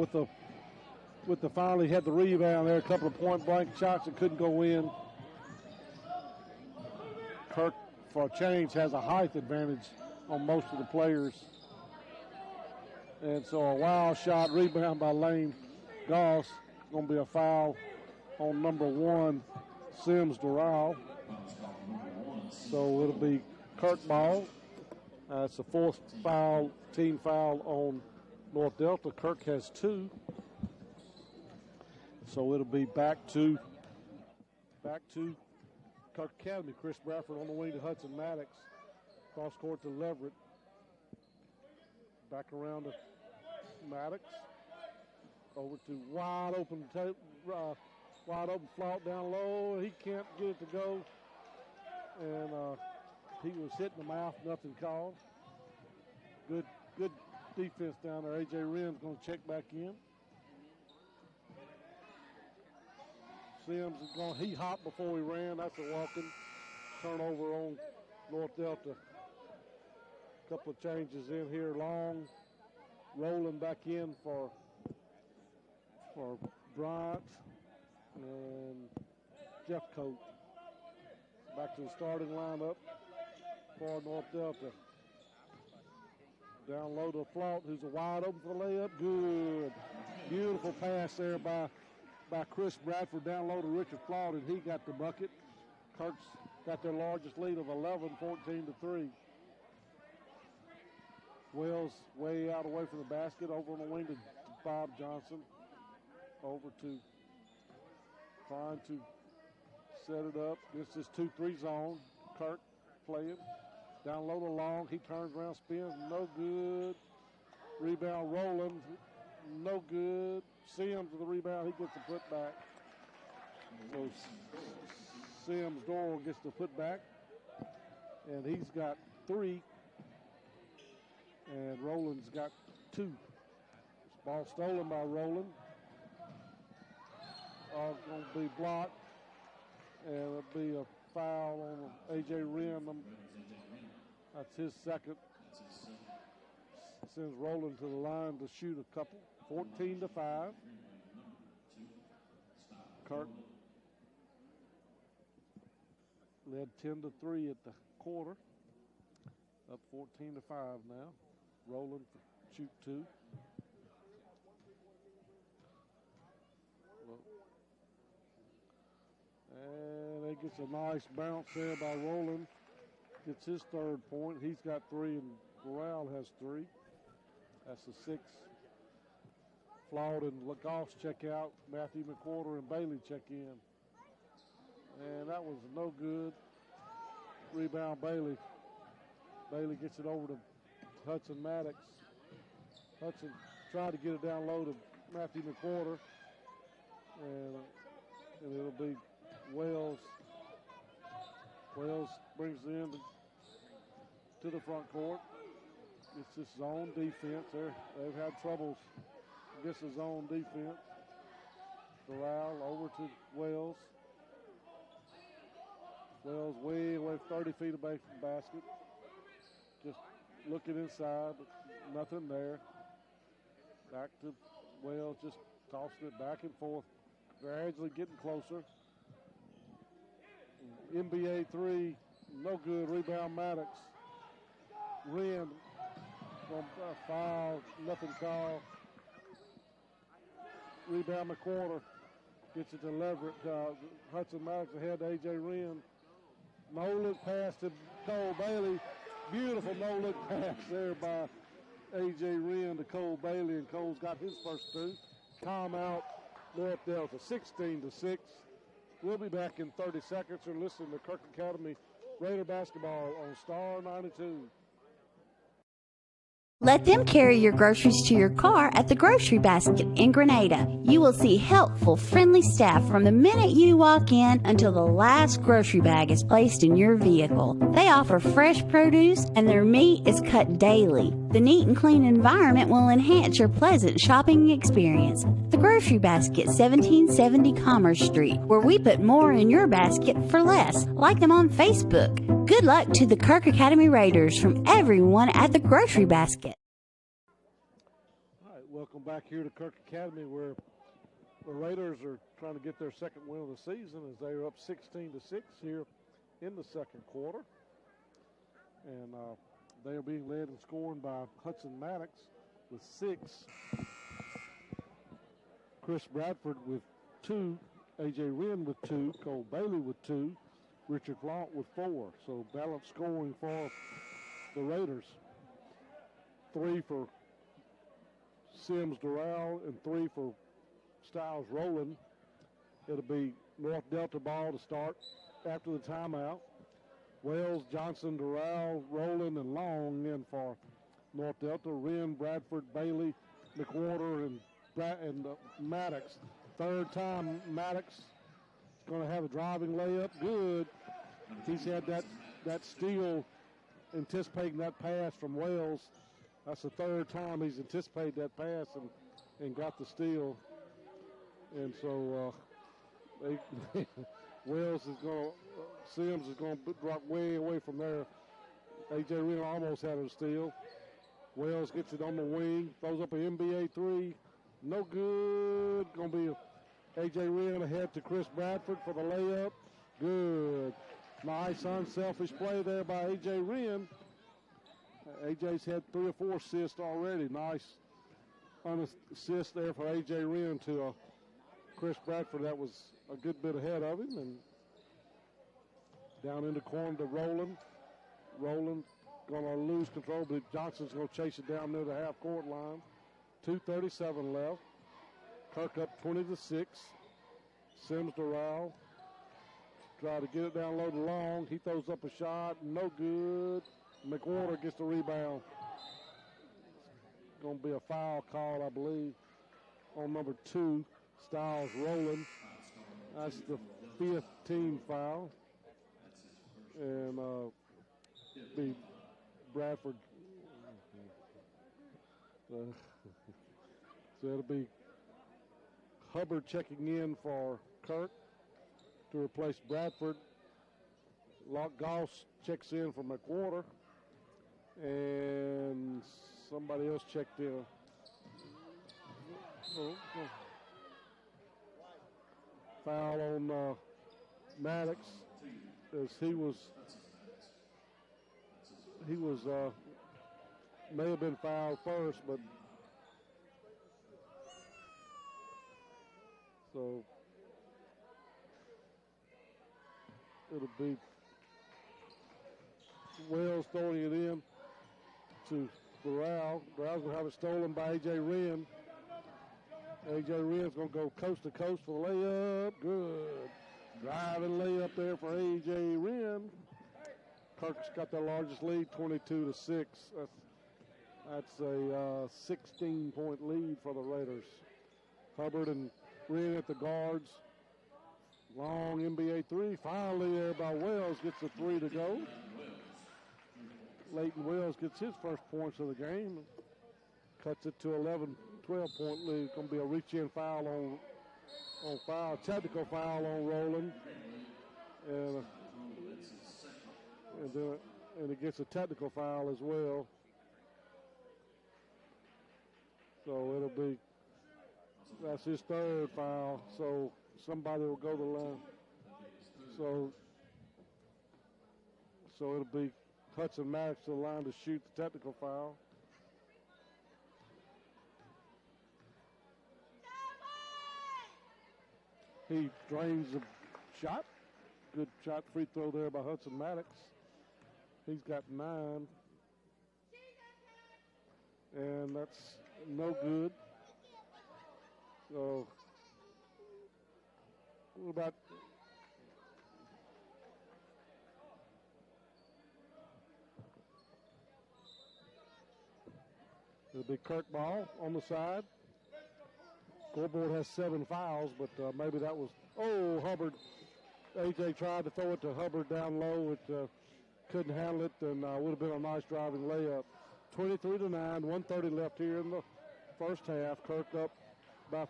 with the finally had the rebound there. A couple of point blank shots that couldn't go in. Kirk, for a change, has a height advantage on most of the players. And so a wild shot, rebound by Lane Goss. Going to be a foul on number 1, Sims Doral. So it'll be Kirk ball. It's the 4th foul, team foul on North Delta. Kirk has 2. So it'll be back to Kirk Academy. Chris Bradford on the wing to Hudson Maddox. Cross court to Leverett. Back around to Maddox. Over to wide open Flauk down low. He can't get it to go. And he was hit in the mouth. Nothing called. Good defense down there. A.J. Wren's going to check back in. Sims is going. He hopped before he ran. That's a walking turnover on North Delta. A couple of changes in here. Long rolling back in for Bryant and Jeff Coat. Back to the starting lineup for North Delta. Down low to Flaunt, who's a wide open for the layup. Good. Beautiful pass there by Chris Bradford down low to Richard Flaunt, and he got the bucket. Kirk's got their largest lead of 11, 14-3. Wells way out away from the basket, over on the wing to Bob Johnson. Over to trying to set it up. This is 2-3 zone. Kirk playing. Down low to Long. He turns around, spins. No good. Rebound Roland. No good. Sims with the rebound. He gets the putback. So Sims Doral gets the putback. And he's got 3. And Roland's got 2. Ball stolen by Roland. Going to be blocked. And it'll be a foul on A.J. Wren. That's his second. Sends Roland to the line to shoot a couple. 14-5. Kirk led 10-3 at the quarter. Up 14-5 now. Roland shoot 2. And he gets a nice bounce there by Roland. Gets his 3rd point. He's got 3, and Corral has 3. That's a 6. Flawed and Lagosse check out. Matthew McWhorter and Bailey check in. And that was no good. Rebound Bailey. Bailey gets it over to Hudson Maddox. Hudson tried to get it down low to Matthew McWhorter. And it'll be Wells. Wells brings it in to the front court. It's this zone defense. They've had troubles against the zone defense. Corral over to Wells. Wells way away, 30 feet away from the basket. Just looking inside, but nothing there. Back to Wells, just tossing it back and forth. Gradually getting closer. NBA 3, no good. Rebound Maddox. Wren, foul, nothing called. Rebound McWhorter gets it to Leverett. Hudson Maddox ahead to A.J. Wren. No-look pass to Cole Bailey. Beautiful no-look pass there by A.J. Wren to Cole Bailey, and Cole's got his first 2. Timeout, North Delta, 16-6. We'll be back in 30 seconds. You're listening to Kirk Academy Raider basketball on Star 92. Let them carry your groceries to your car at the Grocery Basket in Grenada. You will see helpful, friendly staff from the minute you walk in until the last grocery bag is placed in your vehicle. They offer fresh produce and their meat is cut daily. The neat and clean environment will enhance your pleasant shopping experience. The Grocery Basket, 1770 Commerce Street, where we put more in your basket for less. Like them on Facebook. Good luck to the Kirk Academy Raiders from everyone at the Grocery Basket. All right, welcome back here to Kirk Academy, where the Raiders are trying to get their second win of the season as they are up 16-6 here in the second quarter. And they are being led in scoring by Hudson Maddox with 6. Chris Bradford with 2. A.J. Wren with 2. Cole Bailey with 2. Richard Flaunt with 4. So balanced scoring for the Raiders. 3 for Sims Doral and 3 for Styles Rowland. It'll be North Delta ball to start after the timeout. Wells, Johnson, Doral, Rowland, and Long in for North Delta. Wren, Bradford, Bailey, McWhorter, and Maddox. 3rd time Maddox is going to have a driving layup. Good. He's had that steal, anticipating that pass from Wells. That's the 3rd time he's anticipated that pass and got the steal. And so Wells is going to, Sims is going to drop way away from there. A.J. Wren almost had a steal. Wells gets it on the wing, throws up an NBA 3. No good. Going to be A.J. Wren ahead to Chris Bradford for the layup. Good. Nice unselfish play there by A.J. Wren. AJ's had 3 or 4 assists already. Nice assist there for AJ Wren to Chris Bradford. That was a good bit ahead of him. And down in the corner to Roland. Roland going to lose control, but Johnson's going to chase it down near the half-court line. 2:37 left. Kirk up 20-6. Sims to Rowell. Try to get it down low to Long. He throws up a shot. No good. McWhorter gets the rebound. It's going to be a foul call, I believe, on number 2. Styles rolling. That's the 5th team foul. And be Bradford. So it'll be Hubbard checking in for Kirk to replace Bradford. Locke Goss checks in for McWhorter. And somebody else checked in. Foul on Maddox, as he was may have been fouled first, but so it'll be Wells throwing it in to Burrell. Burrell's going to have it stolen by A.J. Wren. A.J. Wren's going to go coast to coast for the layup. Good. Driving layup there for A.J. Wren. Kirk's got the largest lead, 22-6. That's a 16-point lead for the Raiders. Hubbard and Wren at the guards. Long NBA 3. Finally there by Wells. Gets the 3 to go. Leighton Wells gets his first points of the game. Cuts it to 12-point lead. It's going to be a reach-in foul on foul. Technical foul on Roland. And it gets a technical foul as well. So it'll be, that's his 3rd foul. So somebody will go to the line. So it'll be Hudson Maddox to the line to shoot the technical foul. He drains the shot. Good shot, free throw there by Hudson Maddox. He's got 9. And that's no good. So, what about the big Kirk ball on the side? Scoreboard has 7 fouls, but maybe that was, Hubbard. A.J. tried to throw it to Hubbard down low. It couldn't handle it, and would have been a nice driving layup. 23-9, 1:30 left here in the first half. Kirk up by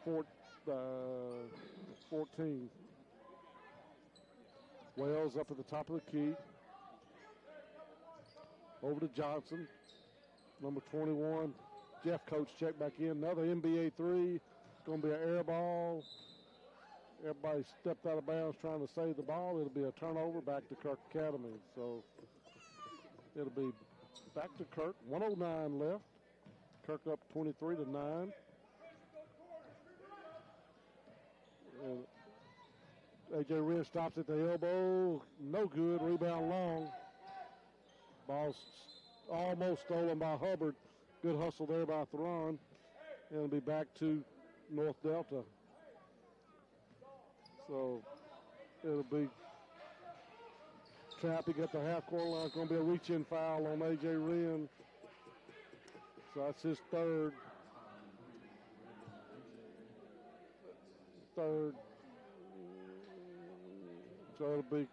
14. Wells up at the top of the key. Over to Johnson. Number 21. Jeff Coates check back in. Another NBA 3. It's going to be an air ball. Everybody stepped out of bounds trying to save the ball. It'll be a turnover back to Kirk Academy. So it'll be back to Kirk. 1:09 left. Kirk up 23-9. And A.J. Wren stops at the elbow. No good. Rebound Long. Ball's almost stolen by Hubbard. Good hustle there by Theron. And it'll be back to North Delta. So it'll be trapping at the half-court line. It's going to be a reach-in foul on A.J. Wren. So that's his 3rd. So it'll be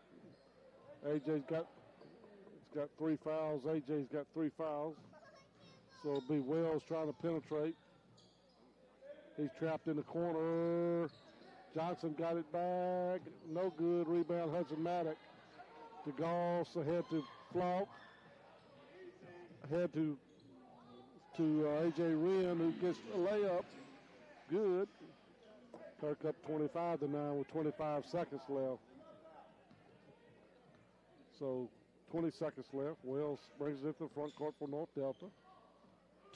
A.J.'s got 3 fouls. A.J.'s got 3 fouls. So it'll be Wells trying to penetrate. He's trapped in the corner. Johnson got it back. No good. Rebound Hudson Maddox. To Goss. Ahead to Flock. Ahead to A.J. Wren, who gets a layup. Good. Kirk up 25-9 with 25 seconds left. So 20 seconds left. Wells brings it to the front court for North Delta.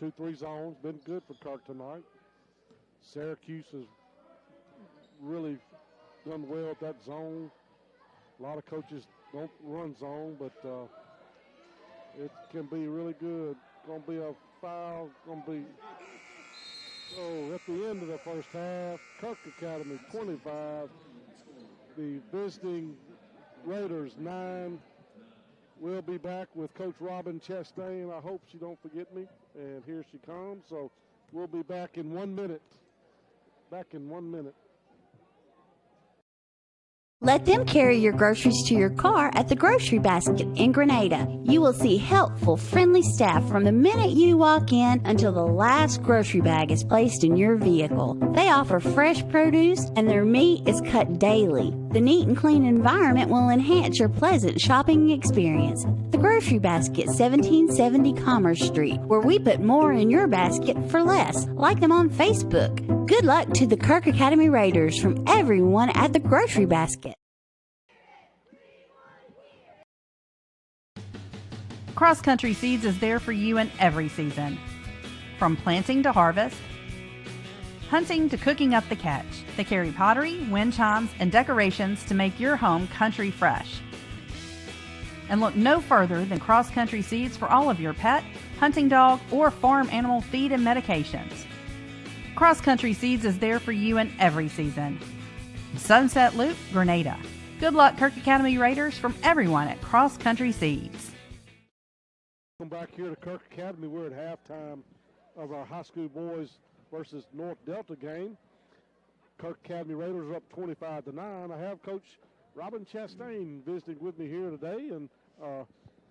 2-3 zones, been good for Kirk tonight. Syracuse has really done well at that zone. A lot of coaches don't run zone, but it can be really good. Going to be a foul. Going to be, at the end of the first half, Kirk Academy 25. The visiting Raiders 9. We'll be back with Coach Robin Chastain. I hope she don't forget me. And here she comes. So we'll be back in 1 minute. Back in 1 minute. Let them carry your groceries to your car at the Grocery Basket in Grenada. You will see helpful, friendly staff from the minute you walk in until the last grocery bag is placed in your vehicle. They offer fresh produce and their meat is cut daily. The neat and clean environment will enhance your pleasant shopping experience. The Grocery Basket, 1770 Commerce Street, where we put more in your basket for less. Like them on Facebook. Good luck to the Kirk Academy Raiders from everyone at the Grocery Basket. Cross Country Seeds is there for you in every season. From planting to harvest, hunting to cooking up the catch, they carry pottery, wind chimes, and decorations to make your home country fresh. And look no further than Cross Country Seeds for all of your pet, hunting dog, or farm animal feed and medications. Cross Country Seeds is there for you in every season. Sunset Loop, Grenada. Good luck, Kirk Academy Raiders, from everyone at Cross Country Seeds. Welcome back here to Kirk Academy. We're at halftime of our high school boys versus North Delta game. Kirk Academy Raiders are up 25-9. I have Coach Robin Chastain visiting with me here today and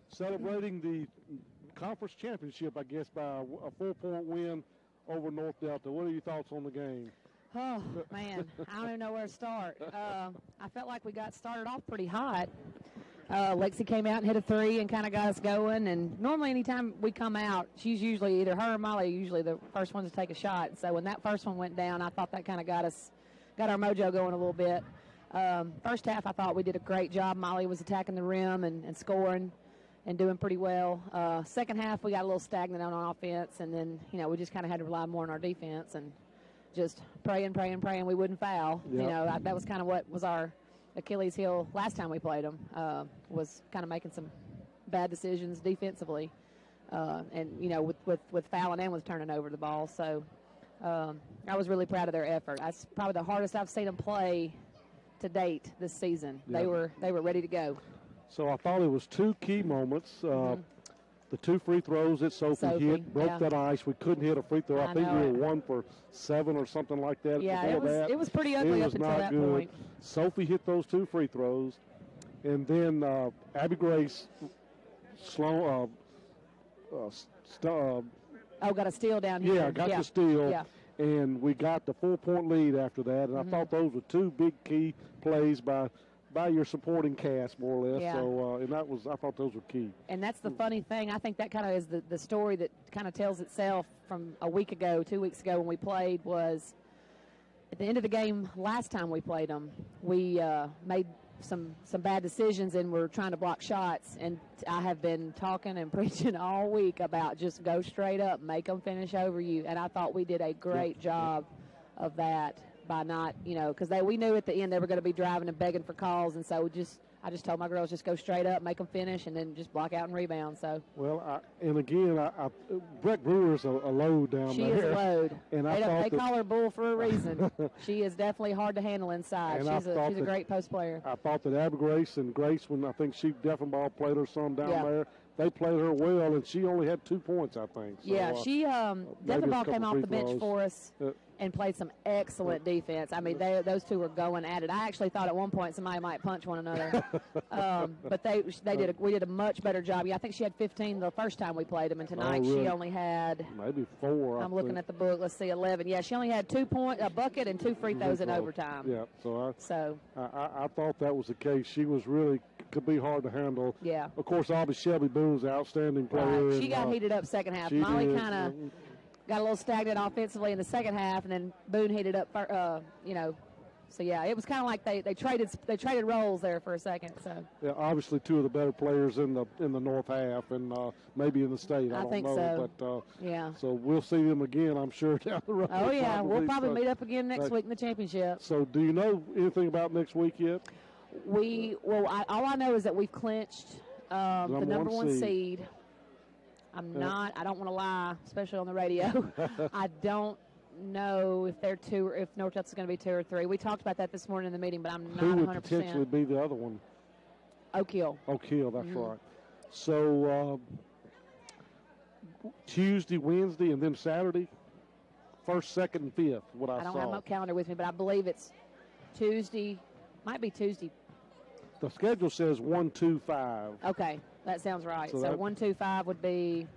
celebrating the conference championship, I guess, by a 4-point win over North Delta. What are your thoughts on the game? Oh, man, I don't even know where to start. I felt like we got started off pretty hot. Lexi came out and hit a three and kind of got us going. And normally anytime we come out, she's usually either her or Molly usually the first one to take a shot. So when that first one went down, I thought that kind of got our mojo going a little bit. First half, I thought we did a great job. Molly was attacking the rim and scoring and doing pretty well. Second half, we got a little stagnant on offense. And then, we just kind of had to rely more on our defense and just praying we wouldn't foul. Yep. That was kind of what was our Achilles heel last time we played them, was kind of making some bad decisions defensively, and with fouling and with turning over the ball. So I was really proud of their effort. That's probably the hardest I've seen them play to date this season. Yep. They were ready to go. So I thought it was two key moments. The two free throws that Sophie hit broke that ice. We couldn't hit a free throw. I think we were 1 for 7 or something like that. Yeah, it was pretty ugly up until that point. Sophie hit those two free throws, and then Abby Grace got a steal down here. Yeah, got the steal. Yeah. And we got the 4-point lead after that. And I thought those were two big key plays by your supporting cast, more or less. Yeah. So, I thought those were key. And that's the funny thing. I think that kind of is the story that kind of tells itself from a week ago, 2 weeks ago when we played, was at the end of the game last time we played them, we made some bad decisions and we're trying to block shots. And I have been talking and preaching all week about just go straight up, make them finish over you. And I thought we did a great job of that. By not, because we knew at the end they were going to be driving and begging for calls, and so I just told my girls just go straight up, make them finish, and then just block out and rebound. So. Well, Brett Brewer's a load down there. She is a load. And they call her Bull for a reason. She is definitely hard to handle inside. She's a great post player. I thought that Abby Grace, when I think she Deffenbaugh played her some down there. They played her well, and she only had 2 points, I think. So, she Deffenbaugh came off the bench for us and played some excellent defense. I mean, those two were going at it. I actually thought at one point somebody might punch one another, but we did a much better job. Yeah, I think she had 15 the first time we played them, and tonight she only had maybe 4. I'm looking at the book. Let's see, 11. Yeah, she only had 2 points, a bucket, and 2 free throws in overtime. Yeah, I thought that was the case. She was really could be hard to handle. Yeah. Of course, obviously Shelby Boone's an outstanding player. Right. She got heated up second half. Molly kind of got a little stagnant offensively in the second half, and then Boone heated up, yeah, it was kind of like they traded roles there for a second. So yeah, obviously two of the better players in the north half, and maybe in the state. I don't think know, so. But yeah. So we'll see them again, I'm sure, down the road. Oh yeah, we'll probably meet up again next week in the championship. So do you know anything about next week yet? All I know is that we've clinched the number one seed. I don't want to lie, especially on the radio. I don't know if they're two or if North Delta's going to be 2 or 3. We talked about that this morning in the meeting, but I'm not 100%. Who would potentially be the other one? Oak Hill. Oak Hill, that's right. So Tuesday, Wednesday, and then Saturday, 1st, 2nd, and 5th, what I saw. I don't have my calendar with me, but I believe it's Tuesday. Might be Tuesday. The schedule says 1, 2, 5. Okay, that sounds right. So 1, 2, 5 would be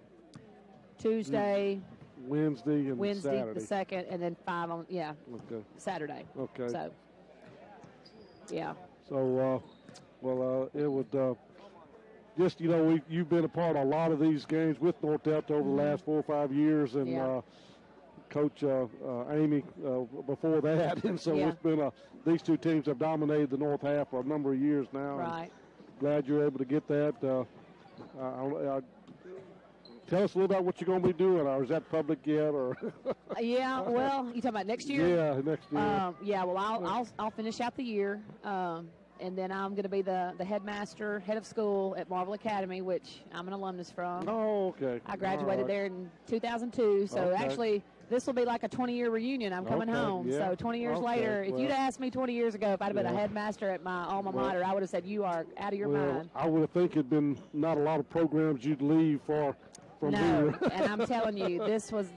Tuesday, Wednesday, Saturday. the 2nd, and then 5 on Saturday. Okay. So yeah. So it would just you've been a part of a lot of these games with North Delta over the last 4 or 5 years, and Coach Amy before that, and so it's been these two teams have dominated the north half for a number of years now. Right. Glad you're able to get that. Tell us a little about what you're going to be doing, or is that public yet? Or yeah, well, you talking about next year? Yeah, next year. Well, I'll finish out the year, and then I'm going to be the head of school at Marvel Academy, which I'm an alumnus from. Oh, okay. I graduated there in 2002, so actually this will be like a 20-year reunion. I'm coming home. Yeah. So 20 years later, if you'd asked me 20 years ago if I'd have been a headmaster at my alma mater, I would have said, you are out of your mind. I would have think it'd been not a lot of programs you'd leave from here. And I'm telling you, this was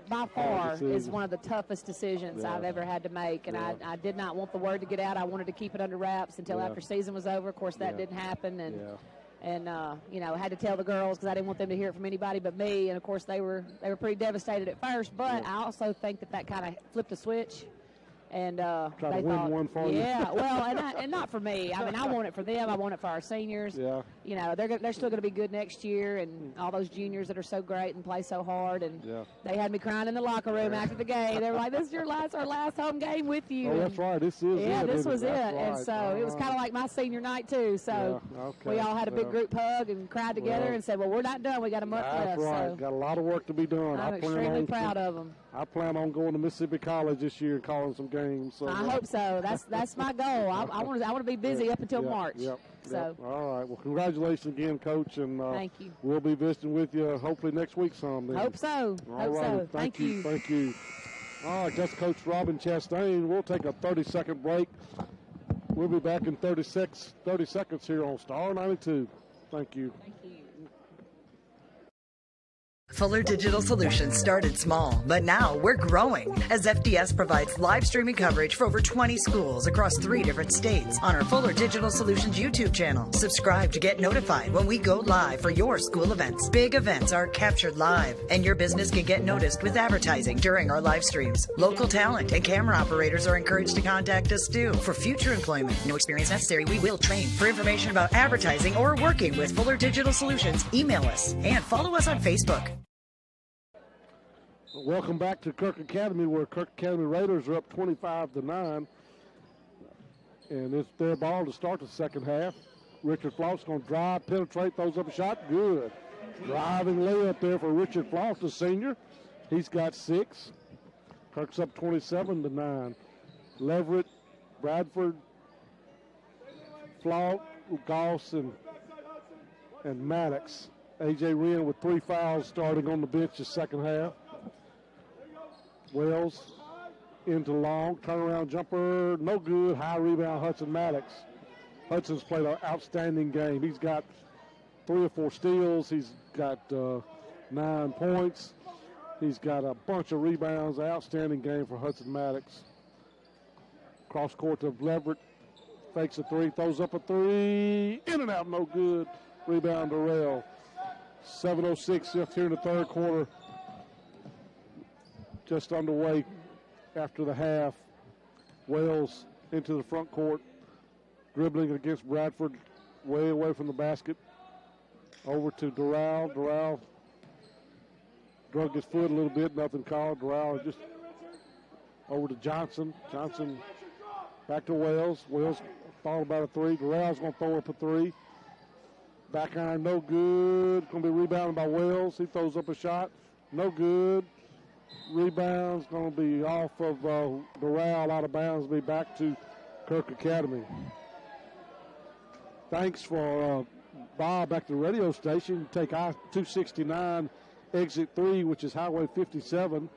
by far is one of the toughest decisions I've ever had to make. And I did not want the word to get out. I wanted to keep it under wraps until after season was over. Of course, that didn't happen. And I had to tell the girls because I didn't want them to hear it from anybody but me. And, of course, they were pretty devastated at first. But I also think that kind of flipped a switch. And Try they to win thought, one for you. well, and not for me. I mean, I want it for them. I want it for our seniors. Yeah. They're still going to be good next year, and all those juniors that are so great and play so hard. And they had me crying in the locker room after the game. They were like, "This is our last home game with you." Oh, that's right. This is it. This was it. Right. And so it was kind of like my senior night too. So we all had a big group hug and cried together and said, "Well, we're not done. We got a month left." That's right. So got a lot of work to be done. I'm extremely proud of them. I plan on going to Mississippi College this year and calling some games. So I hope so. That's my goal. I want to be busy up until March. So all right. Well, congratulations again, Coach, and thank you. We'll be visiting with you hopefully next week sometime. Hope so. So. Thank you. Thank you. All right, that's Coach Robin Chastain. We'll take a 30-second break. We'll be back in 30 seconds here on Star 92. Thank you. Thank you. Fuller Digital Solutions started small, but now we're growing as FDS provides live streaming coverage for over 20 schools across 3 different states on our Fuller Digital Solutions YouTube channel. Subscribe to get notified when we go live for your school events. Big events are captured live, and your business can get noticed with advertising during our live streams. Local talent and camera operators are encouraged to contact us too for future employment. No experience necessary. We will train. For information about advertising or working with Fuller Digital Solutions, email us and follow us on Facebook. Welcome back to Kirk Academy, where Kirk Academy Raiders are up 25-9. And it's their ball to start the second half. Richard Floss going to drive, penetrate, throws up a shot. Good. Driving layup there for Richard Floss, the senior. He's got 6. Kirk's up 27-9. Leverett, Bradford, Floss, Goss, and Maddox. A.J. Wren with 3 fouls starting on the bench the second half. Wells into long, turnaround jumper, no good, high rebound, Hudson Maddox. Hudson's played an outstanding game. He's got 3 or 4 steals. He's got 9 points. He's got a bunch of rebounds. Outstanding game for Hudson Maddox. Cross court to Leverett, fakes a 3, throws up a 3, in and out, no good. Rebound to Rail. 7:06 left here in the third quarter. Just underway after the half. Wales into the front court, dribbling against Bradford, way away from the basket. Over to Doral. Doral drug his foot a little bit, nothing called. Doral just over to Johnson. Johnson Back to Wells. Wells thought about a three. Durrell's going to throw up a three. Back iron, no good. Going to be rebounded by Wells. He throws up a shot. No good. Rebound's going to be off of Durrell, out of bounds. Be back to Kirk Academy. Thanks for Bob back to the radio station. Take I-269, exit 3, which is Highway 57.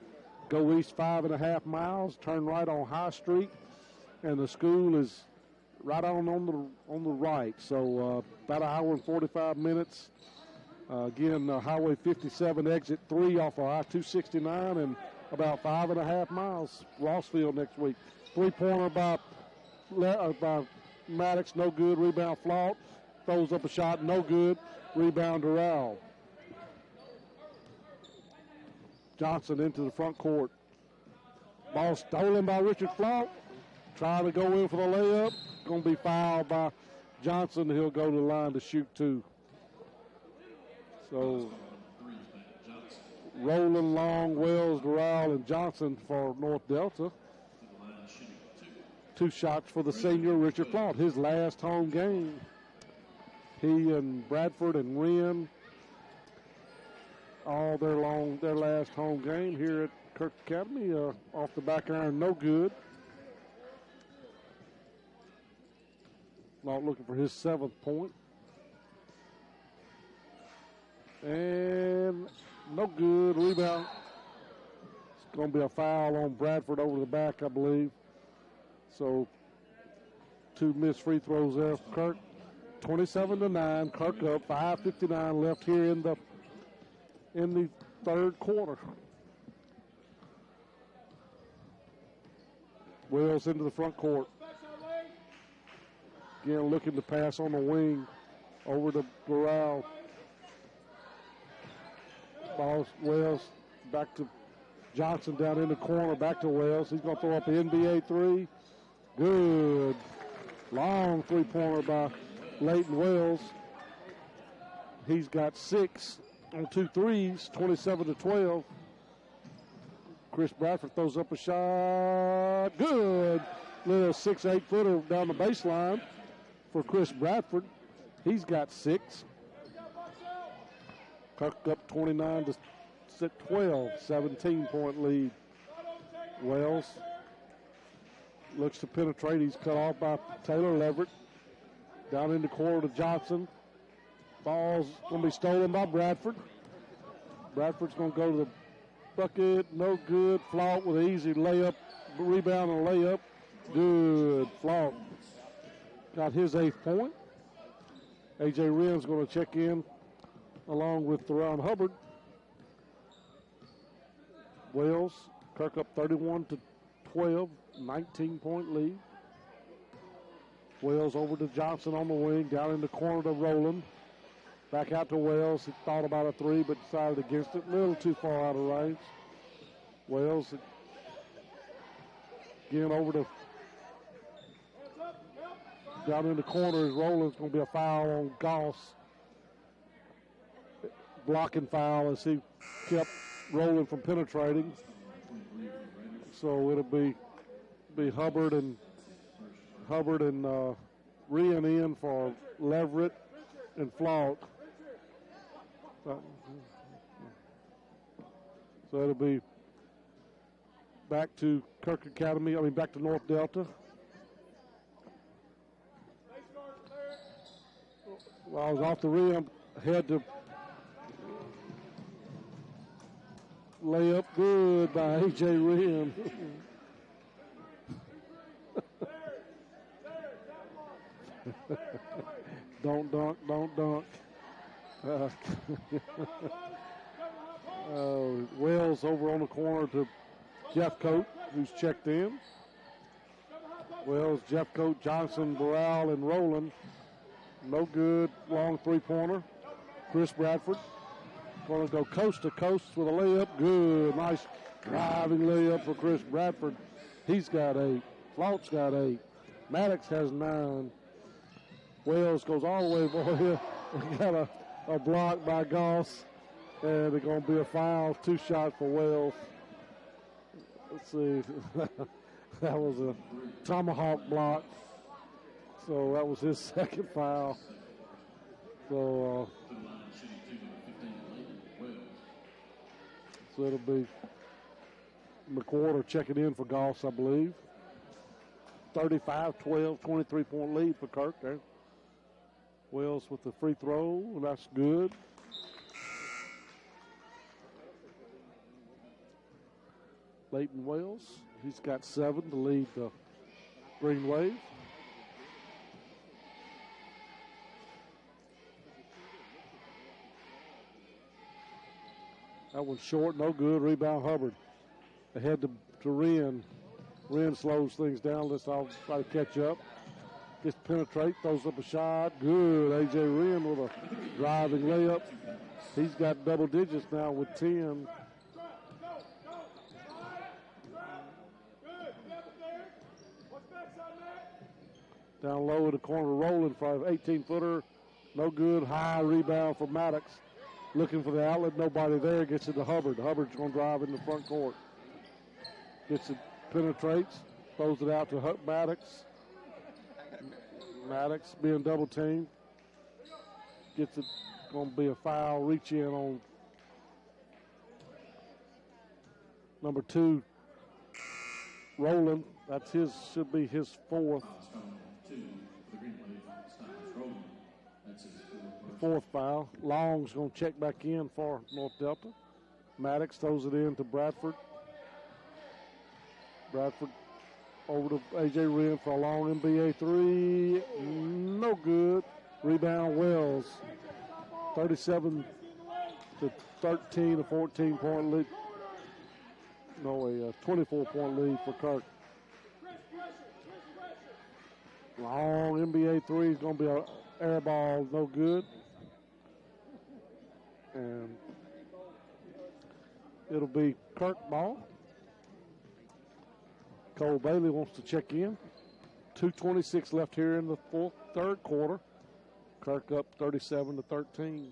Go east 5.5 miles. Turn right on High Street. And the school is right on the right. So about an hour and 45 minutes. Again, Highway 57, exit 3 off of I-269, and about 5.5 miles. Rossville next week. Three-pointer by Maddox, no good. Rebound Flaught. Throws up a shot, no good. Rebound Durrell. Johnson into the front court. Ball stolen by Richard Flaught. Trying to go in for the layup. Going to be fouled by Johnson. He'll go to the line to shoot two. So, Roland, Long, Wells, Durrell, and Johnson for North Delta. 2 shots for the senior, Richard Flaught, his last home game. He and Bradford and Wren, all their last home game here at Kirk Academy. Off the back iron, no good. Flaught looking for his 7th point. And no good. Rebound. It's going to be a foul on Bradford over the back, I believe. So 2 missed free throws there. Kirk, 27-9. Kirk up. 5:59 left here in the third quarter. Wells into the front court. Again, looking to pass on the wing over to Burrell. Wells back to Johnson down in the corner. Back to Wells. He's going to throw up the NBA three. Good. Long three-pointer by Leighton Wells. He's got 6 on 2 threes, 27-12. Chris Bradford throws up a shot. Good. Little 6-8 footer down the baseline for Chris Bradford. He's got 6. Kirk up 29-12, 17-point lead. Wells looks to penetrate. He's cut off by Taylor Leverett. Down in the corner to Johnson. Ball's going to be stolen by Bradford. Bradford's going to go to the bucket. No good. Flaught with an easy layup. Rebound and layup. Good. Flaught got his 8th point. A.J. Wren's going to check in along with Theron Hubbard. Wells, Kirk up 31-12, 19-point lead. Wells over to Johnson on the wing, down in the corner to Rowland. Back out to Wells. He thought about a three, but decided against it. A little too far out of range. Wells again over to down in the corner is Rowland's going to be a foul on Goss. Blocking foul as he kept Rowland from penetrating. So it'll be Hubbard and Rian in for Leverett and Flaught. So it'll be back to Kirk Academy. Back to North Delta. Well, I was off the rim, head to layup, good by A.J. Wren. Don't dunk, don't dunk. Wells over on the corner to Jeffcoat, who's checked in. Wells, Jeffcoat, Johnson, Burrell, and Rowland. No good. Long three-pointer. Chris Bradford going to go coast to coast with a layup. Good. Nice driving layup for Chris Bradford. He's got 8. Flaught's got 8. Maddox has 9. Wells goes all the way over here. Got a block by Goss. And it's going to be a foul. 2 shot for Wells. Let's see. That was a tomahawk block. So that was his second foul. So it'll be McWhorter checking in for Goss, I believe. 35-12, 23-point lead for Kirk there. Wells with the free throw, and that's good. Leighton Wells, he's got 7 to lead the Green Wave. That one's short, no good. Rebound Hubbard. Ahead to Wren. Wren slows things down. Let's all try to catch up. Gets to penetrate, throws up a shot. Good. A.J. Wren with a driving layup. He's got double digits now with 10. Down low in the corner, rolling for an 18-footer. No good. High rebound for Maddox. Looking for the outlet. Nobody there. Gets it to Hubbard. Hubbard's going to drive in the front court. Gets it, penetrates. Throws it out to Maddox. Maddox being double teamed. Gets it. Going to be a foul. Reach in on number 2. Roland. That's his. Should be his 4th. Fourth foul. Long's going to check back in for North Delta. Maddox throws it in to Bradford. Bradford over to A.J. Wren for a long NBA 3. No good. Rebound Wells. 37 to 13, a 14-point lead. No, a 24-point lead for Kirk. Long NBA 3 is going to be an air ball, no good. And it'll be Kirk ball. Cole Bailey wants to check in. 2:26 left here in the third quarter. Kirk up 37 to 13.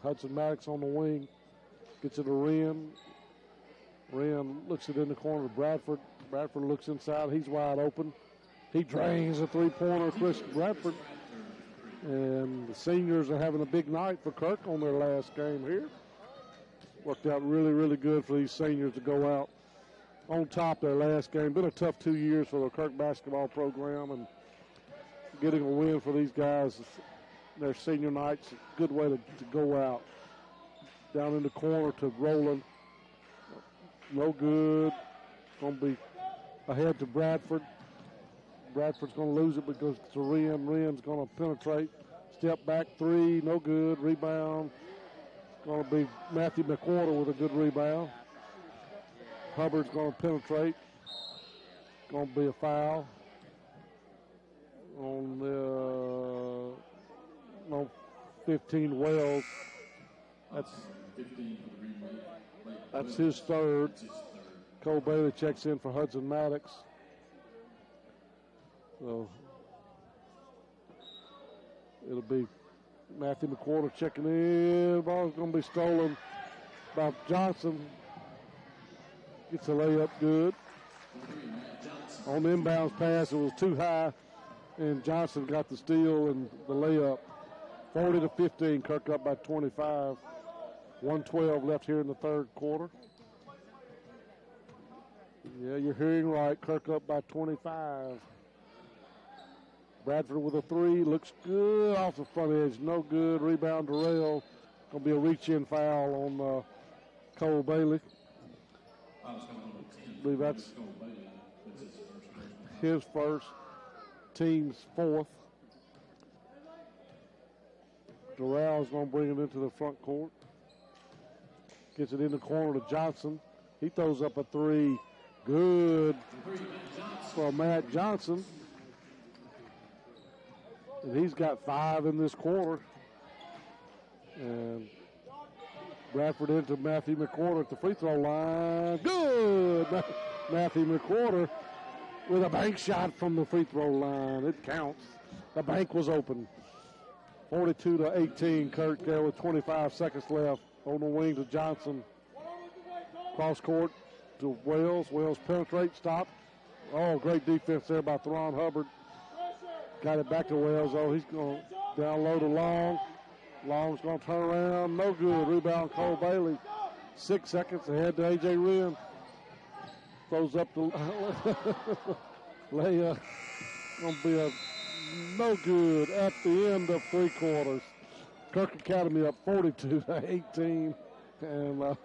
Hudson Maddox on the wing. Gets it to Wren. Wren looks it in the corner to Bradford. Bradford looks inside. He's wide open. He drains a three-pointer, Chris Bradford. And the seniors are having a big night for Kirk on their last game here. Worked out really, really good for these seniors to go out on top their last game. Been a tough 2 years for the Kirk basketball program, and getting a win for these guys, their senior night's a good way to go out. Down in the corner to Roland. No good. Going to be ahead to Bradford. Bradford's going to lose it because it's a Wren. Wren's going to penetrate. Step back 3, no good. Rebound. It's going to be Matthew McWhorter with a good rebound. Hubbard's going to penetrate. Going to be a foul on the 15 Wells. That's his third. Cole Bailey checks in for Hudson Maddox. So it'll be Matthew McWhorter checking in. The ball's going to be stolen by Johnson. Gets a layup good. On the inbounds pass, it was too high, and Johnson got the steal and the layup. 40 to 15, Kirk up by 25. 1:12 left here in the third quarter. Yeah, you're hearing right. Kirk up by 25. Bradford with a 3. Looks good off the front edge. No good. Rebound, Durrell. Going to be a reach-in foul on Cole Bailey. I believe that's his first, team's 4th. Durrell's going to bring it into the front court. Gets it in the corner to Johnson. He throws up a 3. Good for Matt Johnson. And he's got 5 in this quarter. And Bradford into Matthew McWhorter at the free throw line. Good! Matthew McWhorter with a bank shot from the free throw line. It counts. The bank was open. 42 to 18, Kirk there with 25 seconds left. On the wing to Johnson. Cross court to Wells. Wells penetrates, stop. Oh, great defense there by Theron Hubbard. Got it back to Wells, though. He's going to down low to Long. Long's going to turn around. No good. Rebound, Cole Bailey. 6 seconds ahead to A.J. Wren. Throws up the layup. Going to be a no good at the end of three quarters. Kirk Academy up 42-18. And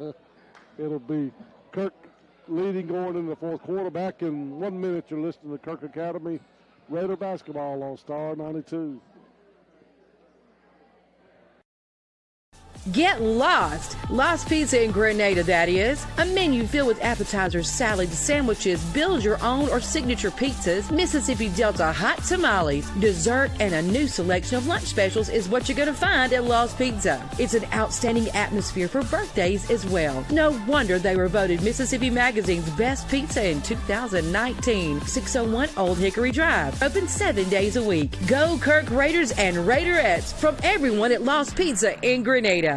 it'll be Kirk leading going into the fourth quarter. Back in 1 minute, you're listening to Kirk Academy Raider basketball on Star 92. Get lost! Lost Pizza in Grenada, that is. A menu filled with appetizers, salads, sandwiches, build your own or signature pizzas, Mississippi Delta hot tamales, dessert, and a new selection of lunch specials is what you're going to find at Lost Pizza. It's an outstanding atmosphere for birthdays as well. No wonder they were voted Mississippi Magazine's best pizza in 2019. 601 Old Hickory Drive. Open 7 days a week. Go Kirk Raiders and Raiderettes from everyone at Lost Pizza in Grenada.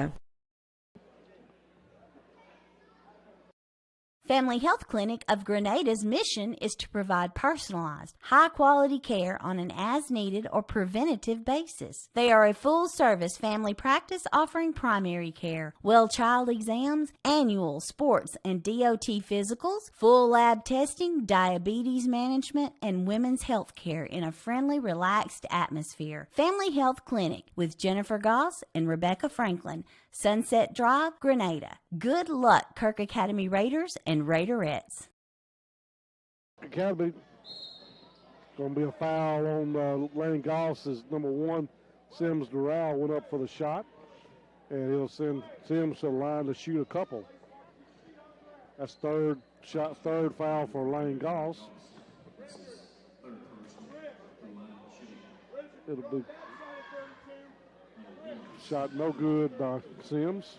Family Health Clinic of Grenada's mission is to provide personalized, high-quality care on an as-needed or preventative basis. They are a full-service family practice offering primary care, well child exams, annual sports and DOT physicals, full lab testing, diabetes management, and women's health care in a friendly, relaxed atmosphere. Family Health Clinic with Jennifer Goss and Rebecca Franklin, Sunset Drive, Grenada. Good luck, Kirk Academy Raiders and Raiderettes. Academy, going to be a foul on Lane Goss as number one. Sims Doral went up for the shot, and he'll send Sims to the line to shoot a couple. That's third foul for Lane Goss. It'll be shot no good by Sims.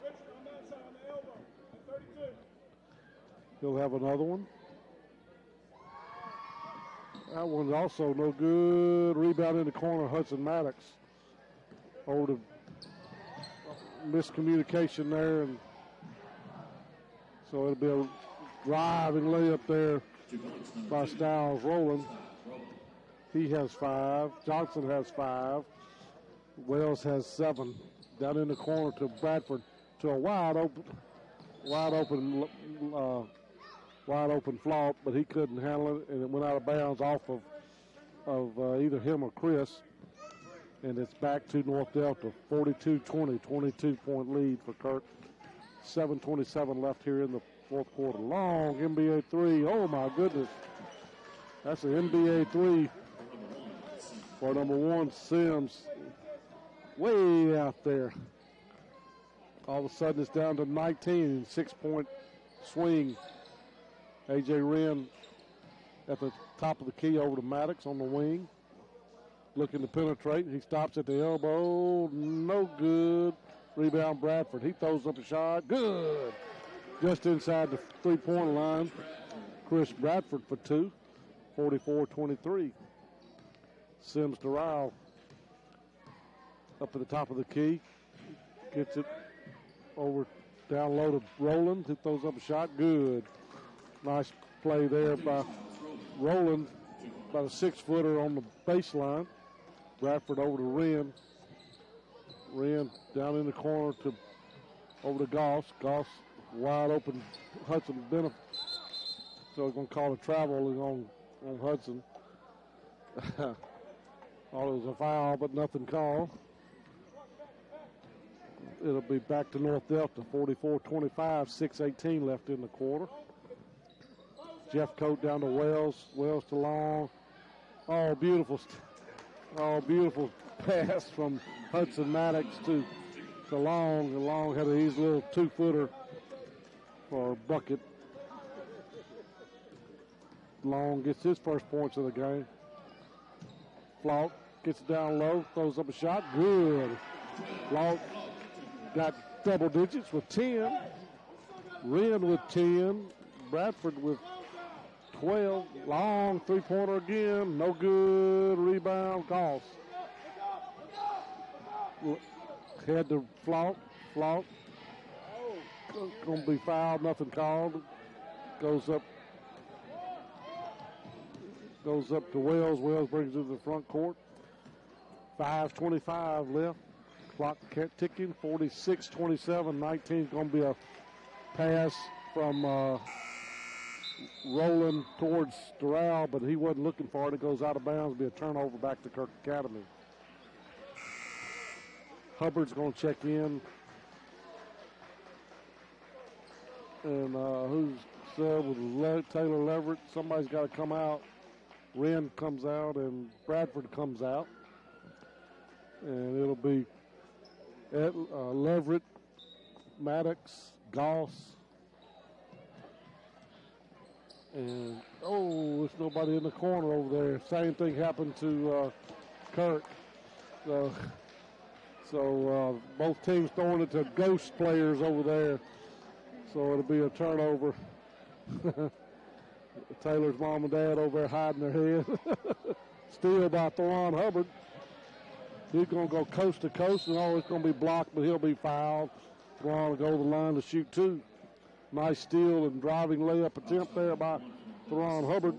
He'll have another one. That one's also no good. Rebound in the corner, Hudson Maddox. Over the miscommunication there, and so it'll be a driving layup there by Styles Rowland. He has 5. Johnson has 5. Wells has 7. Down in the corner to Bradford to a wide open flop, but he couldn't handle it, and it went out of bounds off of either him or Chris. And it's back to North Delta, 42-20, 22-point lead for Kirk. 7:27 left here in the fourth quarter. Long NBA three. Oh my goodness, that's an NBA three for number one Sims. Way out there. All of a sudden it's down to 19, 6-point swing. A.J. Wren at the top of the key over to Maddox on the wing. Looking to penetrate. He stops at the elbow. No good. Rebound Bradford. He throws up a shot. Good. Just inside the three-point line. Chris Bradford for 2. 44-23. Sims to Ryle. Up at the top of the key. Gets it over down low to Rowland, who throws up a shot. Good. Nice play there by Rowland, about a 6-footer on the baseline. Bradford over to Wren. Wren down in the corner to over to Goss. Goss wide open. Hudson Benefit. So we're going to call a travel on Hudson. Thought it was a foul, but nothing called. It'll be back to North Delta, 44-25, 6:18 left in the quarter. Jeff Coate down to Wells. Wells to Long. Oh, beautiful pass from Hudson Maddox to Long. And Long had a easy little 2-footer for a bucket. Long gets his first points of the game. Flout gets it down low, throws up a shot. Good. Flout got double digits with 10. Wren with 10. Bradford with 12. Long three-pointer again. No good. Rebound. Goss. Head to Flout. Flout. Going to be fouled. Nothing called. Goes up. Goes up to Wells. Wells brings it to the front court. 5:25 left. Clock ticking. 46-27. 19 is going to be a pass from Roland towards Doral, but he wasn't looking for it. It goes out of bounds. It'll be a turnover back to Kirk Academy. Hubbard's going to check in. And who's with Taylor Leverett? Somebody's got to come out. Wren comes out and Bradford comes out. And it'll be Leverett, Maddox, Goss. And, there's nobody in the corner over there. Same thing happened to Kirk. So both teams throwing it to ghost players over there. So it'll be a turnover. Taylor's mom and dad over there hiding their head. Steal by Theron Hubbard. He's going to go coast to coast, and it's going to be blocked, but he'll be fouled. Theron will go to the line to shoot two. Nice steal and driving layup attempt there by Theron Hubbard.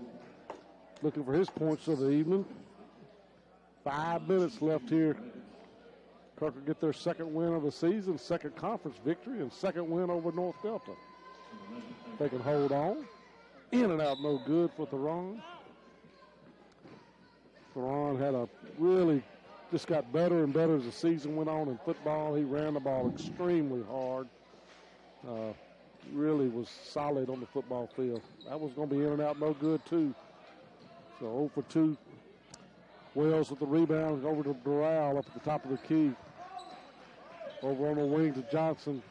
Looking for his points of the evening. 5 minutes left here. Kirk will get their second win of the season, second conference victory, and second win over North Delta. They can hold on. In and out, no good for Theron. Theron had just got better and better as the season went on in football. He ran the ball extremely hard. Really was solid on the football field. That was going to be in and out, no good, too. So 0 for 2. Wells with the rebound over to Doral up at the top of the key. Over on the wing to Johnson.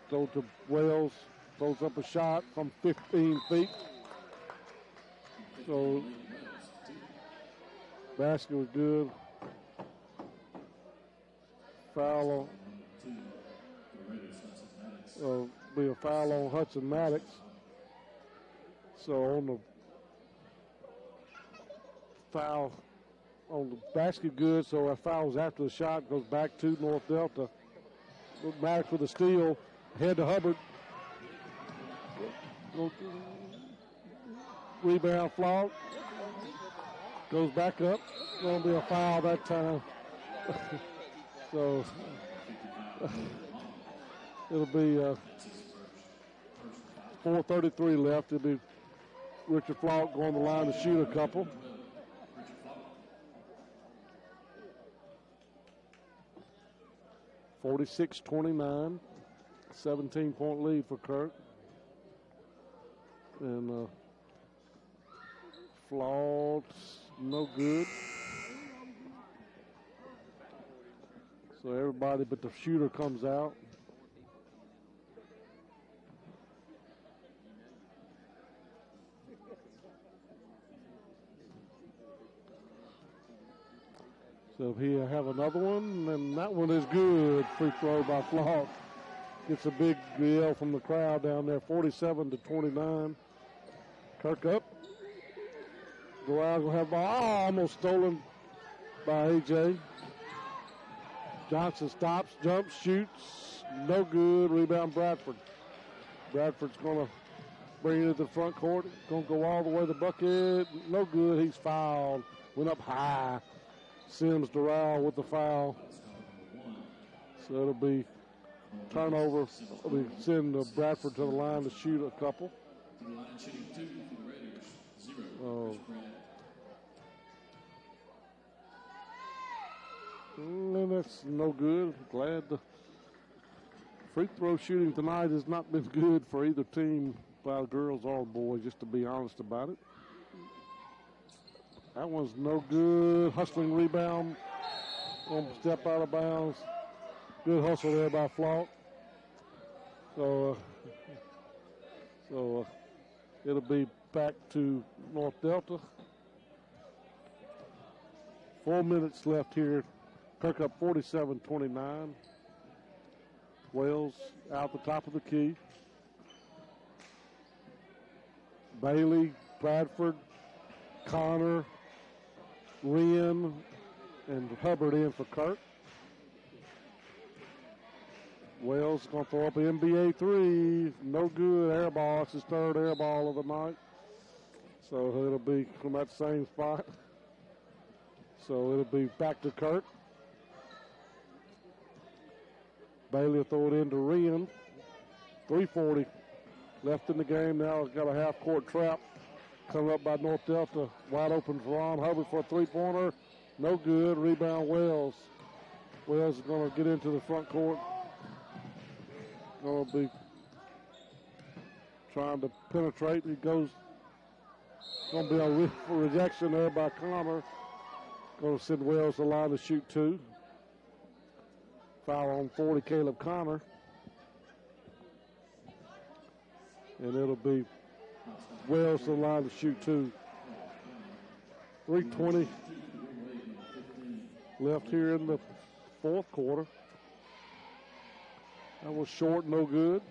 Go to Wells. Throws up a shot from 15 feet. So basket was good. Foul on. Be a foul on Hudson Maddox. So on the foul on the basket, good. So a foul was after the shot. Goes back to North Delta. Maddox with a steal. Head to Hubbard. Rebound flog. Goes back up. Going to be a foul that time. So it'll be 4:33 left. It'll be Richard Flog going the line to shoot a couple. (46-29), 17-point lead for Kirk. And Flawed, no good. So everybody but the shooter comes out. So he'll have another one, and that one is good. Free throw by Flawed. Gets a big yell from the crowd down there, 47-29. Kirk up. Doral will have the ball. Almost stolen by A.J. Johnson stops, jumps, shoots. No good. Rebound Bradford. Bradford's going to bring it to the front court. Going to go all the way to the bucket. No good. He's fouled. Went up high. Sims Doral with the foul. So it'll be turnover. We send Bradford to the line to shoot a couple. And that's no good. Glad the free throw shooting tonight has not been good for either team, by girls or boys, just to be honest about it. That one's no good. Hustling rebound. Going to step out of bounds. Good hustle there by Flock. So it'll be back to North Delta. 4 minutes left here. Kirk up 47-29. Wells out the top of the key. Bailey, Bradford, Connor, Wren, and Hubbard in for Kirk. Wells going to throw up an NBA three. No good. Air ball. It's his third air ball of the night. So it'll be from that same spot. So it'll be back to Kirk. Bailey will throw it into Rian. 3:40 left in the game now. Got a half-court trap coming up by North Delta. Wide open for Ron Hubbard for a three-pointer. No good. Rebound Wells. Wells is going to get into the front court. Going to be trying to penetrate. He goes. Going to be a rejection there by Connor. Going to send Wells to the line to shoot two. Foul on 40, Caleb Connor. And it'll be Wells to the line to shoot two. 3:20 left here in the fourth quarter. That was short, no good.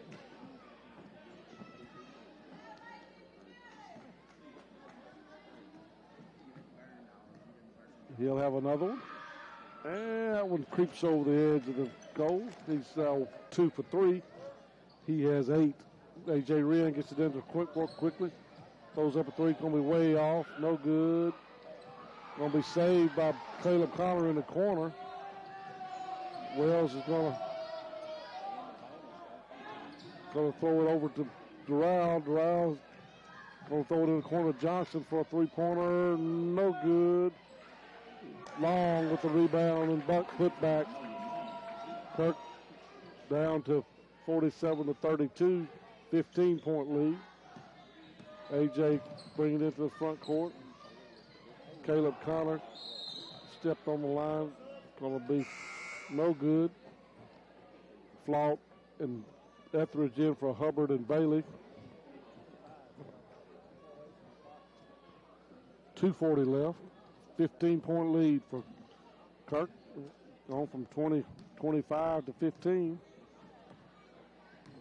He'll have another one. And that one creeps over the edge of the goal. He's 2 for 3. He has 8. A.J. Wren gets it into quick work quickly. Throws up a three, going to be way off. No good. Going to be saved by Caleb Connor in the corner. Wells is going to throw it over to Doral. Doral's going to throw it in the corner to Johnson for a three-pointer. No good. Long with the rebound and put back. Kirk down to 47-32, 15-point lead. A.J. bringing it into the front court. Caleb Connor stepped on the line. Going to be no good. Flout and Etheridge in for Hubbard and Bailey. 2:40 left. 15-point lead for Kirk. Gone from 25 to 15.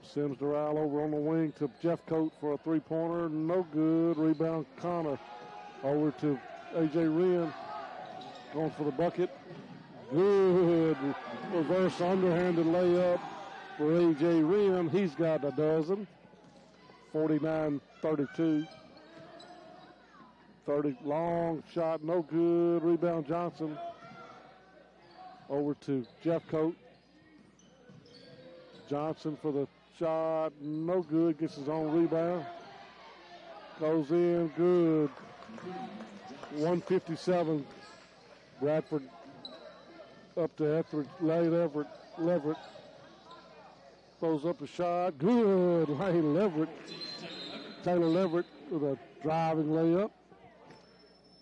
Sends Doral over on the wing to Jeffcoat for a three-pointer. No good. Rebound Connor. Over to A.J. Wren. Going for the bucket. Good. Reverse underhanded layup for A.J. Wren. He's got a dozen. 49-32. 30 long shot, no good. Rebound Johnson. Over to Jeffcoat. Johnson for the shot, no good. Gets his own rebound. Goes in, good. 157. Bradford up to Etheridge. Leverett. Throws up a shot, good. Lane Leverett. Taylor Leverett with a driving layup.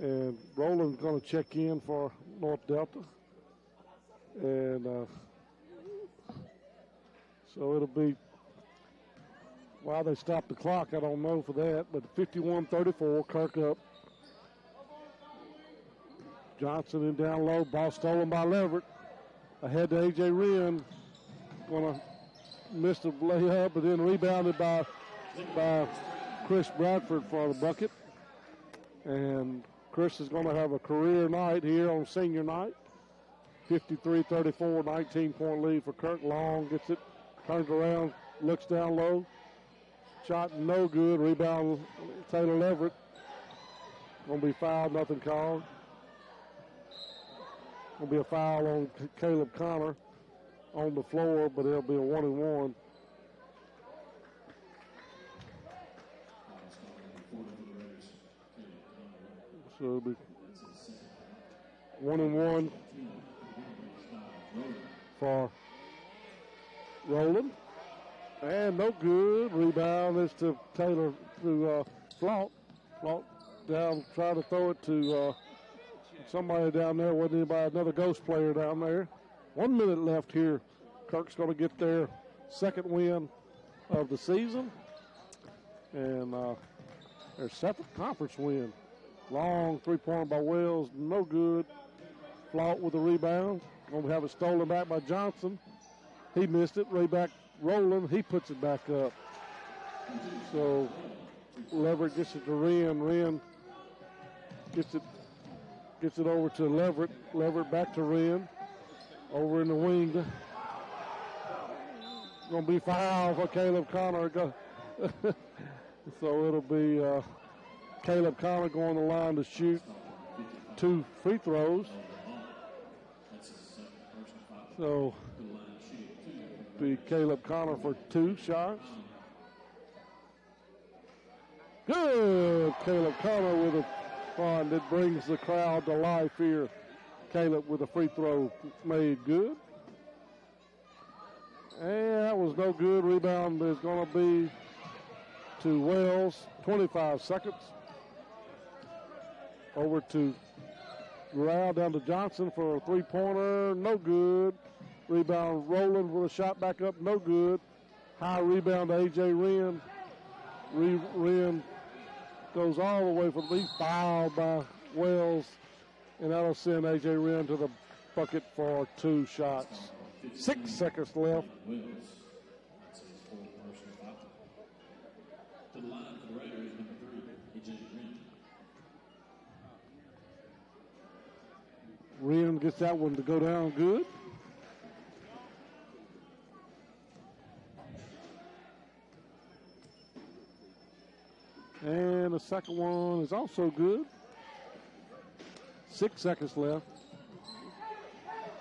And Roland's going to check in for North Delta. And so it'll be, why they stopped the clock, I don't know for that. But 51-34, Kirk up. Johnson in down low, ball stolen by Leverett. Ahead to A.J. Wren. Going to miss the layup, but then rebounded by Chris Bradford for the bucket. And Chris is going to have a career night here on senior night. 53-34, 19-point lead for Kirk. Long gets it, turns around, looks down low. Shot no good. Rebound Taylor Leverett. Going to be fouled, nothing called. Going to be a foul on Caleb Connor on the floor, but it'll be a 1-and-1. So it'll be 1-and-1 for Roland. And no good. Rebound is to Taylor, to Flout. Flout down, trying to throw it to somebody down there. Wasn't anybody, another ghost player down there. 1 minute left here. Kirk's going to get their second win of the season. And their seventh conference win. Long three-pointer by Wells, no good. Flout with the rebound. Going to have it stolen back by Johnson. He missed it. Way back Roland. He puts it back up. So Leverett gets it to Wren. Wren gets it over to Leverett. Leverett back to Wren. Over in the wing. Going to be fouled for Caleb Connor. So it'll be Caleb Connor going to the line to shoot 2 free throws. So, be Caleb Connor for 2 shots. Good. Caleb Connor with a find that brings the crowd to life here. Caleb with a free throw made good. And that was no good. Rebound is going to be to Wells. 25 seconds. Over to Corral, down to Johnson for a three-pointer. No good. Rebound Rowland with a shot back up. No good. High rebound to A.J. Wren. Wren goes all the way from the foul by Wells. And that'll send A.J. Wren to the bucket for 2 shots. 6 seconds left. Wren gets that one to go down good. And the second one is also good. 6 seconds left.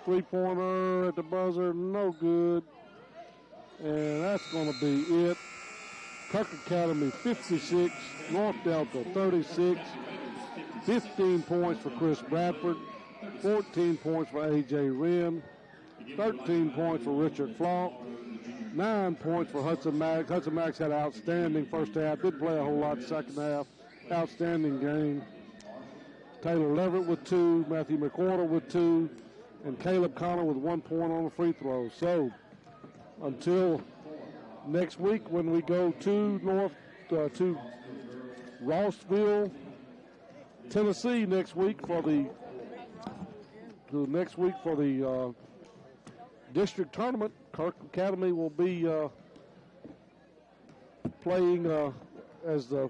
Three-pointer at the buzzer, no good. And that's going to be it. Kirk Academy 56, North Delta 36. 15 points for Chris Bradford. 14 points for A.J. Wren. 13 points for Richard Flaunt. 9 points for Hudson Maddox. Hudson Maddox had an outstanding first half. Didn't play a whole lot second half. Outstanding game. Taylor Leverett with 2. Matthew McWhorter with 2. And Caleb Connor with 1 point on the free throw. So until next week when we go to to Rossville, Tennessee next week for the district tournament. Kirk Academy will be playing as I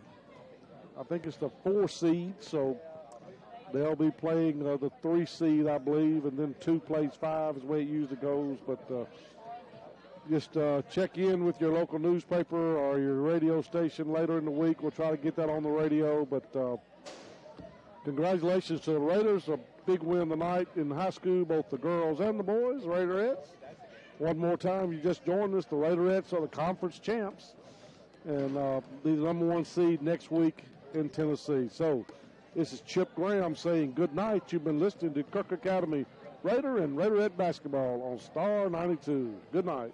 think it's the 4 seed, so they'll be playing the 3 seed, I believe, and then 2 plays 5 is the way it usually goes. But just check in with your local newspaper or your radio station later in the week. We'll try to get that on the radio. But congratulations to the Raiders. A big win tonight in high school, both the girls and the boys, Raiderettes. One more time, you just joined us. The Raiderettes are the conference champs and be the number 1 seed next week in Tennessee. So this is Chip Graham saying good night. You've been listening to Kirk Academy Raider and Raiderette basketball on Star 92. Good night.